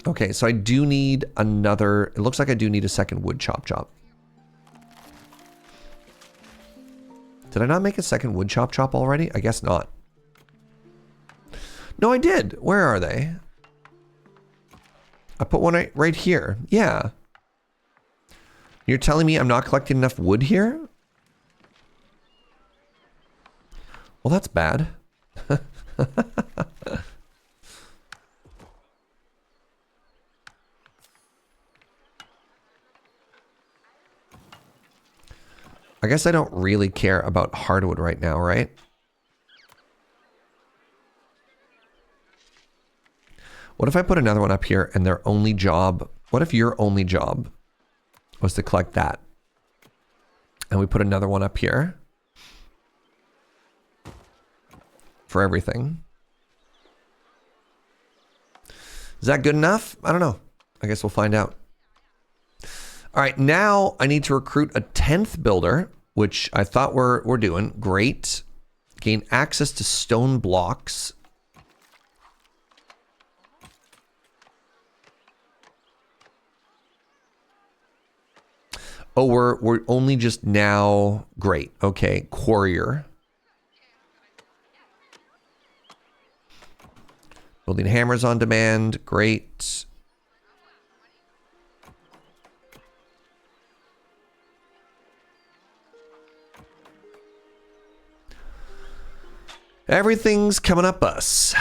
S1: Okay, so I do need another, it looks like I do need a second wood chop. Did I not make a second wood chop already? I guess not. No, I did. Where are they? I put one right here. Yeah. You're telling me I'm not collecting enough wood here? Well, that's bad. I guess I don't really care about hardwood right now, right? What if I put another one up here and their only job, what if your only job was to collect that? And we put another one up here for everything. Is that good enough? I don't know. I guess we'll find out. All right, now I need to recruit a 10th builder, which I thought we're doing. Great. Gain access to stone blocks. Oh, we're only just now. Great. Okay, quarrier. Building hammers on demand. Great. Everything's coming up us.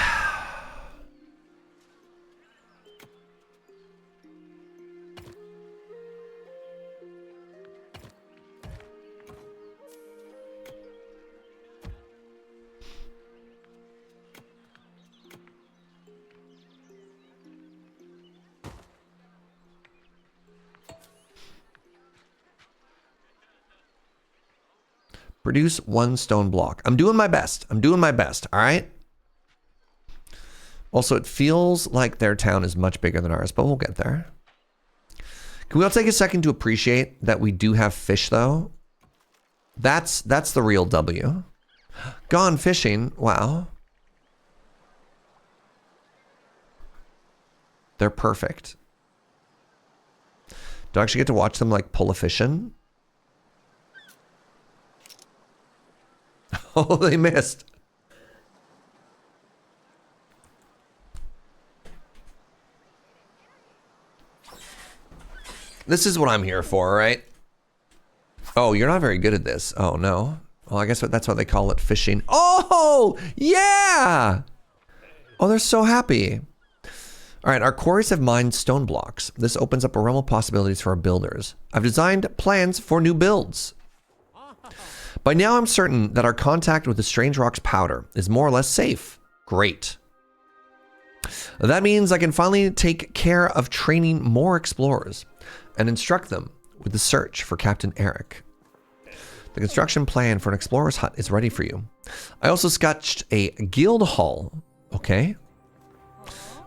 S1: Produce 1 stone block. I'm doing my best. I'm doing my best. All right. Also, it feels like their town is much bigger than ours, but we'll get there. Can we all take a second to appreciate that we do have fish, though? That's the real W. Gone fishing. Wow. They're perfect. Do I actually get to watch them like pull a fish in? Oh, they missed. This is what I'm here for, right? Oh, you're not very good at this. Oh, no. Well, I guess that's why they call it fishing. Oh, yeah. Oh, they're so happy. All right, our quarries have mined stone blocks. This opens up a realm of possibilities for our builders. I've designed plans for new builds. By now, I'm certain that our contact with the Strange Rock's powder is more or less safe. Great. That means I can finally take care of training more explorers and instruct them with the search for Captain Eric. The construction plan for an explorer's hut is ready for you. I also sketched a guild hall. Okay.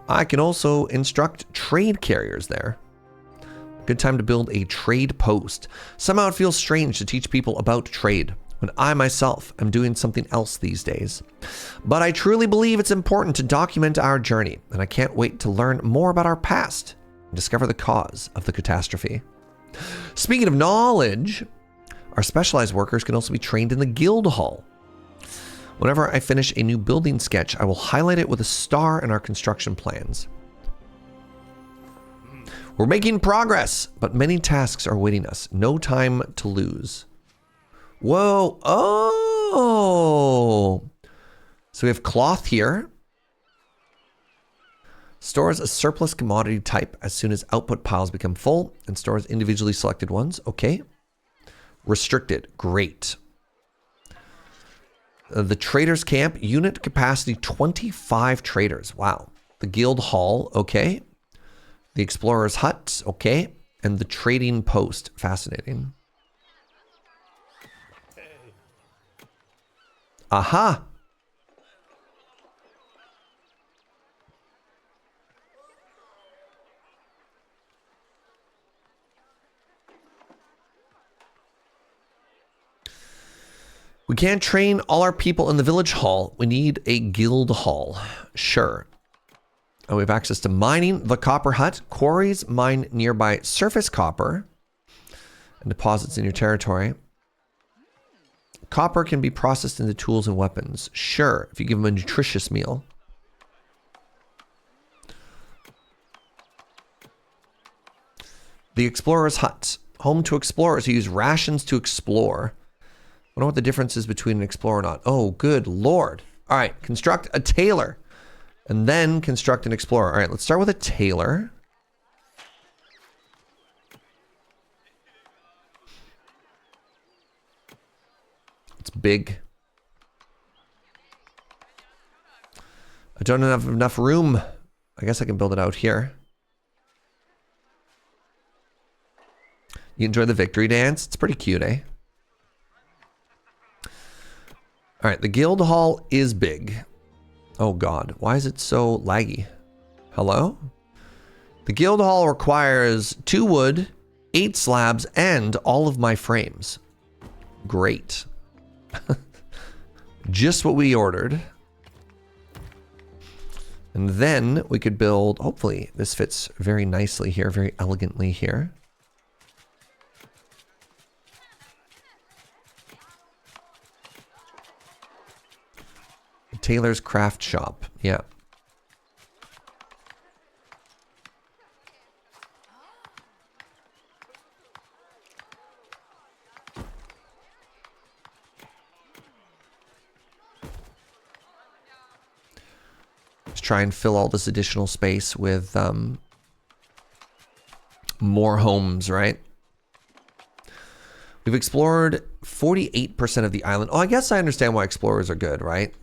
S1: I can also instruct trade carriers there. Good time to build a trade post. Somehow it feels strange to teach people about trade when I myself am doing something else these days. But I truly believe it's important to document our journey, and I can't wait to learn more about our past and discover the cause of the catastrophe. Speaking of knowledge, our specialized workers can also be trained in the guild hall. Whenever I finish a new building sketch, I will highlight it with a star in our construction plans. We're making progress, but many tasks are waiting us. No time to lose. Whoa. Oh. So we have cloth here. Stores a surplus commodity type as soon as output piles become full and stores individually selected ones. Okay. Restricted. Great. The traders camp, unit capacity 25 traders. Wow. The guild hall. Okay. The explorer's hut. Okay. And the trading post. Fascinating. Aha. We can't train all our people in the village hall. We need a guild hall. Sure. Oh, we have access to mining, the copper hut. Quarries mine nearby surface copper and deposits in your territory. Copper can be processed into tools and weapons. Sure, if you give them a nutritious meal. The explorer's hut. Home to explorers who use rations to explore. I wonder what the difference is between an explorer and not. Oh, good lord. All right, construct a tailor. And then construct an explorer. All right, let's start with a tailor. It's big. I don't have enough room. I guess I can build it out here. You enjoy the victory dance? It's pretty cute, eh? All right, the guild hall is big. Oh god, why is it so laggy? Hello? The guild hall requires 2 wood, 8 slabs, and all of my frames. Great. Just what we ordered. And then we could build, hopefully this fits very nicely here, very elegantly here. Taylor's Craft Shop. Yeah. Let's try and fill all this additional space with more homes, right? We've explored 48% of the island. Oh, I guess I understand why explorers are good, right?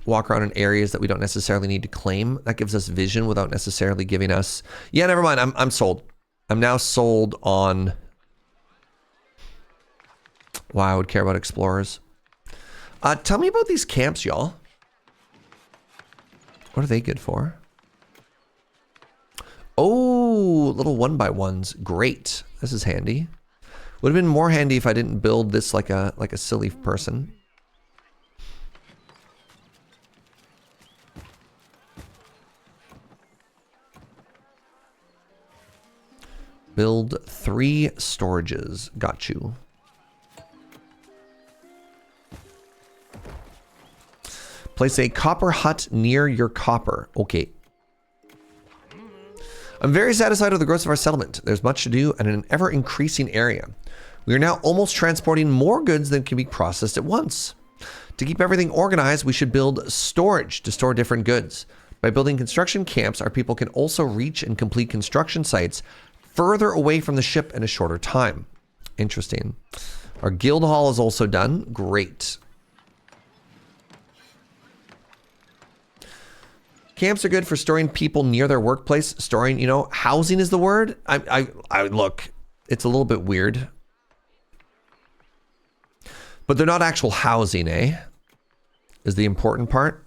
S1: Walk around in areas that we don't necessarily need to claim. That gives us vision without necessarily giving us... Yeah, never mind. I'm sold. I'm now sold on why I would care about explorers. Tell me about these camps, y'all. What are they good for? Oh, little 1x1s. Great. This is handy. Would have been more handy if I didn't build this like a silly person. Build 3 storages. Got you. Place a copper hut near your copper. Okay. I'm very satisfied with the growth of our settlement. There's much to do and an ever-increasing area. We are now almost transporting more goods than can be processed at once. To keep everything organized, we should build storage to store different goods. By building construction camps, our people can also reach and complete construction sites further away from the ship in a shorter time. Interesting. Our guild hall is also done. Great. Camps are good for storing people near their workplace. Storing, you know, housing is the word. I look, it's a little bit weird. But they're not actual housing, eh? Is the important part.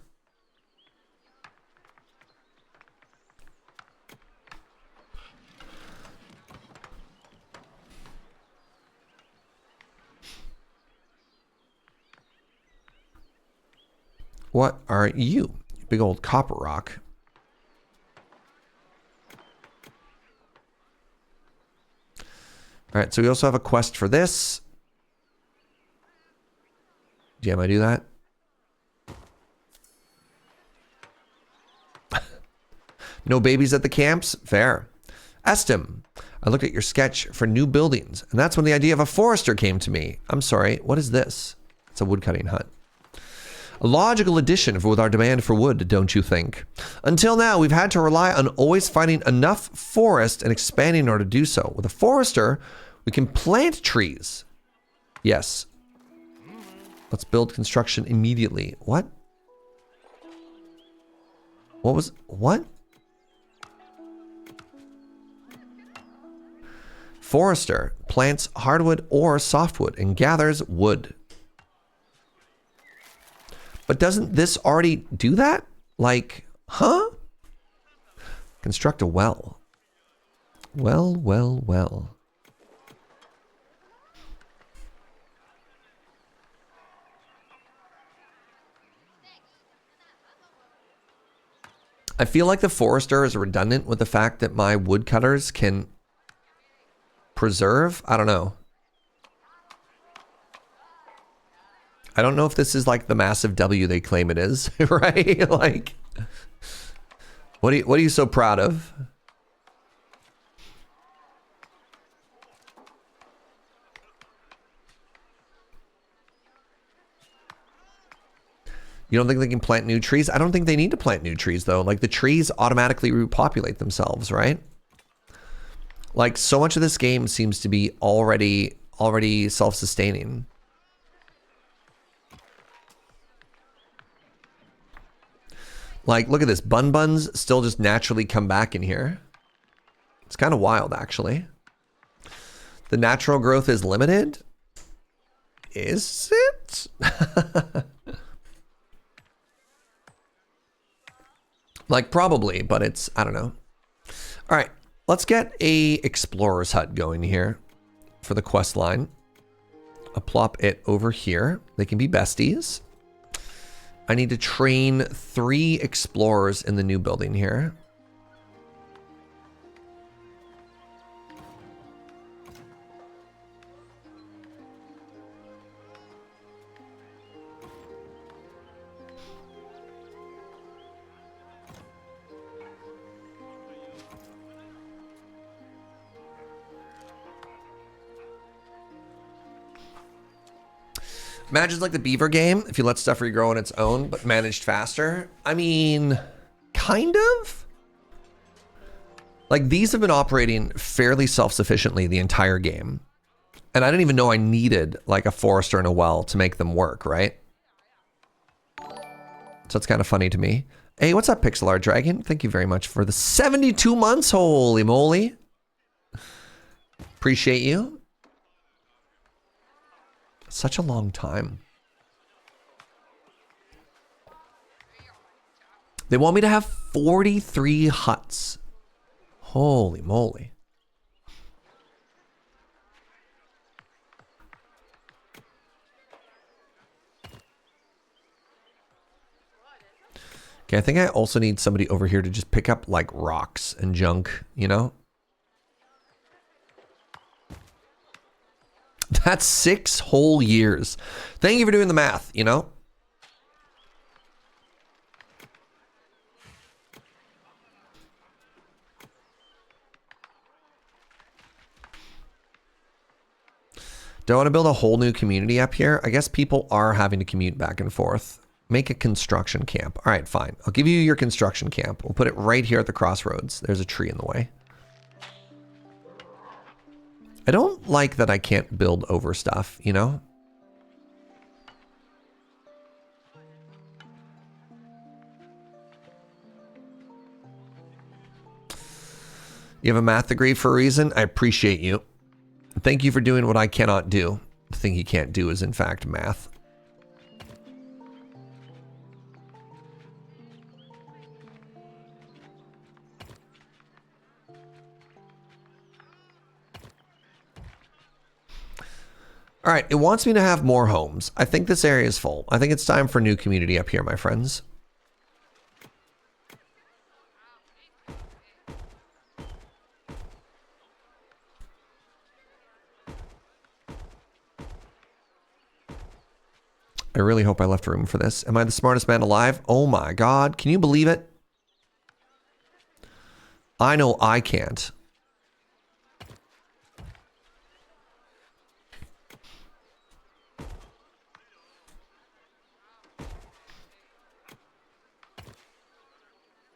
S1: What are you? Big old copper rock. All right, so we also have a quest for this. Jam, I do that? No babies at the camps? Fair. Estim, I looked at your sketch for new buildings, and that's when the idea of a forester came to me. I'm sorry, what is this? It's a woodcutting hut. A logical addition with our demand for wood, don't you think? Until now, we've had to rely on always finding enough forest and expanding in order to do so. With a forester, we can plant trees. Yes. Let's build construction immediately. What? What? Forester plants hardwood or softwood and gathers wood. But doesn't this already do that? Like, huh? Construct a well. Well. I feel like the forester is redundant with the fact that my woodcutters can preserve. I don't know. I don't know if this is like the massive W they claim it is, right? Like, what are you so proud of? You don't think they can plant new trees? I don't think they need to plant new trees though. Like the trees automatically repopulate themselves, right? Like so much of this game seems to be already self-sustaining. Like, look at this. Buns still just naturally come back in here. It's kind of wild, actually. The natural growth is limited? Is it? Like, probably, but it's, I don't know. All right, let's get a explorer's hut going here for the quest line. I'll plop it over here. They can be besties. I need to train 3 explorers in the new building here. Imagine like the beaver game, if you let stuff regrow on its own, but managed faster. I mean, kind of? Like these have been operating fairly self-sufficiently the entire game. And I didn't even know I needed like a forester and a well to make them work, right? So it's kind of funny to me. Hey, what's up, Pixel Art Dragon? Thank you very much for the 72 months. Holy moly. Appreciate you. Such a long time. They want me to have 43 huts. Holy moly. Okay, I think I also need somebody over here to just pick up like rocks and junk, you know? That's 6 whole years. Thank you for doing the math, you know? Do I want to build a whole new community up here? I guess people are having to commute back and forth. Make a construction camp. All right, fine. I'll give you your construction camp. We'll put it right here at the crossroads. There's a tree in the way. I don't like that I can't build over stuff, you know? You have a math degree for a reason. I appreciate you. Thank you for doing what I cannot do. The thing he can't do is, in fact, math. All right, it wants me to have more homes. I think this area is full. I think it's time for a new community up here, my friends. I really hope I left room for this. Am I the smartest man alive? Oh my God, can you believe it? I know I can't.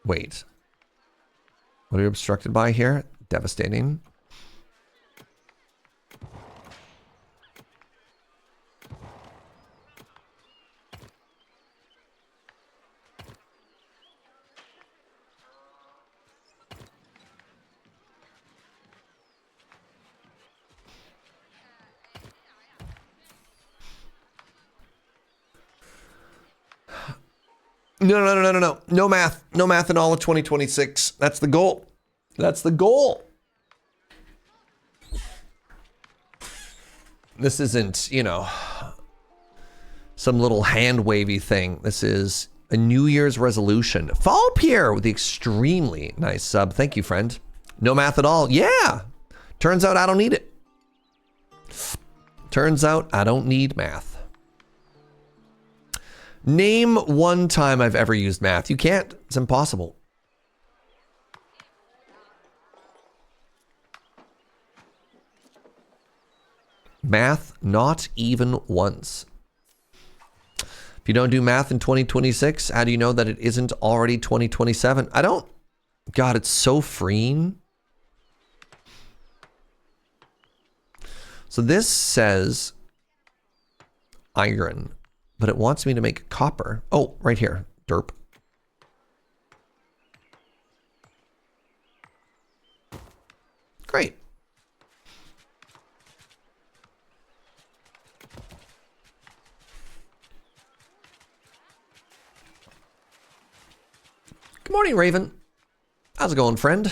S1: Wait. What are you obstructed by here? Devastating. No. No math. No math in all of 2026. That's the goal. That's the goal. This isn't, you know, some little hand wavy thing. This is a New Year's resolution. Follow Pierre with the extremely nice sub. Thank you, friend. No math at all. Yeah. Turns out I don't need it. Turns out I don't need math. Name one time I've ever used math. You can't. It's impossible. Math, not even once. If you don't do math in 2026, how do you know that it isn't already 2027? I don't. God, it's so freeing. So this says iron, but it wants me to make copper. Oh, right here. Derp. Great. Good morning, Raven. How's it going, friend?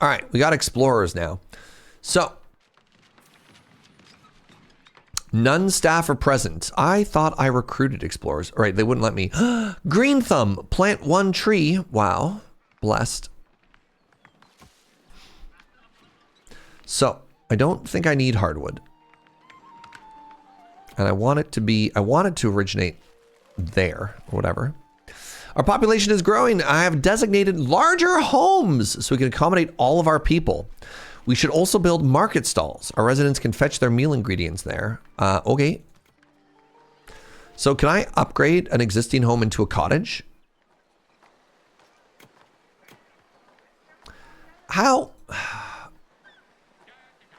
S1: All right, we got explorers now. So, none staff are present. I thought I recruited explorers. All right, they wouldn't let me. Green thumb, plant 1 tree. Wow, blessed. So, I don't think I need hardwood. And I want it to originate there, or whatever. Our population is growing. I have designated larger homes so we can accommodate all of our people. We should also build market stalls. Our residents can fetch their meal ingredients there. Okay. So can I upgrade an existing home into a cottage? How?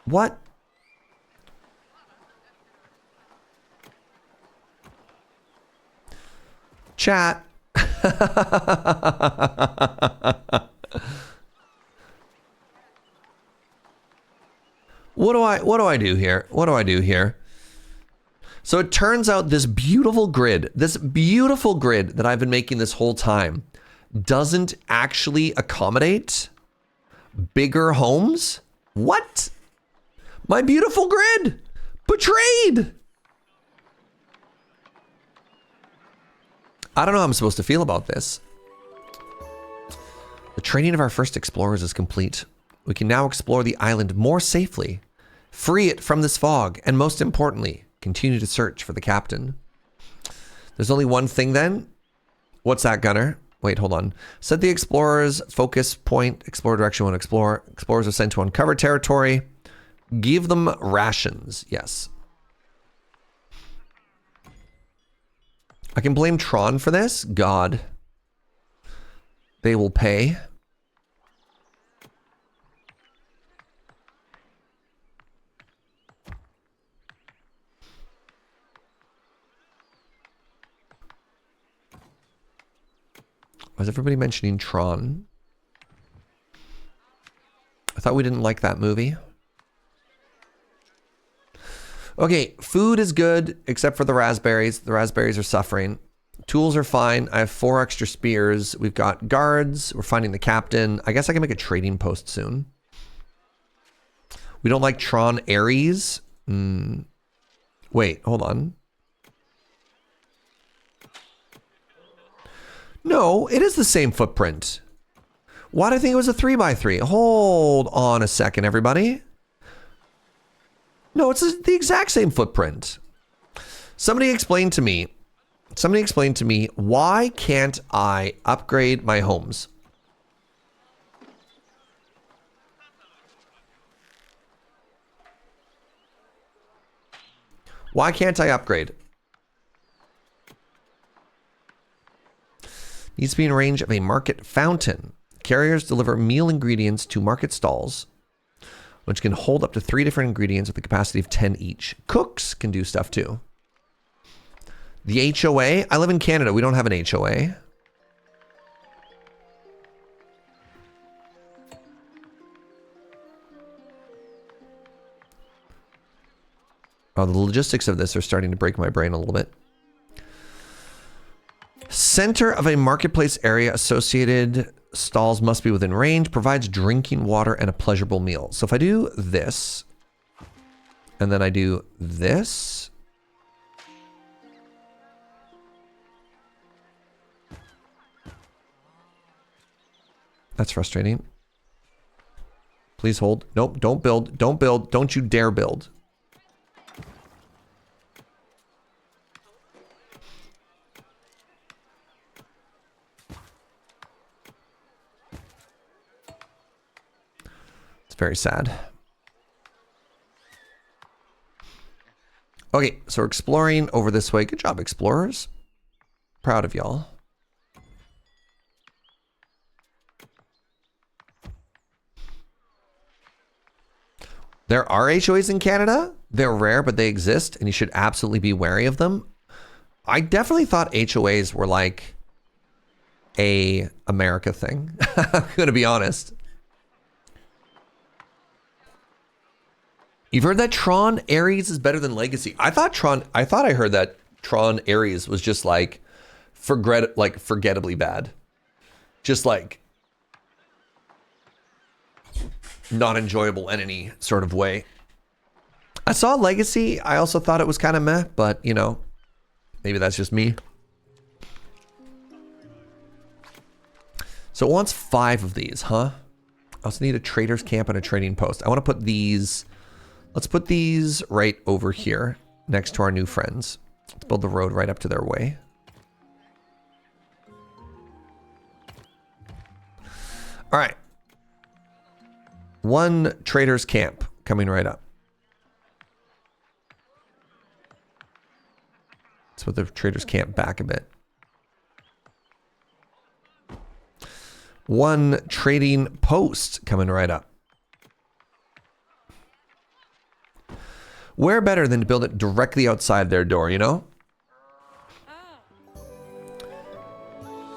S1: What? Chat. What do I do here? What do I do here? So it turns out this beautiful grid that I've been making this whole time doesn't actually accommodate bigger homes. What? My beautiful grid betrayed. I don't know how I'm supposed to feel about this. The training of our first explorers is complete. We can now explore the island more safely, free it from this fog, and most importantly, continue to search for the captain. There's only one thing then. What's that, Gunner? Wait, hold on. Set the explorers focus point, explore direction one explore. Explorers are sent to uncover territory. Give them rations. Yes. I can blame Tron for this. God. They will pay. Was everybody mentioning Tron? I thought we didn't like that movie. Okay, food is good, except for the raspberries. The raspberries are suffering. Tools are fine. I have 4 extra spears. We've got guards. We're finding the captain. I guess I can make a trading post soon. We don't like Tron Ares. Wait, hold on. No, it is the same footprint. Why do I think it was a 3x3? Hold on a second, everybody. No, it's the exact same footprint. Somebody explain to me, why can't I upgrade my homes? Why can't I upgrade? Needs to be in range of a market fountain. Carriers deliver meal ingredients to market stalls, which can hold up to 3 different ingredients with a capacity of 10 each. Cooks can do stuff too. The HOA? I live in Canada. We don't have an HOA. Oh, the logistics of this are starting to break my brain a little bit. Center of a marketplace area, associated stalls must be within range, provides drinking water and a pleasurable meal. So if I do this, and then I do this, that's frustrating. Please hold. Nope, don't build. Don't build. Don't you dare build. Very sad. Okay, so we're exploring over this way. Good job, explorers. Proud of y'all. There are HOAs in Canada. They're rare, but they exist, and you should absolutely be wary of them. I definitely thought HOAs were like a America thing. I'm gonna be honest. You've heard that Tron Ares is better than Legacy. I thought I heard that Tron Ares was just like forgettably bad. Just like not enjoyable in any sort of way. I saw Legacy. I also thought it was kind of meh, but you know, maybe that's just me. So it wants 5 of these, huh? I also need a trader's camp and a trading post. I want to put these. Let's put these right over here next to our new friends. Let's build the road right up to their way. All right. 1 trader's camp coming right up. Let's put the trader's camp back a bit. 1 trading post coming right up. Where better than to build it directly outside their door, you know?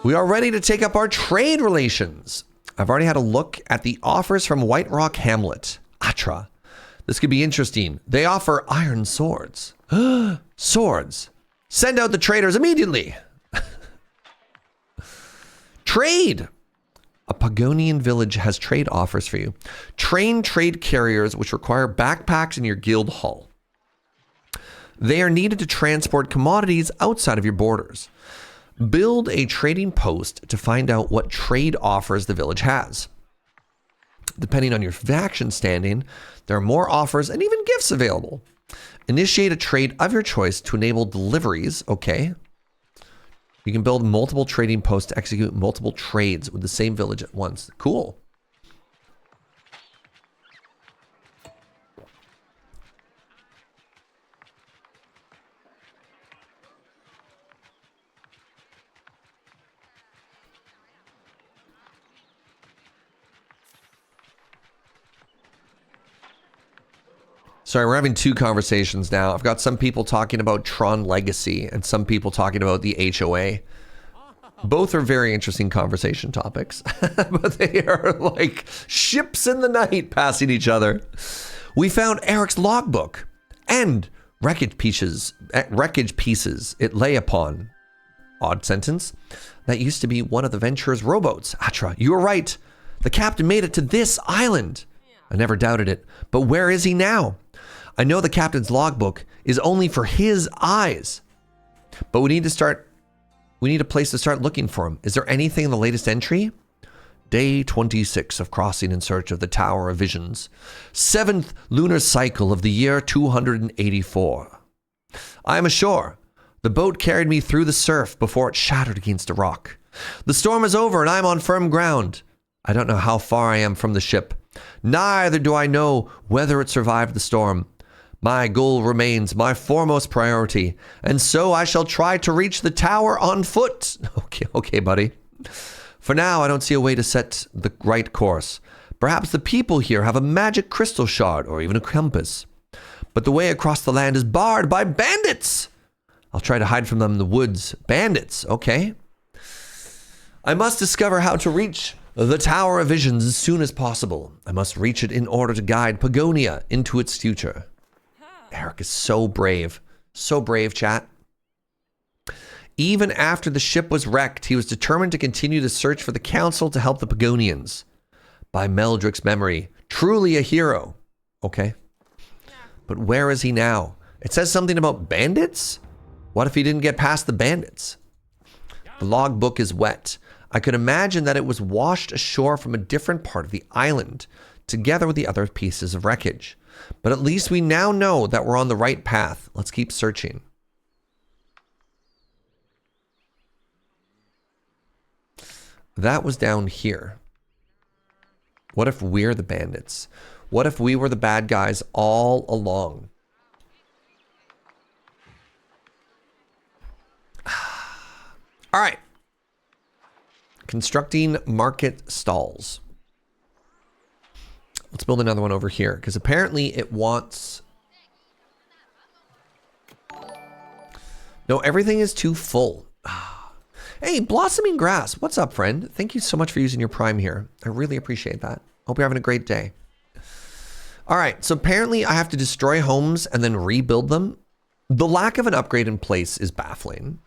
S1: We are ready to take up our trade relations. I've already had a look at the offers from White Rock Hamlet, Atra. This could be interesting. They offer iron swords. Swords. Send out the traders immediately. Trade. A Pagonian village has trade offers for you. Train trade carriers which require backpacks in your guild hall. They are needed to transport commodities outside of your borders. Build a trading post to find out what trade offers the village has. Depending on your faction standing, there are more offers and even gifts available. Initiate a trade of your choice to enable deliveries. Okay. You can build multiple trading posts to execute multiple trades with the same village at once. Cool. Sorry, we're having two conversations now. I've got some people talking about Tron Legacy and some people talking about the HOA. Both are very interesting conversation topics, but they are like ships in the night passing each other. We found Eric's logbook and wreckage pieces it lay upon. Odd sentence. That used to be one of the Venture's rowboats. Atra, you were right. The captain made it to this island. I never doubted it. But where is he now? I know the captain's logbook is only for his eyes. But we need a place to start looking for him. Is there anything in the latest entry? Day 26 of crossing in search of the Tower of Visions. 7th lunar cycle of the year 284. I am ashore. The boat carried me through the surf before it shattered against a rock. The storm is over and I am on firm ground. I don't know how far I am from the ship. Neither do I know whether it survived the storm. My goal remains my foremost priority, and so I shall try to reach the tower on foot. Okay, buddy. For now, I don't see a way to set the right course. Perhaps the people here have a magic crystal shard or even a compass. But the way across the land is barred by bandits. I'll try to hide from them in the woods. Bandits, okay. I must discover how to reach the Tower of Visions as soon as possible. I must reach it in order to guide Pagonia into its future. Eric is so brave. So brave, chat. Even after the ship was wrecked, he was determined to continue the search for the council to help the Pagonians. By Meldrick's memory, truly a hero. Okay. But where is he now? It says something about bandits? What if he didn't get past the bandits? The logbook is wet. I could imagine that it was washed ashore from a different part of the island, together with the other pieces of wreckage. But at least we now know that we're on the right path. Let's keep searching. That was down here. What if we're the bandits? What if we were the bad guys all along? All right. Constructing market stalls. Let's build another one over here because apparently it wants... No, everything is too full. Hey, Blossoming Grass. What's up, friend? Thank you so much for using your Prime here. I really appreciate that. Hope you're having a great day. All right, so apparently I have to destroy homes and then rebuild them. The lack of an upgrade in place is baffling.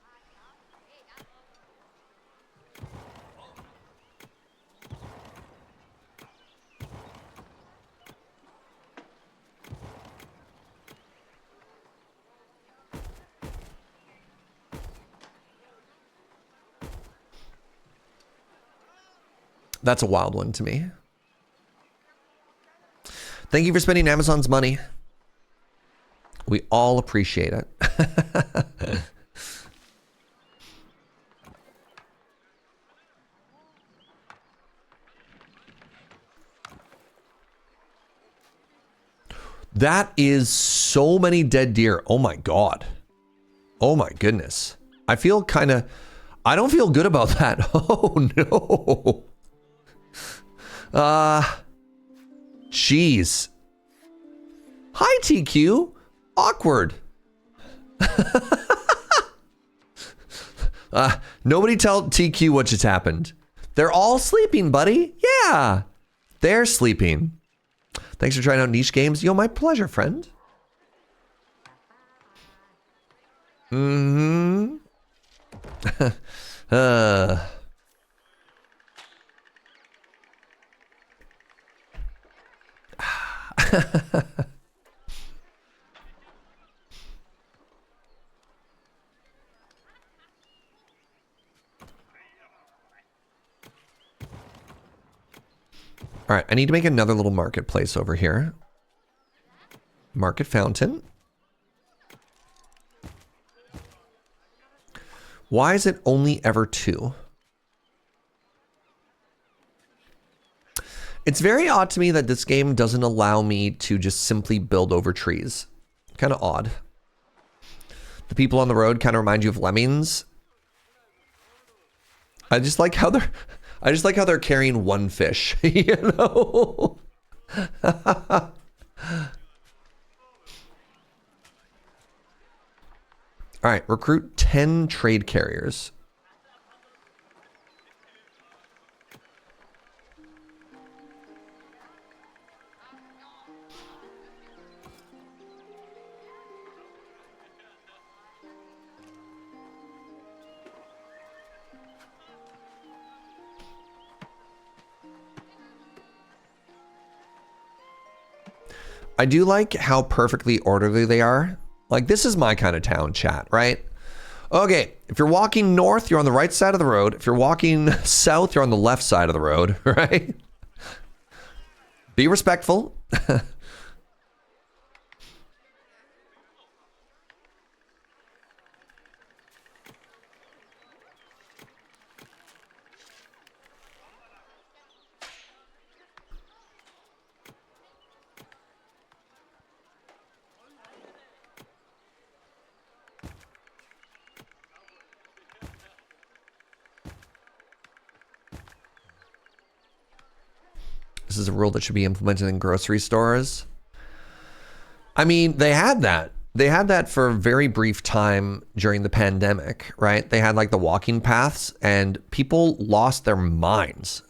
S1: That's a wild one to me. Thank you for spending Amazon's money. We all appreciate it. That is so many dead deer. Oh my God. Oh my goodness. I feel kind of... I don't feel good about that. Oh no. Jeez. Hi, TQ. Awkward. Nobody tell TQ what just happened. They're all sleeping, buddy. Yeah. They're sleeping. Thanks for trying out niche games. Yo, my pleasure, friend. Mm-hmm. All right, I need to make another little marketplace over here. Market fountain. Why is it only ever 2? It's very odd to me that this game doesn't allow me to just simply build over trees. Kind of odd. The people on the road kind of remind you of lemmings. I just like how they're carrying one fish, you know? All right, recruit 10 trade carriers. I do like how perfectly orderly they are. Like, this is my kind of town, chat, right? Okay, if you're walking north, you're on the right side of the road. If you're walking south, you're on the left side of the road, right? Be respectful. This is a rule that should be implemented in grocery stores. I mean, they had that. They had that for a very brief time during the pandemic, right? They had like the walking paths and people lost their minds.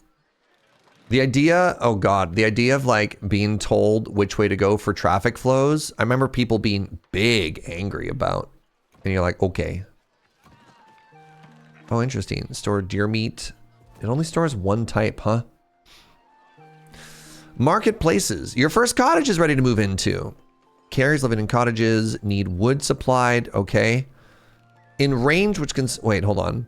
S1: The idea, oh God, the idea of like being told which way to go for traffic flows, I remember people being big angry about. And you're like, okay. Oh, interesting. Store deer meat. It only stores one type, huh? Marketplaces. Your first cottage is ready to move into. Carriers living in cottages need wood supplied. Okay. In range, which can... Wait, hold on.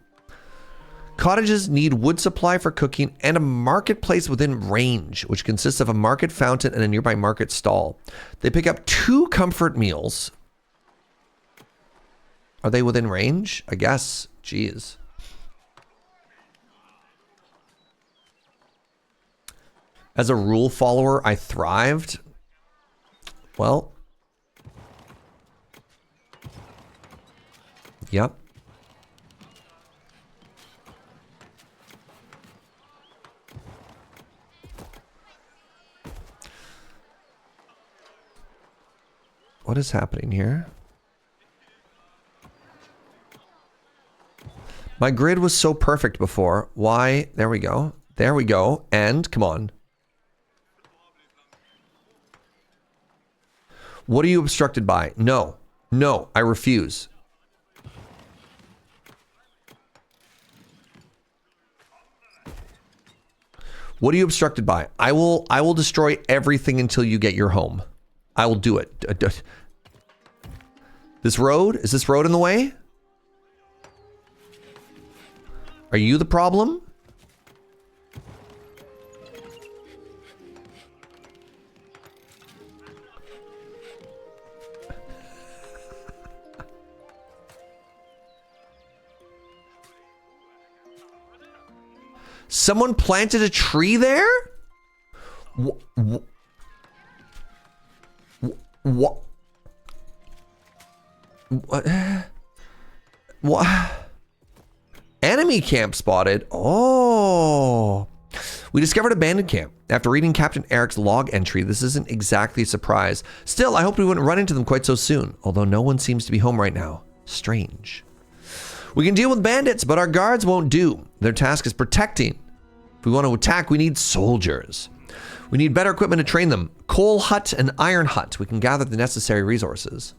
S1: Cottages need wood supply for cooking and a marketplace within range, which consists of a market fountain and a nearby market stall. They pick up 2 comfort meals. Are they within range? I guess. Jeez. As a rule follower, I thrived. Well. Yep. What is happening here? My grid was so perfect before. Why? There we go. There we go. And come on. What are you obstructed by? No. No, I refuse. What are you obstructed by? I will destroy everything until you get your home. I will do it. This road? Is this road in the way? Are you the problem? Someone planted a tree there? What? What? Enemy camp spotted. Oh. We discovered a bandit camp. After reading Captain Eric's log entry, this isn't exactly a surprise. Still, I hoped we wouldn't run into them quite so soon, although no one seems to be home right now. Strange. We can deal with bandits, but our guards won't do. Their task is protecting. If we want to attack, we need soldiers. We need better equipment to train them. Coal hut and iron hut. We can gather the necessary resources.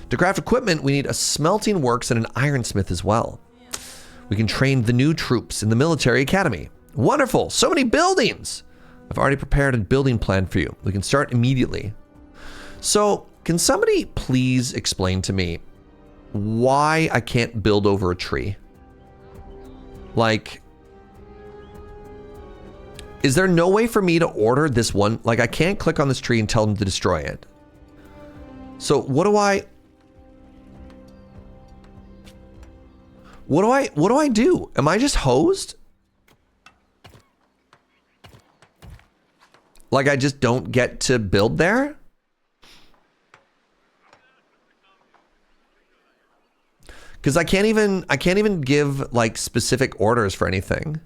S1: To craft equipment, we need a smelting works and an ironsmith as well. We can train the new troops in the military academy. Wonderful, so many buildings. I've already prepared a building plan for you. We can start immediately. So, can somebody please explain to me why I can't build over a tree? Like, is there no way for me to order this one? Like, I can't click on this tree and tell them to destroy it. So what do I do? Am I just hosed? Like I just don't get to build there? Because I can't even give like specific orders for anything.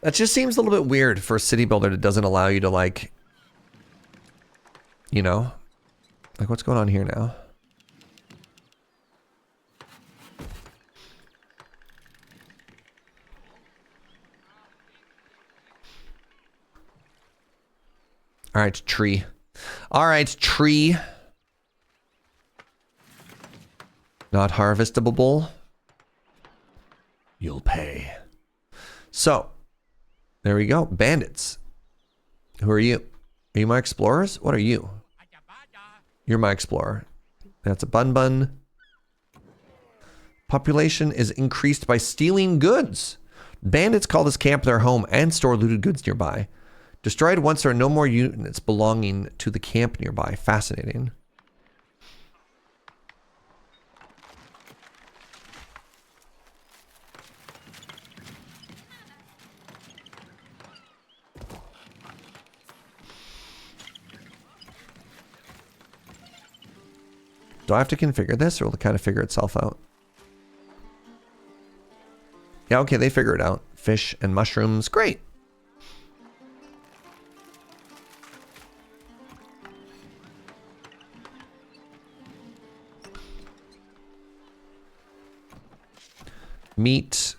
S1: That just seems a little bit weird for a city builder that doesn't allow you to like, you know, like what's going on here now? All right, tree. All right, tree. Not harvestable. You'll pay. So, there we go. Bandits. Who are you? Are you my explorers? What are you? You're my explorer. That's a bun bun. Population is increased by stealing goods. Bandits call this camp their home and store looted goods nearby. Destroyed once there are no more units belonging to the camp nearby. Fascinating. Do I have to configure this or will it kind of figure itself out? Yeah, okay, they figure it out. Fish and mushrooms, great. Meat,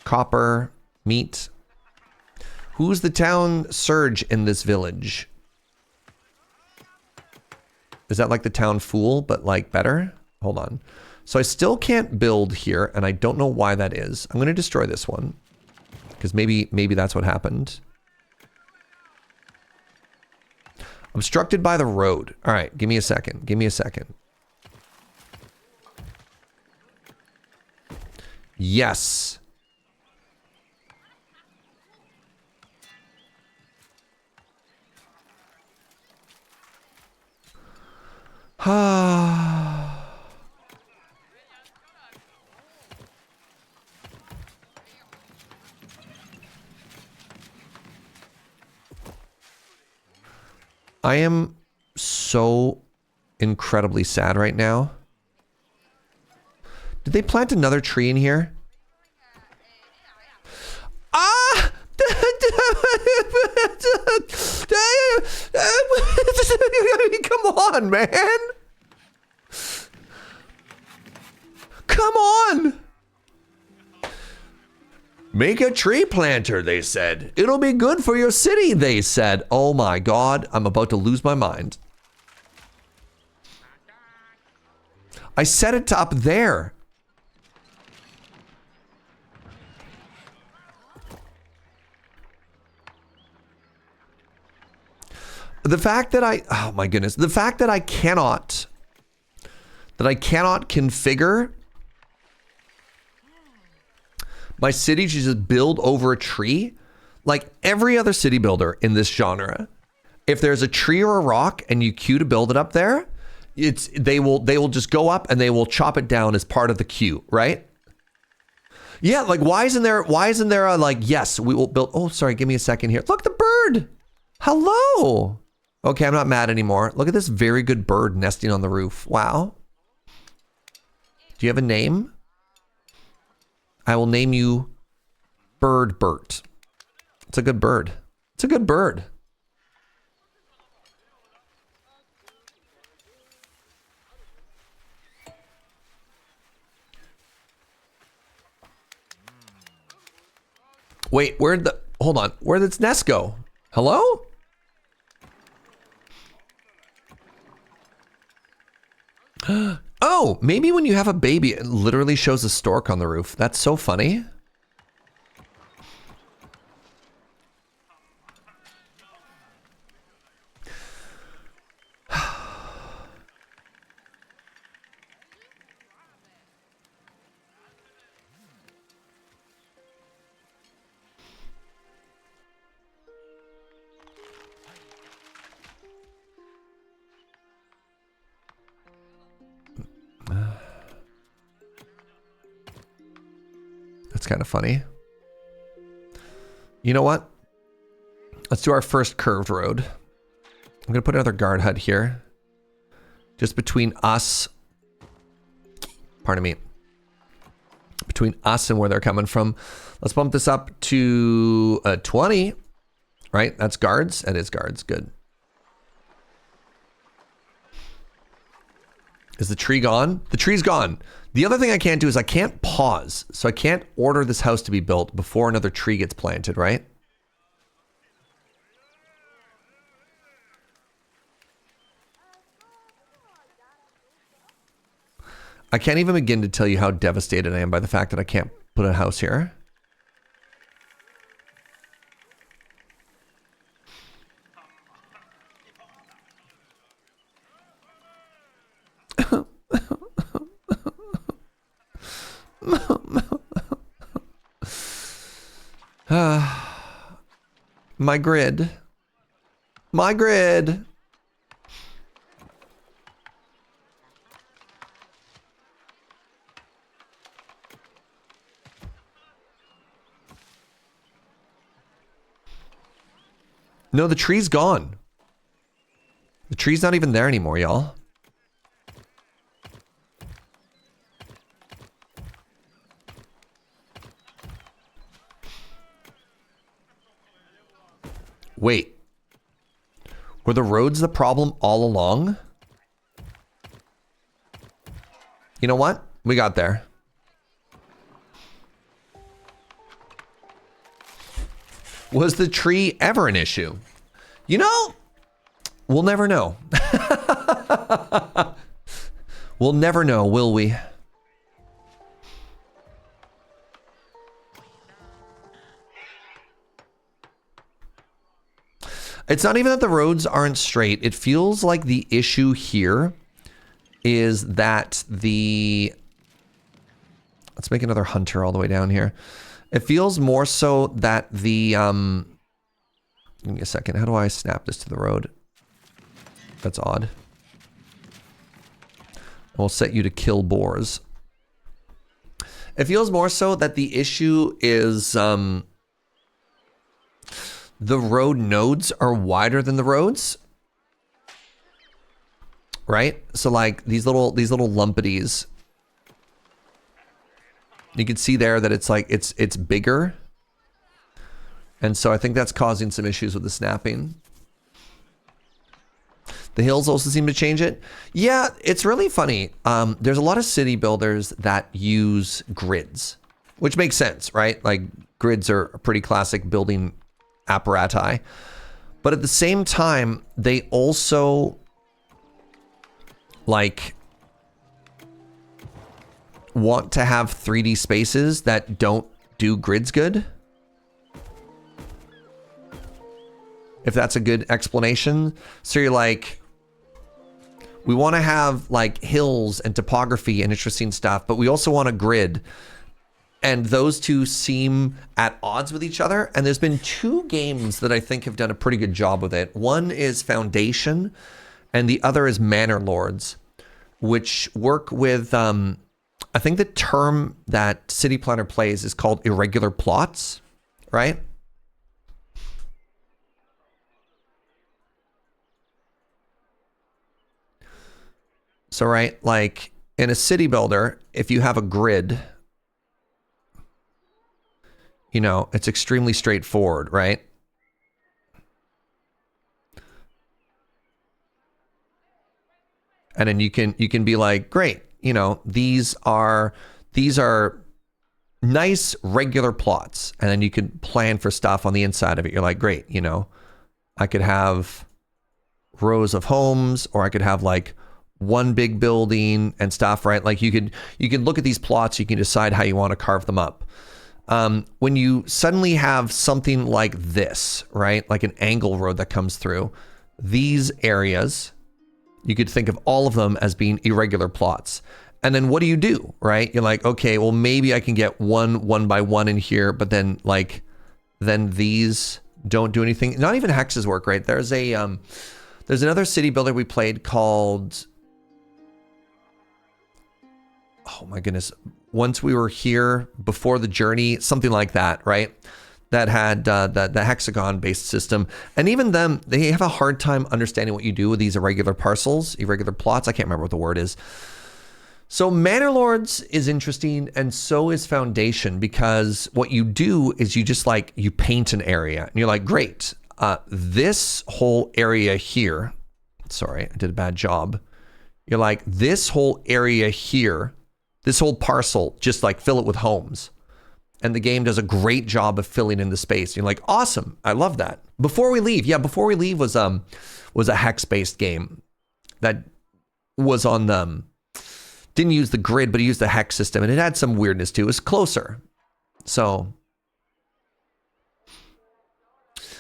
S1: copper, meat. Who's the town surge in this village? Is that like the town fool, but like better? Hold on. So I still can't build here, and I don't know why that is. I'm going to destroy this one. Because maybe that's what happened. Obstructed by the road. All right, give me a second. Give me a second. Yes. I am so incredibly sad right now. Did they plant another tree in here? Ah! Come on, man. Come on. Make a tree planter, they said. It'll be good for your city, they said. Oh my God, I'm about to lose my mind. I set it up there. The fact that oh my goodness, the fact that I cannot configure my city to just build over a tree, like every other city builder in this genre. If there's a tree or a rock and you queue to build it up there, they will just go up and they will chop it down as part of the queue, right? Yeah, like why isn't there a like, yes, we will build, oh sorry, give me a second here. Look, the bird. Hello. Okay, I'm not mad anymore. Look at this very good bird nesting on the roof. Wow. Do you have a name? I will name you Bird Bert. It's a good bird. It's a good bird. Wait, hold on. Where'd its nest go? Hello? Oh, maybe when you have a baby, it literally shows a stork on the roof. That's so funny. That's kind of funny. You know what? Let's do our first curved road. I'm going to put another guard hut here. Just between us. Pardon me. Between us and where they're coming from. Let's bump this up to 20. Right? That's guards. That is guards. Good. Is the tree gone? The tree's gone. The other thing I can't do is I can't pause. So I can't order this house to be built before another tree gets planted, right? I can't even begin to tell you how devastated I am by the fact that I can't put a house here. My grid. My grid. No, the tree's gone. The tree's not even there anymore, y'all. Wait. Were the roads the problem all along? You know what? We got there. Was the tree ever an issue? You know, we'll never know. We'll never know, will we? It's not even that the roads aren't straight. It feels like the issue here is that the... Let's make another hunter all the way down here. It feels more so that the... Give me a second. How do I snap this to the road? That's odd. We'll set you to kill boars. It feels more so that the issue is... the road nodes are wider than the roads, right? So like these little lumpities, you can see there that it's like it's bigger, and so I think that's causing some issues with the snapping. The hills also seem to change it. Yeah, it's really funny. There's a lot of city builders that use grids, which makes sense, right? Like grids are a pretty classic building apparati, but at the same time they also like want to have 3D spaces that don't do grids good, if that's a good explanation. So you're like, we want to have like hills and topography and interesting stuff, but we also want a grid. And those two seem at odds with each other. And there's been two games that I think have done a pretty good job with it. One is Foundation, and the other is Manor Lords, which work with, I think the term that City Planner plays is called irregular plots, right? So, right, like in a city builder, if you have a grid, you know, it's extremely straightforward, right? And then you can be like, great, you know, these are nice regular plots. And then you can plan for stuff on the inside of it. You're like, great, you know, I could have rows of homes, or I could have like one big building and stuff, right? Like you could look at these plots, you can decide how you want to carve them up. When you suddenly have something like this, right? Like an angle road that comes through these areas, you could think of all of them as being irregular plots. And then what do? Right? You're like, okay, well, maybe I can get one by one in here, but then these don't do anything. Not even hexes work, right? There's another city builder we played called, oh my goodness, Once We Were Here, Before the Journey, something like that, right? That had the hexagon-based system. And even them, they have a hard time understanding what you do with these irregular parcels, irregular plots. I can't remember what the word is. So Manor Lords is interesting, and so is Foundation, because what you do is you just like, you paint an area, and you're like, great, this whole area here, sorry, I did a bad job. You're like, this whole area here, this whole parcel, just like fill it with homes. And the game does a great job of filling in the space. You're like, awesome, I love that. Before We Leave was a hex-based game that was on the, didn't use the grid, but it used the hex system, and it had some weirdness too. It was closer. So,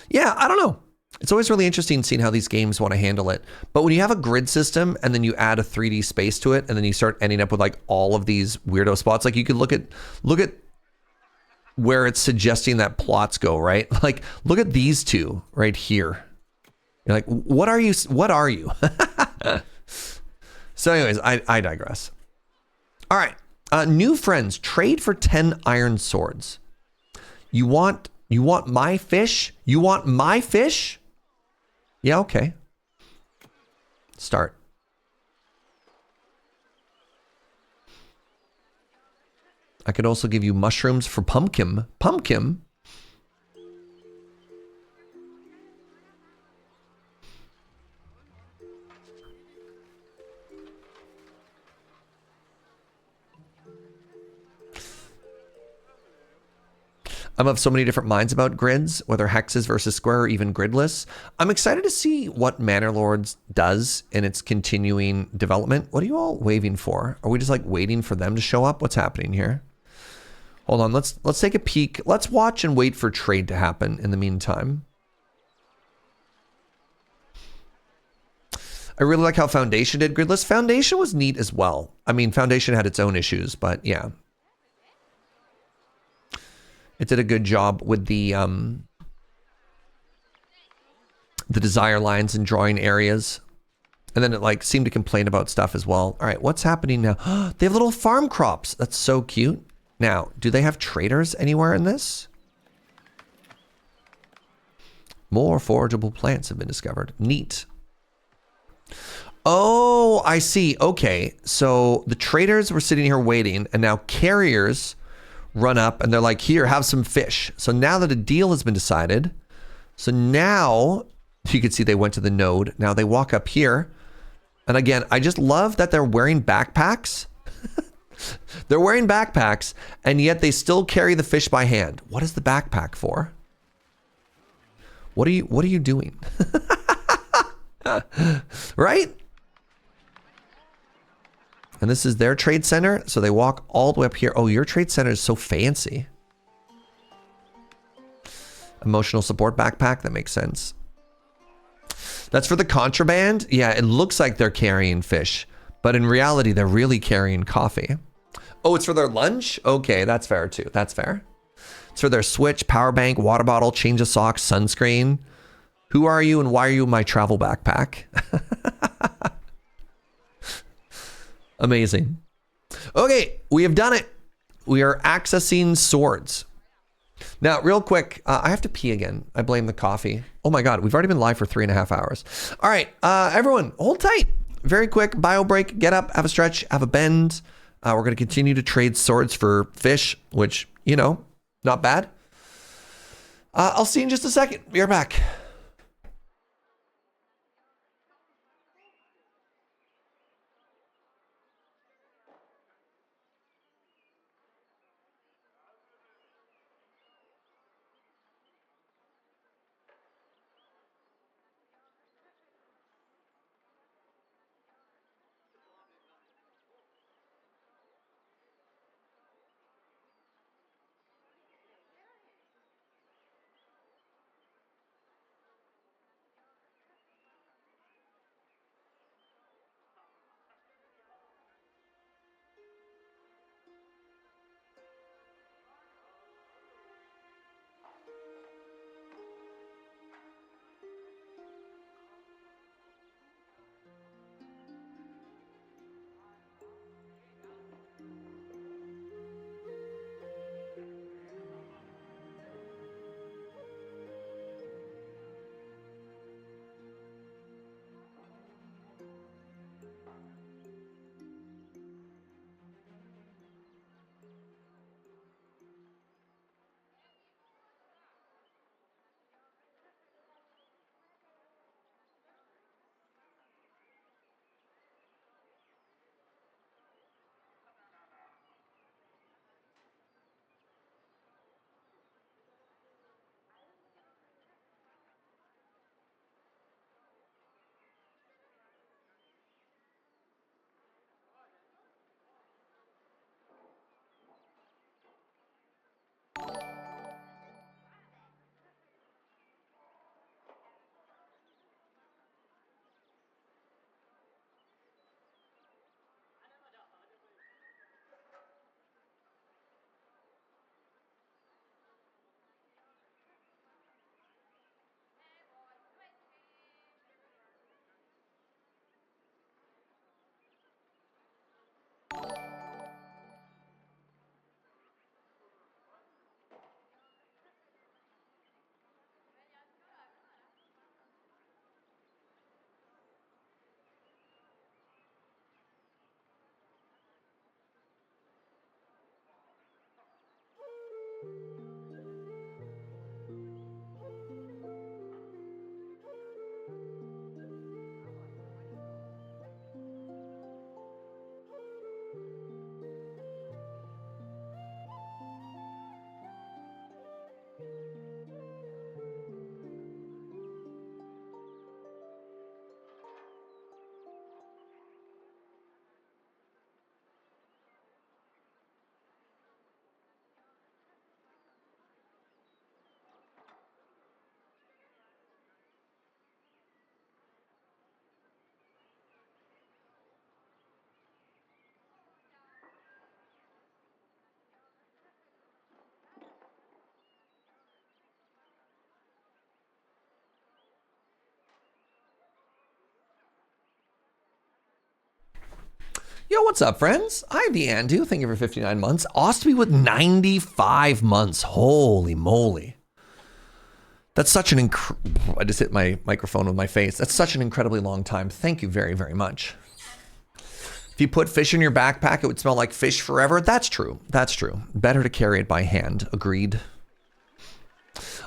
S1: yeah, I don't know. It's always really interesting seeing how these games want to handle it. But when you have a grid system and then you add a 3D space to it, and then you start ending up with like all of these weirdo spots, like you could look at where it's suggesting that plots go, right? Like, look at these two right here. You're like, what are you? What are you? So anyways, I digress. All right. New friends, trade for 10 iron swords. You want my fish? You want my fish? Yeah, okay. Start. I could also give you mushrooms for pumpkin. Pumpkin? I'm of so many different minds about grids, whether hexes versus square or even gridless. I'm excited to see what Manor Lords does in its continuing development. What are you all waving for? Are we just like waiting for them to show up? What's happening here? Hold on, let's take a peek. Let's watch and wait for trade to happen in the meantime. I really like how Foundation did gridless. Foundation was neat as well. I mean, Foundation had its own issues, but yeah. It did a good job with the desire lines and drawing areas. And then it like seemed to complain about stuff as well. All right, what's happening now? They have little farm crops. That's so cute. Now, do they have traders anywhere in this? More forageable plants have been discovered. Neat. Oh, I see. Okay, so the traders were sitting here waiting, and now carriers run up and they're like, here, have some fish. So now that a deal has been decided, so now you can see they went to the node. Now they walk up here. And again, I just love that they're wearing backpacks. They're wearing backpacks, and yet they still carry the fish by hand. What is the backpack for? What are you doing? Right? And this is their trade center, so they walk all the way up here. Oh, your trade center is so fancy. Emotional support backpack, that makes sense. That's for the contraband? Yeah, it looks like they're carrying fish, but in reality, they're really carrying coffee. Oh, it's for their lunch? Okay, that's fair too. That's fair. It's for their switch, power bank, water bottle, change of socks, sunscreen. Who are you and why are you in my travel backpack? Amazing. Okay, we have done it. We are accessing swords. Now, real quick, I have to pee again. I blame the coffee. Oh my God, we've already been live for 3.5 hours. All right, everyone, hold tight. very quick bio break. Get up, have a stretch, have a bend. We're going to continue to trade swords for fish, which, you know, not bad. I'll see you in just a second. Be right back. Yo, what's up, friends? I'm the Andu. Thank you for 59 months. Ostomy with 95 months. Holy moly. That's such an I just hit my microphone with my face. That's such an incredibly long time. Thank you very, very much. If you put fish in your backpack, it would smell like fish forever. That's true. That's true. Better to carry it by hand. Agreed.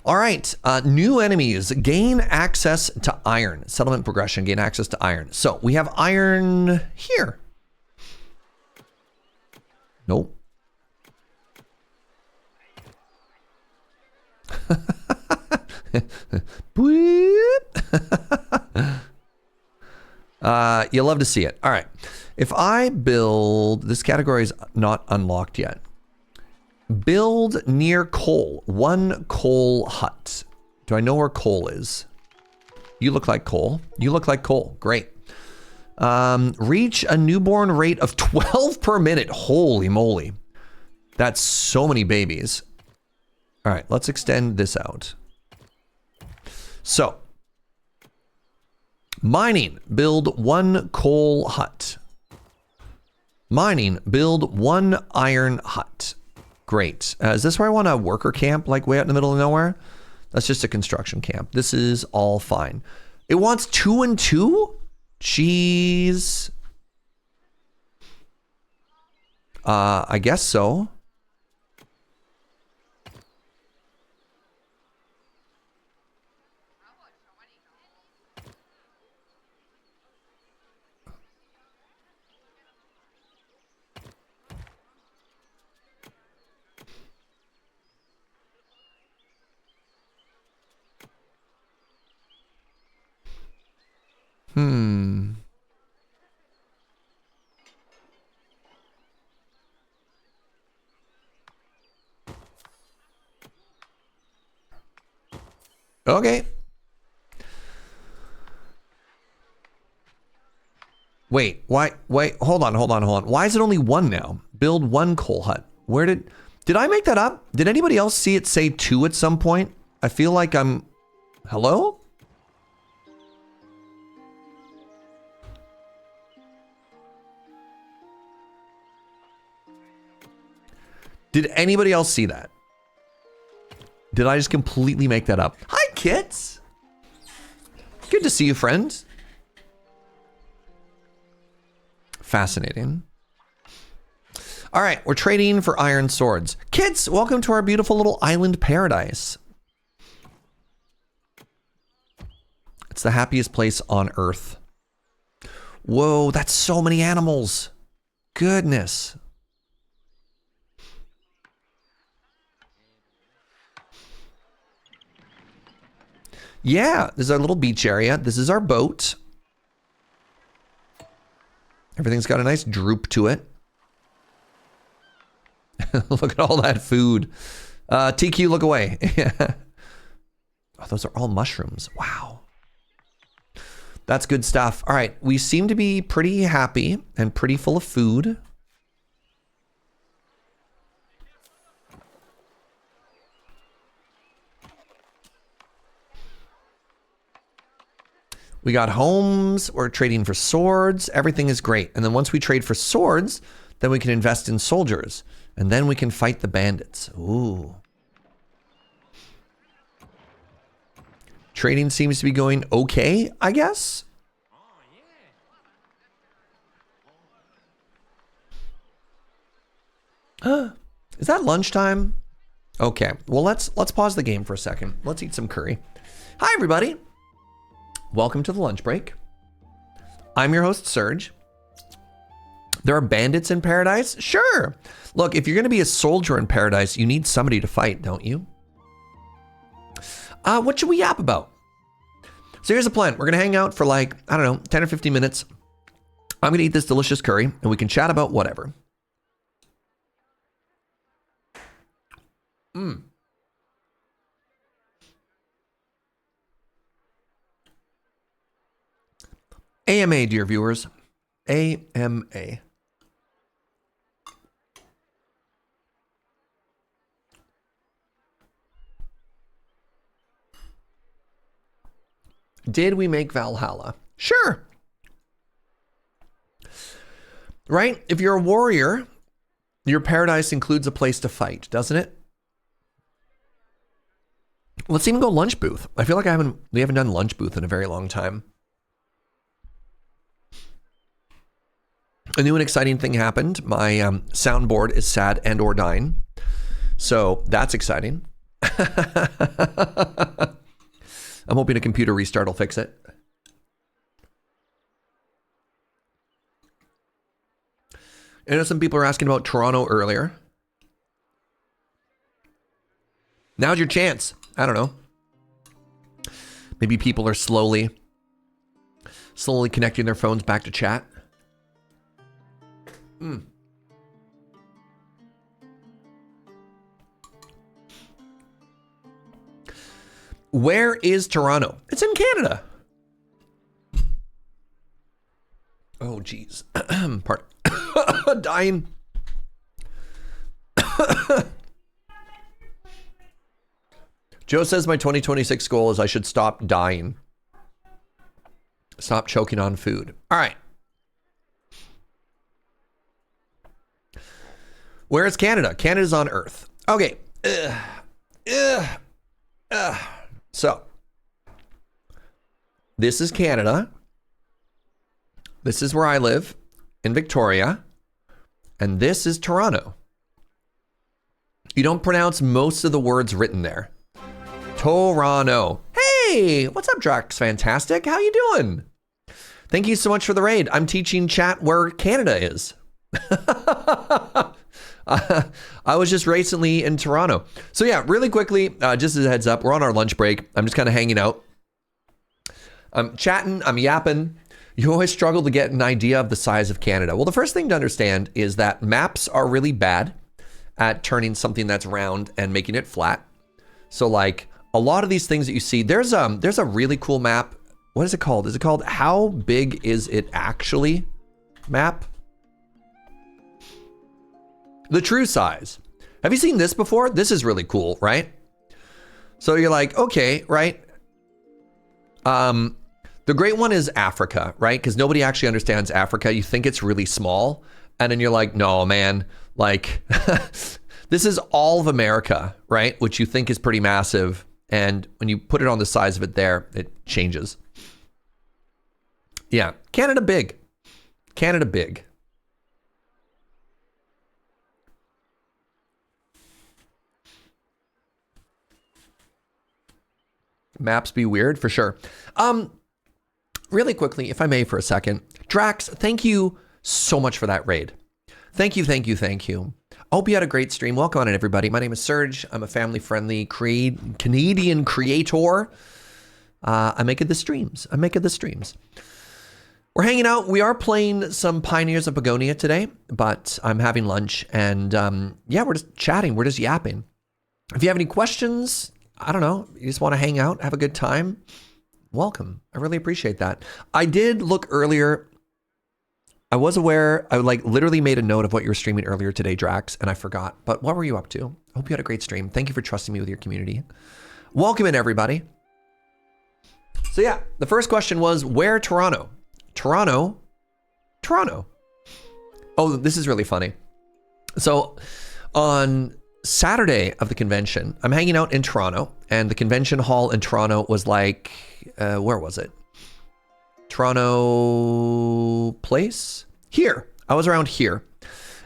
S1: All right. New enemies. Gain access to iron. Settlement progression. Gain access to iron. So we have iron here. Nope. You'll love to see it. All right. If I build, this category is not unlocked yet. Build near coal. 1 coal hut. Do I know where coal is? You look like coal. You look like coal. Great. Reach a newborn rate of 12 per minute. Holy moly. That's so many babies. All right, let's extend this out. So, mining, build 1 coal hut. Mining, build 1 iron hut. Great. Is this where I want a worker camp, like way out in the middle of nowhere? That's just a construction camp. This is all fine. It wants 2 and 2? Cheese. I guess so. Okay. Wait, why? Wait, hold on. Why is it only one now? Build one coal hut. Where did I make that up? Did anybody else see it say 2 at some point? I feel like I'm, hello? Did anybody else see that? Did I just completely make that up? Hi, Kits. Good to see you, friend. Fascinating. All right, we're trading for iron swords. Kits, welcome to our beautiful little island paradise. It's the happiest place on Earth. Whoa, that's so many animals. Goodness. Yeah, this is our little beach area. This is our boat. Everything's got a nice droop to it. Look at all that food. TQ, look away. Oh, those are all mushrooms. Wow. That's good stuff. All right, we seem to be pretty happy and pretty full of food. We got homes, we're trading for swords, everything is great. And then once we trade for swords, then we can invest in soldiers. And then we can fight the bandits. Ooh. Trading seems to be going okay, I guess. Is that lunchtime? Okay, well let's pause the game for a second. Let's eat some curry. Hi everybody. Welcome to the lunch break. I'm your host, Serge. There are bandits in paradise? Sure. Look, if you're going to be a soldier in paradise, you need somebody to fight, don't you? What should we yap about? So here's the plan. We're going to hang out for like, I don't know, 10 or 15 minutes. I'm going to eat this delicious curry, and we can chat about whatever. AMA, dear viewers. AMA. Did we make Valhalla? Sure. Right? If you're a warrior, your paradise includes a place to fight, doesn't it? Let's even go lunch booth. I feel like we haven't done lunch booth in a very long time. A new and exciting thing happened. My soundboard is sad and or dying. So that's exciting. I'm hoping a computer restart will fix it. I know some people are asking about Toronto earlier. Now's your chance. I don't know. Maybe people are slowly connecting their phones back to chat. Where is Toronto? It's in Canada. Oh, geez. Pardon. Dying. Joe says my 2026 goal is I should stop dying. Stop choking on food. All right. Where is Canada? Canada's on Earth. Okay. So, this is Canada. This is where I live in Victoria. And this is Toronto. You don't pronounce most of the words written there. Toronto. Hey, what's up, Drax? Fantastic. How you doing? Thank you so much for the raid. I'm teaching chat where Canada is. I was just recently in Toronto. So yeah, really quickly, just as a heads up, we're on our lunch break. I'm just kind of hanging out. I'm chatting, I'm yapping. You always struggle to get an idea of the size of Canada. Well, the first thing to understand is that maps are really bad at turning something that's round and making it flat. So like a lot of these things that you see, there's a really cool map. What is it called? Is it called How Big Is It Actually map? The true size. Have you seen this before? This is really cool, right? So you're like, okay, right? The great one is Africa, right? Because nobody actually understands Africa. You think it's really small. And then you're like, no, man, like this is all of America, right? Which you think is pretty massive. And when you put it on the size of it there, it changes. Yeah, Canada big. Canada big. Maps be weird for sure. Really quickly, if I may for a second, Drax, thank you so much for that raid. Thank you, thank you, thank you. I hope you had a great stream. Welcome on in, everybody. My name is Serge. I'm a family-friendly Canadian creator. I'm making the streams. We're hanging out. We are playing some Pioneers of Pagonia today, but I'm having lunch and yeah, we're just chatting. We're just yapping. If you have any questions, I don't know, you just want to hang out, have a good time, welcome. I really appreciate that. I did look earlier. I was aware, I like literally made a note of what you were streaming earlier today, Drax, and I forgot. But what were you up to? I hope you had a great stream. Thank you for trusting me with your community. Welcome in, everybody. So yeah, the first question was, where Toronto? Toronto. Oh, this is really funny. So on Saturday of the convention, I'm hanging out in Toronto, and the convention hall in Toronto was like, where was it? Toronto Place? Here. I was around here.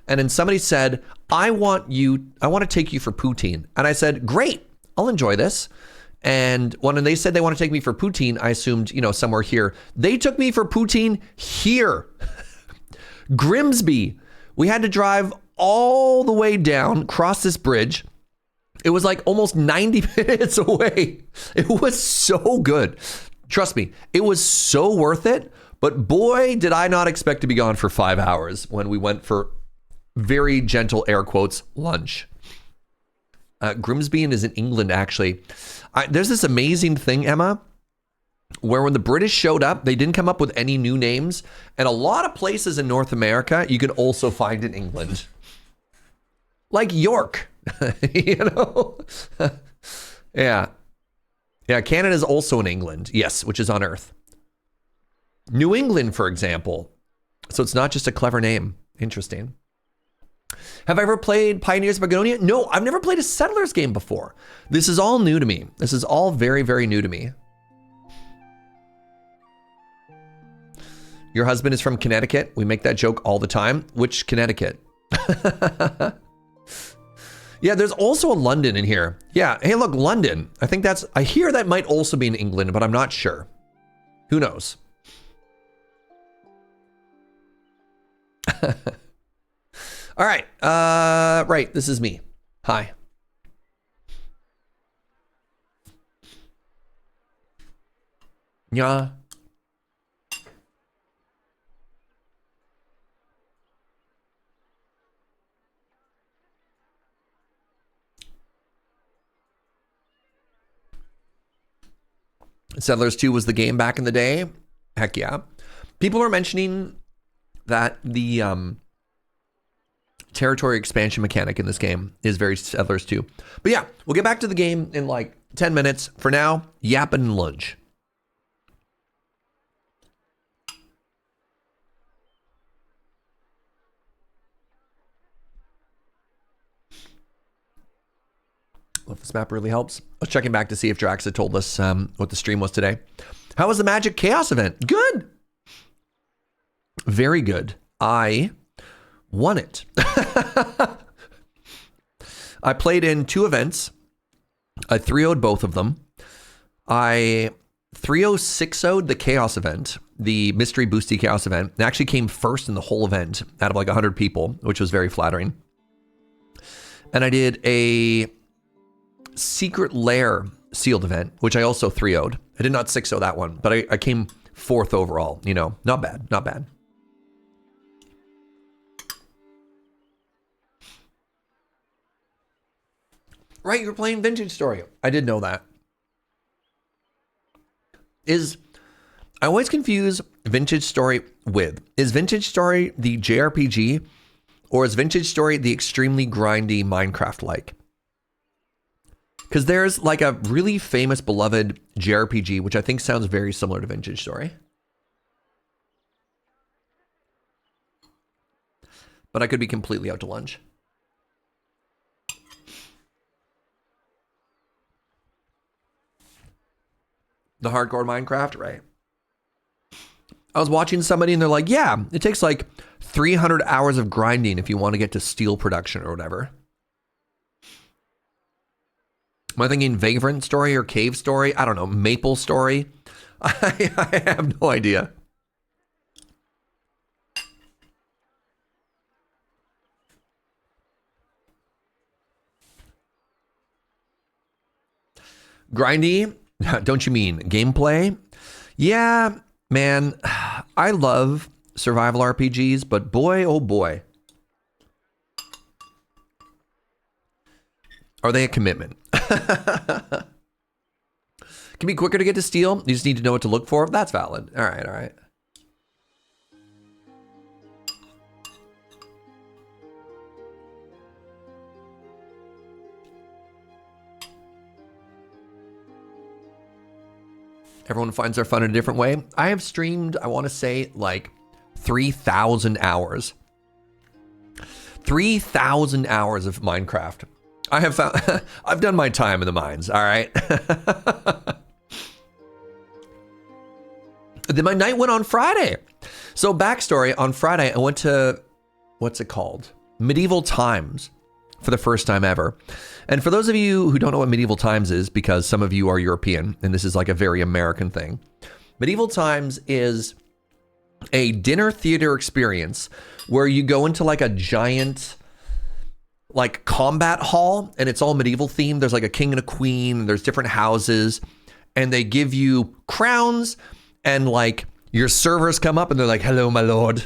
S1: And then somebody said, I want to take you for poutine. And I said, great, I'll enjoy this. And when they said they want to take me for poutine, I assumed, somewhere here. They took me for poutine here. Grimsby. We had to drive all the way down, cross this bridge. It was like almost 90 minutes away. It was so good. Trust me, it was so worth it. But boy, did I not expect to be gone for 5 hours when we went for very gentle air quotes lunch. Grimsby is in England, actually. There's this amazing thing, Emma, where when the British showed up, they didn't come up with any new names. And a lot of places in North America, you can also find in England. Like York, Yeah. Yeah, Canada is also in England. Yes, which is on Earth. New England, for example. So it's not just a clever name. Interesting. Have I ever played Pioneers of Pagonia? No, I've never played a Settlers game before. This is all new to me. This is all very, very new to me. Your husband is from Connecticut. We make that joke all the time. Which Connecticut? Yeah, there's also a London in here. Yeah, hey, look, London. I hear that might also be in England, but I'm not sure. Who knows? All right, right, this is me. Hi. Yeah. Settlers 2 was the game back in the day. Heck yeah. People are mentioning that the territory expansion mechanic in this game is very Settlers 2. But yeah, we'll get back to the game in like 10 minutes. For now, yapping and lunch. Well, if this map really helps. I was checking back to see if Drax had told us what the stream was today. How was the Magic Chaos event? Good. Very good. I won it. I played in 2 events. I 3-0'd both of them. I 3-0-6-0'd the Chaos event, the Mystery Boosty Chaos event. It actually came first in the whole event out of like 100 people, which was very flattering. And I did a Secret Lair sealed event, which I also 3-0'd. I did not 6-0 that one, but I came 4th overall. You know, not bad, not bad. Right, you're playing Vintage Story. I did know that. I always confuse Vintage Story with, is Vintage Story the JRPG or is Vintage Story the extremely grindy Minecraft-like? Because there's like a really famous, beloved JRPG, which I think sounds very similar to Vintage Story. But I could be completely out to lunch. The hardcore Minecraft, right? I was watching somebody and they're like, yeah, it takes like 300 hours of grinding if you want to get to steel production or whatever. Am I thinking Vagrant Story or Cave Story? I don't know. Maple Story? I have no idea. Grindy? Don't you mean gameplay? Yeah, man. I love survival RPGs, but boy, oh boy. Are they a commitment? Can be quicker to get to steel. You just need to know what to look for. That's valid. All right, all right. Everyone finds their fun in a different way. I have streamed, I want to say, like 3,000 hours. 3,000 hours of Minecraft. I have found, I've done my time in the mines, all right? Then my night went on Friday. So backstory, on Friday, I went to, what's it called? Medieval Times for the first time ever. And for those of you who don't know what Medieval Times is, because some of you are European, and this is like a very American thing, Medieval Times is a dinner theater experience where you go into like a giant like combat hall and it's all medieval themed. There's like a king and a queen, and there's different houses, and they give you crowns, and like your servers come up and they're like, hello, my lord,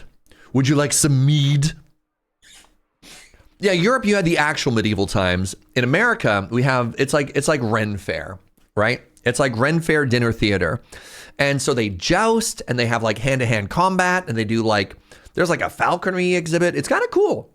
S1: would you like some mead? Yeah, Europe, you had the actual medieval times. In America, we have, it's like Ren Fair, right? It's like Ren Fair dinner theater. And so they joust and they have like hand-to-hand combat, and they do like, there's like a falconry exhibit. It's kind of cool.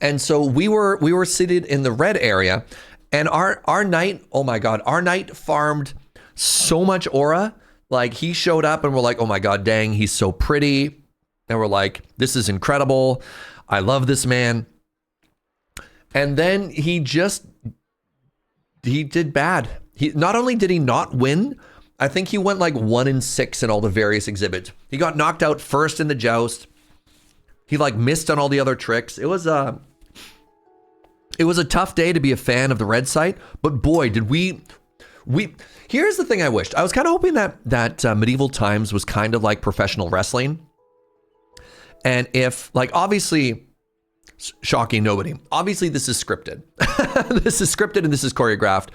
S1: And so we were seated in the red area, and our knight, oh my God, our knight farmed so much aura. Like he showed up and we're like, oh my God, dang, he's so pretty. And we're like, this is incredible. I love this man. And then he did bad. Not only did he not win, I think he went like 1-6 in all the various exhibits. He got knocked out first in the joust. He like missed on all the other tricks. It was a tough day to be a fan of the red site, but boy, did we here's the thing I wished. I was kind of hoping that Medieval Times was kind of like professional wrestling. And if, like, obviously, shocking nobody, obviously this is scripted. This is scripted and this is choreographed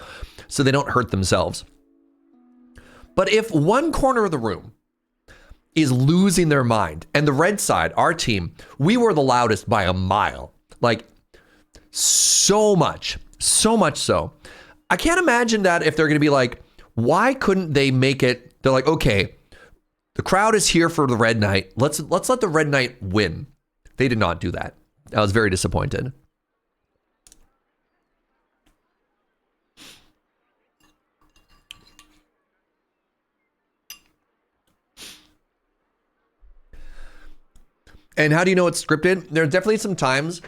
S1: so they don't hurt themselves. But if one corner of the room is losing their mind, and the red side, our team, we were the loudest by a mile, like so much so. I can't imagine that if they're going to be like, why couldn't they make it? They're like, okay, the crowd is here for the Red Knight. Let's let the Red Knight win. They did not do that. I was very disappointed. And how do you know it's scripted? There are definitely some times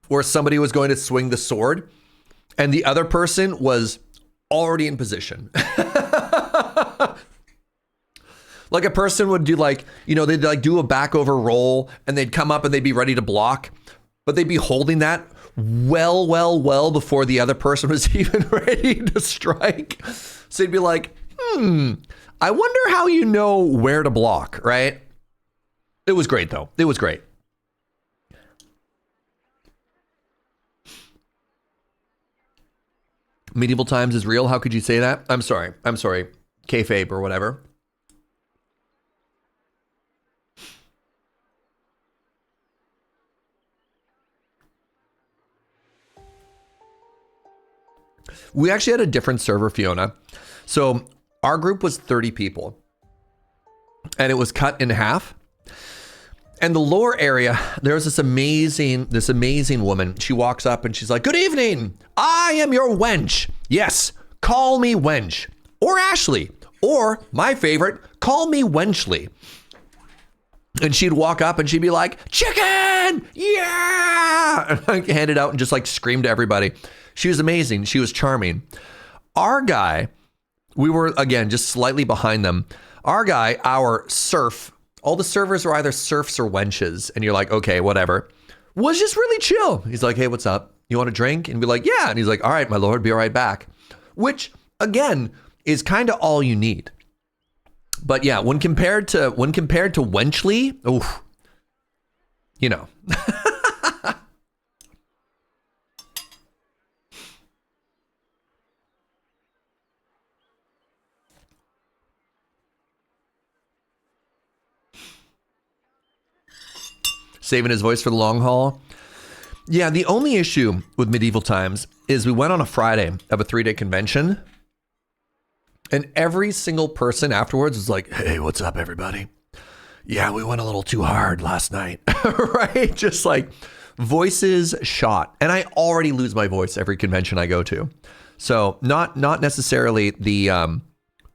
S1: where somebody was going to swing the sword and the other person was already in position. Like a person would do like, they'd like do a back over roll and they'd come up and they'd be ready to block, but they'd be holding that well before the other person was even ready to strike. So they'd be like, I wonder how you know where to block, right? It was great though. It was great. Medieval times is real. How could you say that? I'm sorry. Kayfabe or whatever. We actually had a different server, Fiona. So our group was 30 people and it was cut in half. And the lower area, there's this amazing woman. She walks up and she's like, good evening. I am your wench. Yes, call me wench or Ashley, or my favorite, call me Wenchly. And she'd walk up and she'd be like, chicken, yeah. And I hand it out and just like scream to everybody. She was amazing. She was charming. Our guy, we were, again, just slightly behind them. Our guy, our serf, all the servers were either serfs or wenches. And you're like, okay, whatever. Was just really chill. He's like, hey, what's up? You want a drink? And be like, yeah. And he's like, all right, my lord, be right back. Which, again, is kind of all you need. But yeah, when compared to Wenchly, oof, Saving his voice for the long haul. Yeah, the only issue with medieval times is we went on a Friday of a 3-day convention. And every single person afterwards was like, hey, what's up, everybody? Yeah, we went a little too hard last night, right? Just like voices shot. And I already lose my voice every convention I go to. So not necessarily the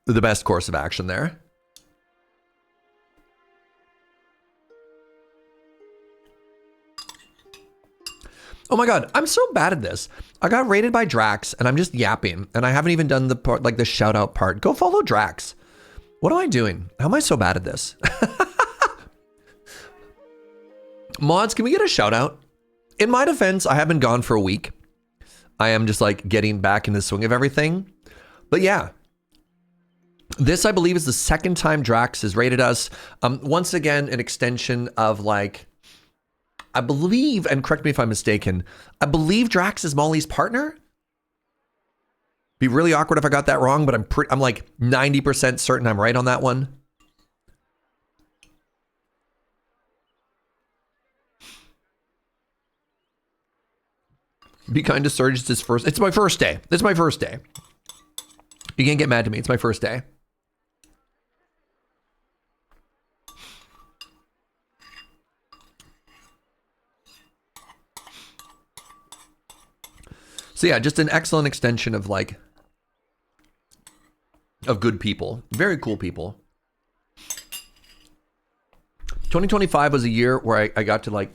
S1: best course of action there. Oh my God, I'm so bad at this. I got rated by Drax and I'm just yapping and I haven't even done the part, like the shout out part. Go follow Drax. What am I doing? How am I so bad at this? Mods, can we get a shout out? In my defense, I have been gone for a week. I am just like getting back in the swing of everything. But yeah, this I believe is the second time Drax has rated us. Once again, an extension of like, I believe, and correct me if I'm mistaken, I believe Drax is Molly's partner. Be really awkward if I got that wrong, but I'm like 90% certain I'm right on that one. Be kind to Surge. It's my first day. It's my first day. You can't get mad at me. It's my first day. So yeah, just an excellent extension of like, of good people. Very cool people. 2025 was a year where I got to like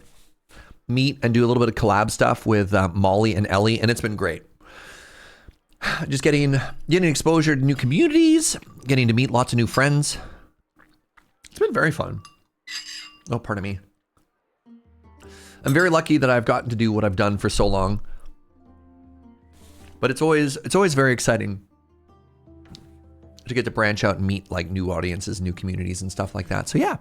S1: meet and do a little bit of collab stuff with Molly and Ellie, and it's been great. Just getting exposure to new communities, getting to meet lots of new friends. It's been very fun. Oh, pardon me. I'm very lucky that I've gotten to do what I've done for so long. But it's always very exciting to get to branch out and meet like new audiences, new communities and stuff like that. So yeah.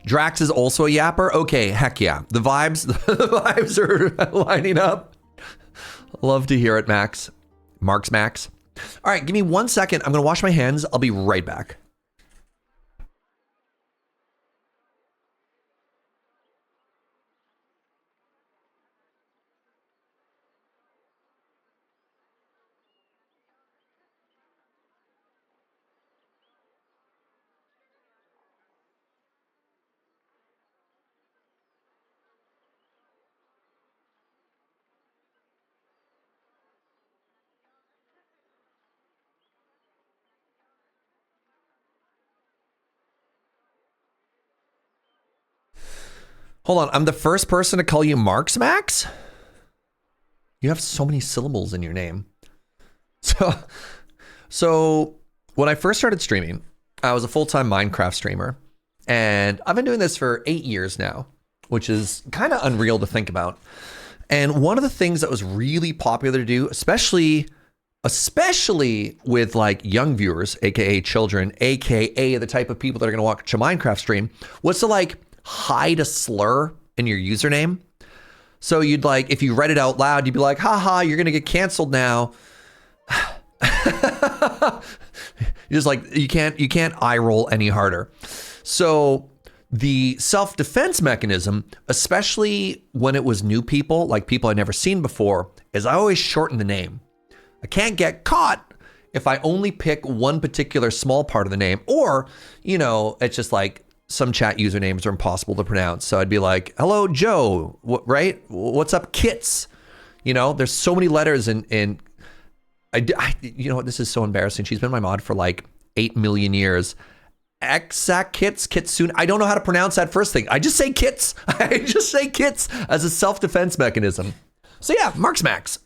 S1: Drax is also a yapper. Okay, heck yeah. The vibes are lining up. Love to hear it, Max. Max. All right, give me 1 second. I'm going to wash my hands. I'll be right back. Hold on, I'm the first person to call you Marks Max? You have so many syllables in your name. So when I first started streaming, I was a full-time Minecraft streamer, and I've been doing this for 8 years now, which is kind of unreal to think about. And one of the things that was really popular to do, especially with like young viewers, aka children, aka the type of people that are going to watch a Minecraft stream, was to like hide a slur in your username. So you'd like, if you read it out loud, you'd be like, haha, you're going to get canceled now. You're just like, you can't eye roll any harder. So the self-defense mechanism, especially when it was new people, like people I'd never seen before, is I always shorten the name. I can't get caught if I only pick one particular small part of the name, or, you know, it's just like some chat usernames are impossible to pronounce. So I'd be like, hello, Joe, right? What's up, Kits? You know, there's so many letters in you know what, this is so embarrassing. She's been my mod for like 8 million years. Exact Kits, Kitsune. I don't know how to pronounce that first thing. I just say Kits. I just say Kits as a self-defense mechanism. So yeah, Mark's Max.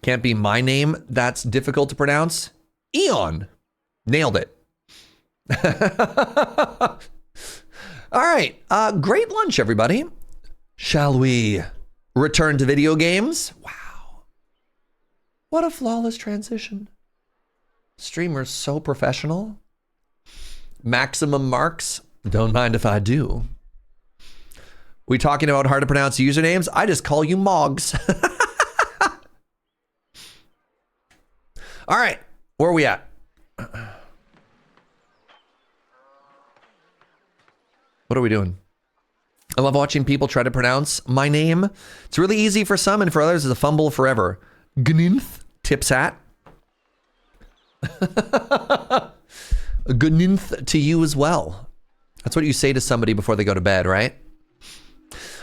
S1: Can't be my name. That's difficult to pronounce. Eon. Nailed it. All right. Great lunch, everybody. Shall we return to video games? Wow. What a flawless transition. Streamer's so professional. Maximum marks. Don't mind if I do. We talking about hard to pronounce usernames? I just call you Mogs. All right. Where are we at? What are we doing? I love watching people try to pronounce my name. It's really easy for some, and for others, it's a fumble forever. Gninth, tips hat. Gninth to you as well. That's what you say to somebody before they go to bed, right?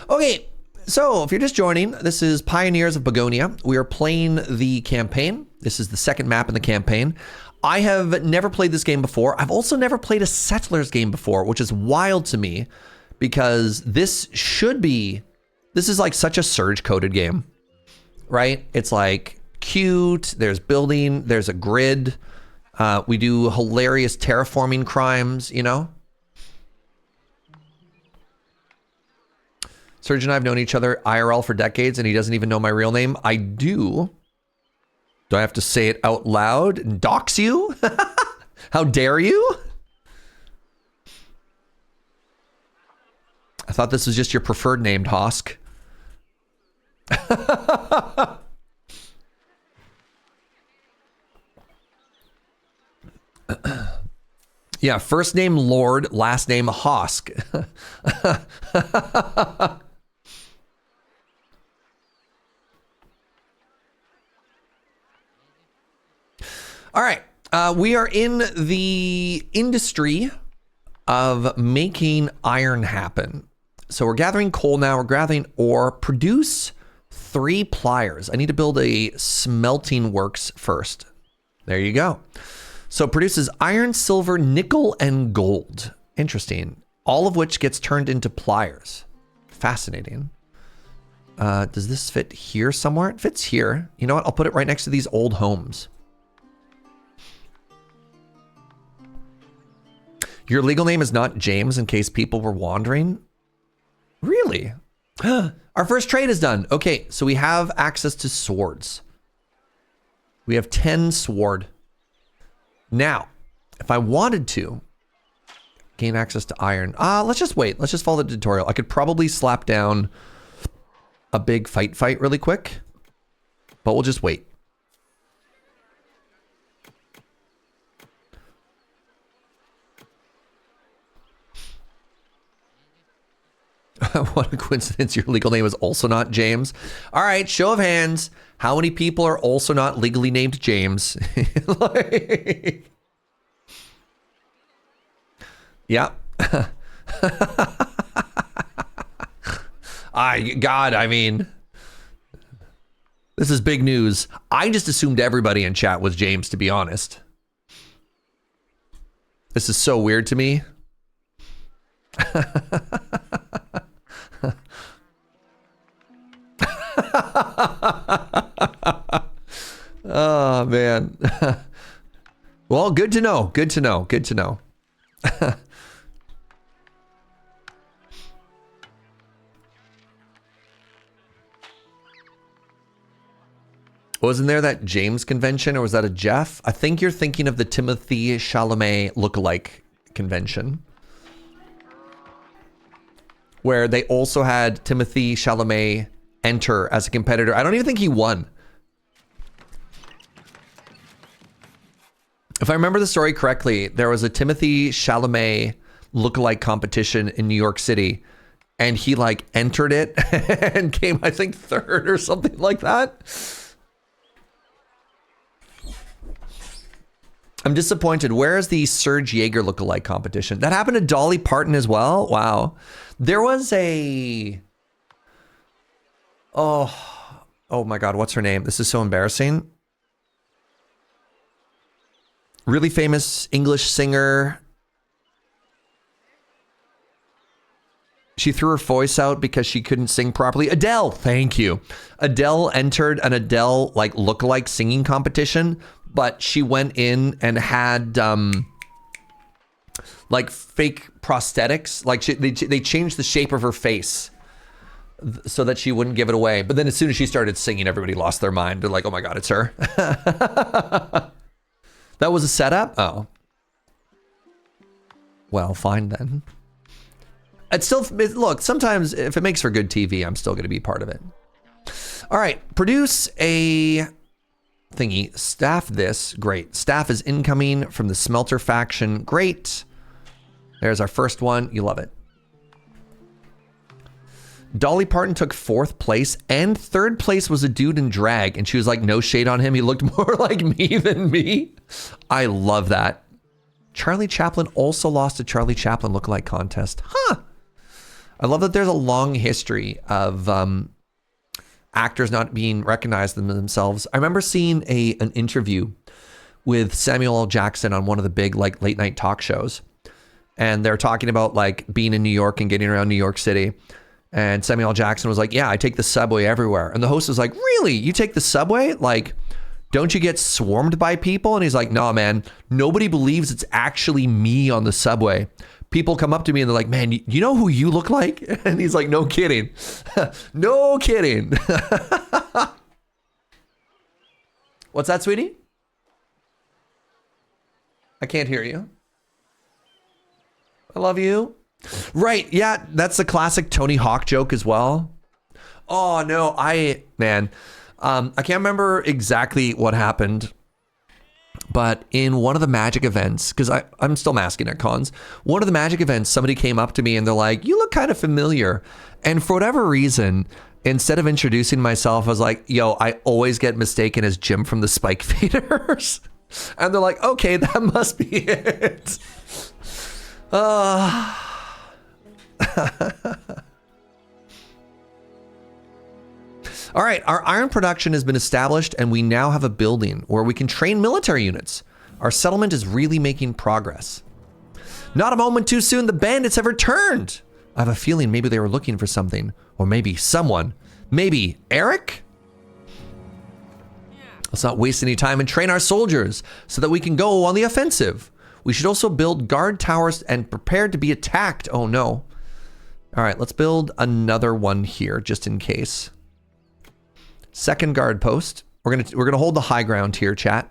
S1: Okay, so if you're just joining, this is Pioneers of Pagonia. We are playing the campaign. This is the second map in the campaign. I have never played this game before. I've also never played a Settlers game before, which is wild to me because this is like such a Surge coded game, right? It's like cute, there's building, there's a grid. We do hilarious terraforming crimes, you know? Surge and I have known each other IRL for decades and he doesn't even know my real name. I do. Do I have to say it out loud and dox you? How dare you? I thought this was just your preferred name, Hosk. Yeah, first name Lord, last name Hosk. All right, we are in the industry of making iron happen. So we're gathering coal now, we're gathering ore, produce 3 pliers. I need to build a smelting works first. There you go. So produces iron, silver, nickel, and gold. Interesting. All of which gets turned into pliers. Fascinating. Does this fit here somewhere? It fits here. You know what? I'll put it right next to these old homes. Your legal name is not James, in case people were wondering. Really? Our first trade is done. Okay, so we have access to swords. We have 10 sword. Now, if I wanted to gain access to iron, let's just wait. Let's just follow the tutorial. I could probably slap down a big fight really quick, but we'll just wait. What a coincidence. Your legal name is also not James. All right, show of hands. How many people are also not legally named James? Like, yeah. God, I mean, this is big news. I just assumed everybody in chat was James, to be honest. This is so weird to me. Oh man. Well, good to know. Good to know. Good to know. Wasn't there that James convention, or was that a Jeff? I think you're thinking of the Timothy Chalamet lookalike convention, where they also had Timothy Chalamet enter as a competitor. I don't even think he won. If I remember the story correctly, there was a Timothy Chalamet lookalike competition in New York City, and he like entered it and came, I think, third or something like that. I'm disappointed. Where is the Serge Yeager lookalike competition? That happened to Dolly Parton as well? Wow. There was a... Oh my God, what's her name? This is so embarrassing. Really famous English singer. She threw her voice out because she couldn't sing properly. Adele, thank you. Adele entered an Adele like lookalike singing competition, but she went in and had like fake prosthetics. Like they changed the shape of her face so that she wouldn't give it away. But then as soon as she started singing, everybody lost their mind. They're like, oh my God, it's her. That was a setup? Oh. Well, fine then. It's still, look, sometimes if it makes for good TV, I'm still going to be part of it. All right, produce a thingy. Staff this, great. Staff is incoming from the smelter faction, great. There's our first one, you love it. Dolly Parton took 4th place, and 3rd place was a dude in drag, and she was like, no shade on him, he looked more like me than me. I love that. Charlie Chaplin also lost a Charlie Chaplin lookalike contest. Huh. I love that there's a long history of actors not being recognized themselves. I remember seeing an interview with Samuel L. Jackson on one of the big like late night talk shows. And they're talking about like being in New York and getting around New York City. And Samuel L. Jackson was like, yeah, I take the subway everywhere. And the host was like, really? You take the subway? Like, don't you get swarmed by people? And he's like, no, man, nobody believes it's actually me on the subway. People come up to me and they're like, man, you know who you look like? And he's like, no kidding. No kidding. What's that, sweetie? I can't hear you. I love you. Right. Yeah, that's the classic Tony Hawk joke as well. Oh, no, I can't remember exactly what happened. But in one of the magic events, because I'm still masking at cons, one of the magic events, somebody came up to me and they're like, you look kind of familiar. And for whatever reason, instead of introducing myself, I was like, yo, I always get mistaken as Jim from the Spike Feeders. And they're like, okay, that must be it. All right, our iron production has been established and we now have a building where we can train military units. Our settlement is really making progress. Not a moment too soon, the bandits have returned. I have a feeling maybe they were looking for something, or maybe someone. Maybe Eric? Let's not waste any time and train our soldiers so that we can go on the offensive. We should also build guard towers and prepare to be attacked. Oh no. All right, let's build another one here just in case. Second guard post. We're gonna hold the high ground here, chat.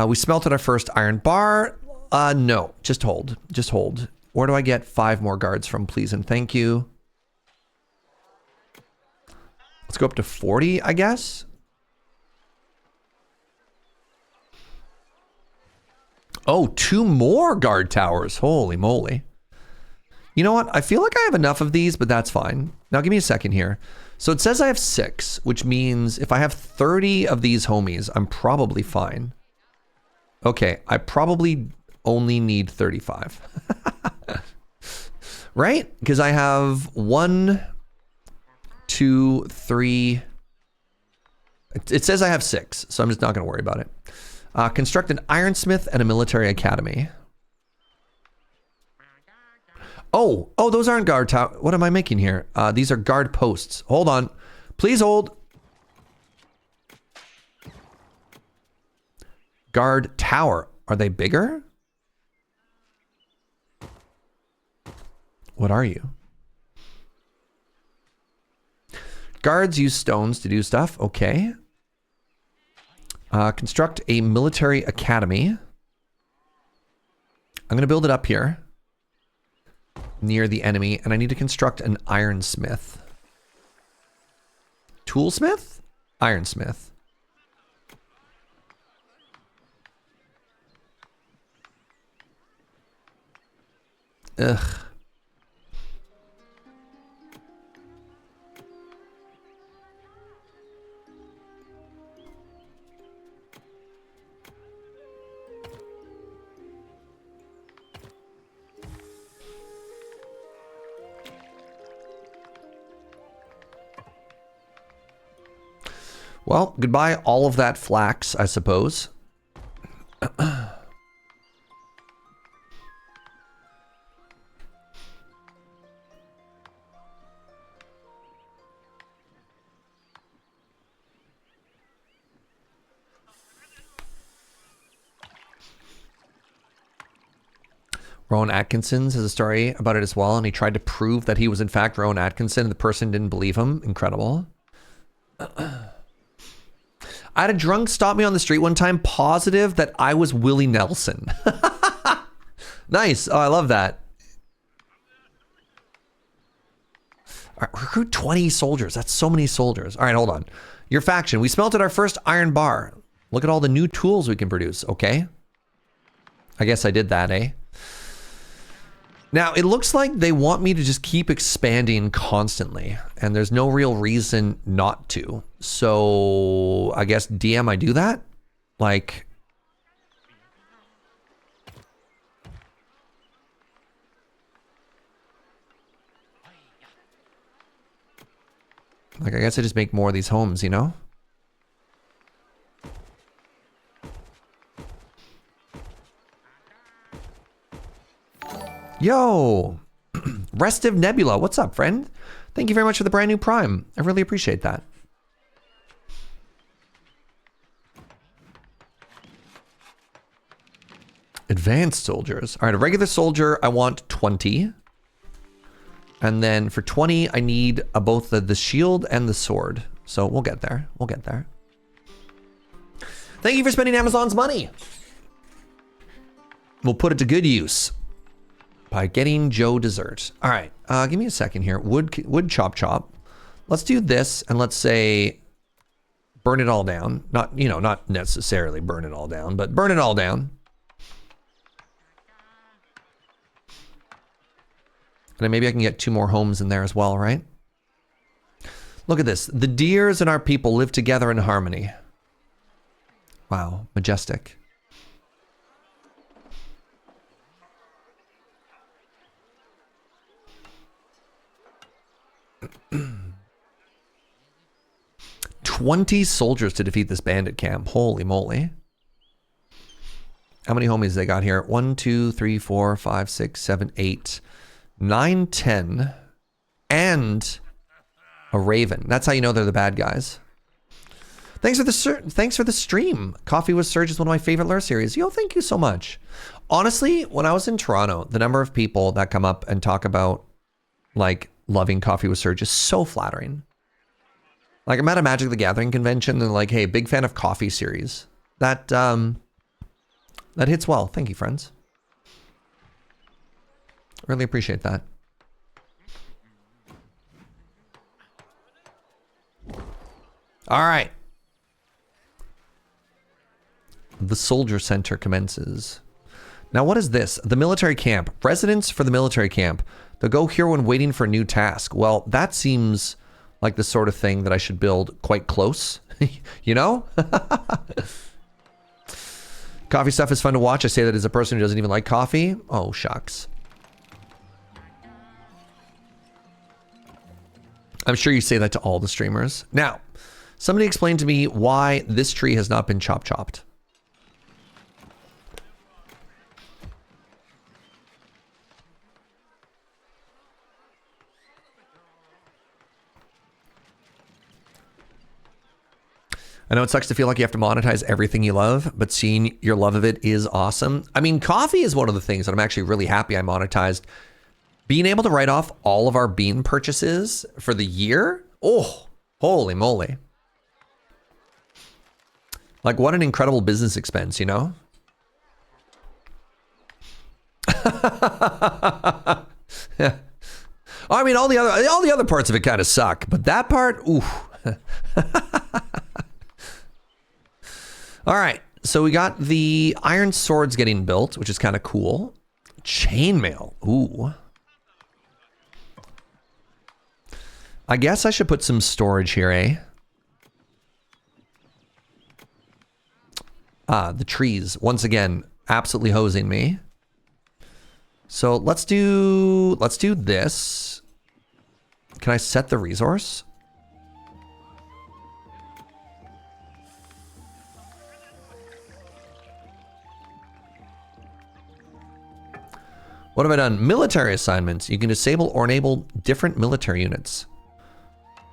S1: We smelted our first iron bar. No, just hold. Just hold. Where do I get 5 more guards from, please and thank you? Let's go up to 40, I guess. Oh, 2 more guard towers. Holy moly. You know what? I feel like I have enough of these, but that's fine. Now give me a second here. So it says I have 6, which means if I have 30 of these homies, I'm probably fine. Okay, I probably only need 35. Right? Because I have 1, 2, 3. It says I have 6, so I'm just not going to worry about it. Construct an ironsmith and a military academy. Oh, those aren't guard towers. What am I making here? These are guard posts. Hold on. Please hold. Guard tower. Are they bigger? What are you? Guards use stones to do stuff. Okay. Construct a military academy. I'm going to build it up here near the enemy, and I need to construct an ironsmith. Toolsmith? Ironsmith. Ugh. Well, goodbye all of that flax, I suppose. Rowan Atkinson's has a story about it as well, and he tried to prove that he was in fact Rowan Atkinson, and the person didn't believe him. Incredible. I had a drunk stop me on the street one time, positive that I was Willie Nelson. Nice. Oh, I love that. All right, recruit 20 soldiers. That's so many soldiers. All right, hold on. Your faction. We smelted our first iron bar. Look at all the new tools we can produce. Okay. I guess I did that, eh? Now, it looks like they want me to just keep expanding constantly, and there's no real reason not to. So, I guess, DM, I do that? Like... I guess I just make more of these homes, you know? Yo! Restive Nebula, what's up, friend? Thank you very much for the brand new Prime. I really appreciate that. Advanced soldiers. All right, a regular soldier, I want 20. And then for 20, I need both the shield and the sword. So we'll get there. We'll get there. Thank you for spending Amazon's money. We'll put it to good use by getting Joe dessert. All right, give me a second here. Wood chop chop. Let's do this, and let's say burn it all down. Not, you know, not necessarily burn it all down, but burn it all down. And then maybe I can get 2 more homes in there as well, right? Look at this. The deers and our people live together in harmony. Wow, majestic. $20 soldiers to defeat this bandit camp. Holy moly. How many homies they got here? 1, 2, 3, 4, 5, 6, 7, 8, 9, 10, and a raven. That's how you know they're the bad guys. Thanks for the stream. Coffee with Surge is one of my favorite lure series. Yo, thank you so much. Honestly, when I was in Toronto, the number of people that come up and talk about like loving Coffee with Surge is so flattering. Like, I'm at a Magic the Gathering convention and like, hey, big fan of Coffee series. That hits well. Thank you, friends. Really appreciate that. All right. The Soldier Center commences. Now, what is this? The military camp. Residents for the military camp. They'll go here when waiting for a new task. Well, that seems like the sort of thing that I should build quite close. You know? Coffee stuff is fun to watch. I say that as a person who doesn't even like coffee. Oh, shucks. I'm sure you say that to all the streamers. Now, somebody explain to me why this tree has not been chopped. I know it sucks to feel like you have to monetize everything you love, but seeing your love of it is awesome. I mean, coffee is one of the things that I'm actually really happy I monetized. Being able to write off all of our bean purchases for the year. Oh, holy moly. Like, what an incredible business expense, you know? Yeah. I mean, all the other parts of it kind of suck, but that part, ooh. All right, so we got the iron swords getting built, which is kind of cool. Chainmail, ooh. I guess I should put some storage here, eh? The trees, once again, absolutely hosing me. So let's do this. Can I set the resource? What have I done? Military assignments. You can disable or enable different military units.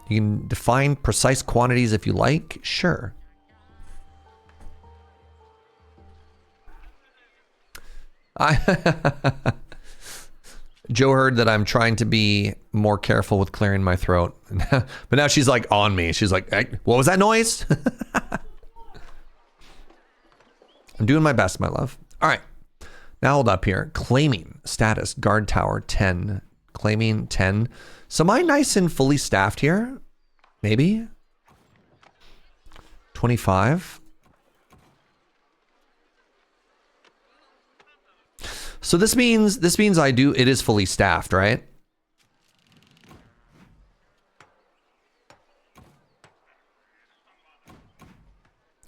S1: You can define precise quantities if you like. Sure. Joe heard that I'm trying to be more careful with clearing my throat. But now she's like on me. She's like, hey, what was that noise? I'm doing my best, my love. All right. Now hold up here. Claiming status. Guard tower 10. Claiming 10. So am I nice and fully staffed here? Maybe? 25. So this means it is fully staffed, right?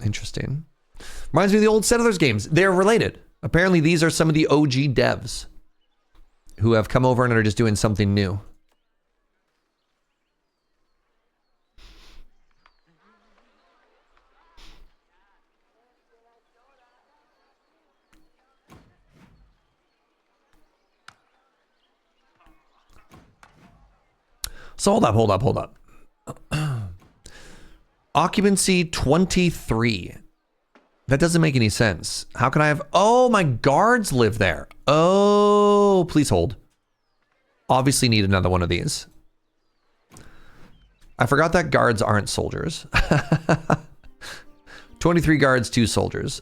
S1: Interesting. Reminds me of the old Settlers games. They're related. Apparently these are some of the OG devs who have come over and are just doing something new. So hold up. Occupancy 23. That doesn't make any sense. How can I have... Oh, my guards live there. Oh, please hold. Obviously need another one of these. I forgot that guards aren't soldiers. 23 guards, 2 soldiers.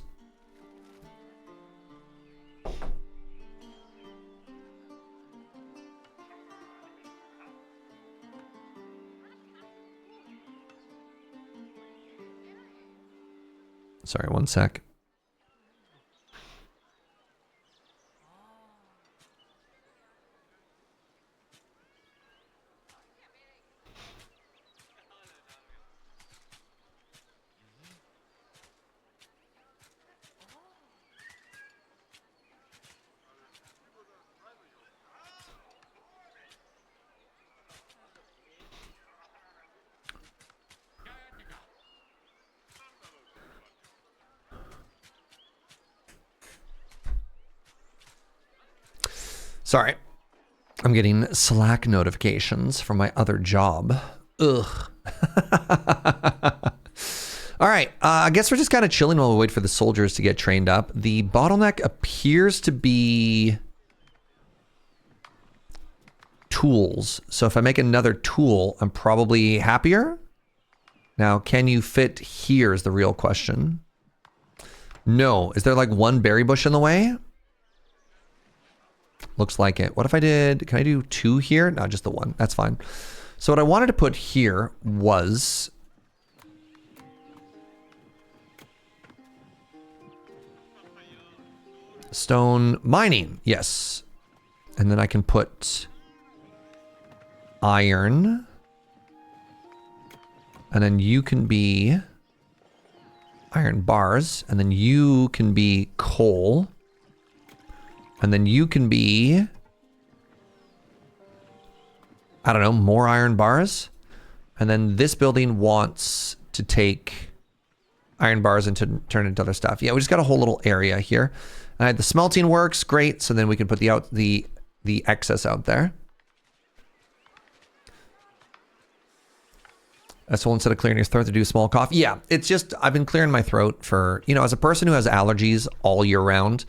S1: Sorry, one sec. Sorry. I'm getting Slack notifications from my other job. Ugh. All right. I guess we're just kind of chilling while we wait for the soldiers to get trained up. The bottleneck appears to be tools. So if I make another tool, I'm probably happier. Now, can you fit here is the real question. No. Is there like one berry bush in the way? Looks like it. What if I did, can I do 2 here? No, just the 1. That's fine. So what I wanted to put here was stone mining. Yes. And then I can put iron. And then you can be iron bars. And then you can be coal. And then you can be, I don't know, more iron bars. And then this building wants to take iron bars and to turn into other stuff. Yeah, we just got a whole little area here. The smelting works, great. So then we can put the excess out there. That's all instead of clearing your throat to do a small cough. Yeah, it's just, I've been clearing my throat for, you know, as a person who has allergies all year round,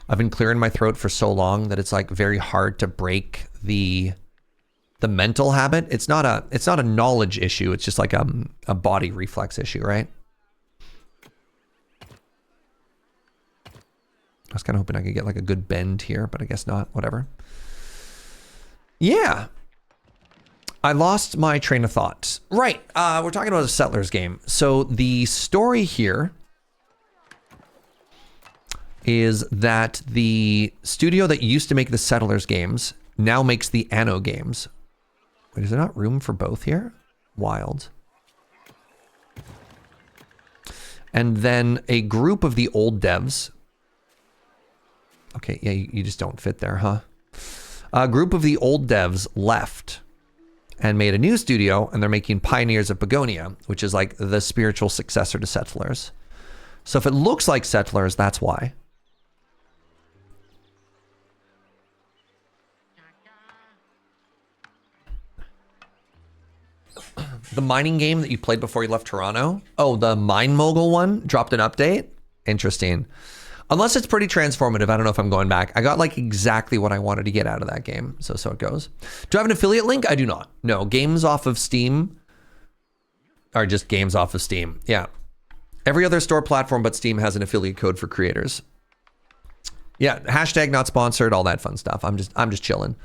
S1: I've been clearing my throat for so long that it's like very hard to break the mental habit. It's not a knowledge issue. It's just like a body reflex issue, right? I was kind of hoping I could get like a good bend here, but I guess not. Whatever. Yeah. I lost my train of thought. Right. We're talking about a Settlers game. So the story here is that the studio that used to make the Settlers games now makes the Anno games. Wait, is there not room for both here? Wild. And then a group of the old devs. Okay, yeah, you just don't fit there, huh? A group of the old devs left and made a new studio, and they're making Pioneers of Pagonia, which is like the spiritual successor to Settlers. So if it looks like Settlers, that's why. The mining game that you played before you left Toronto? Oh, the Mine Mogul one dropped an update? Interesting. Unless it's pretty transformative, I don't know if I'm going back. I got like exactly what I wanted to get out of that game. So it goes. Do I have an affiliate link? I do not. No, games off of Steam are just games off of Steam. Yeah. Every other store platform but Steam has an affiliate code for creators. Yeah, hashtag not sponsored, all that fun stuff. I'm just chilling.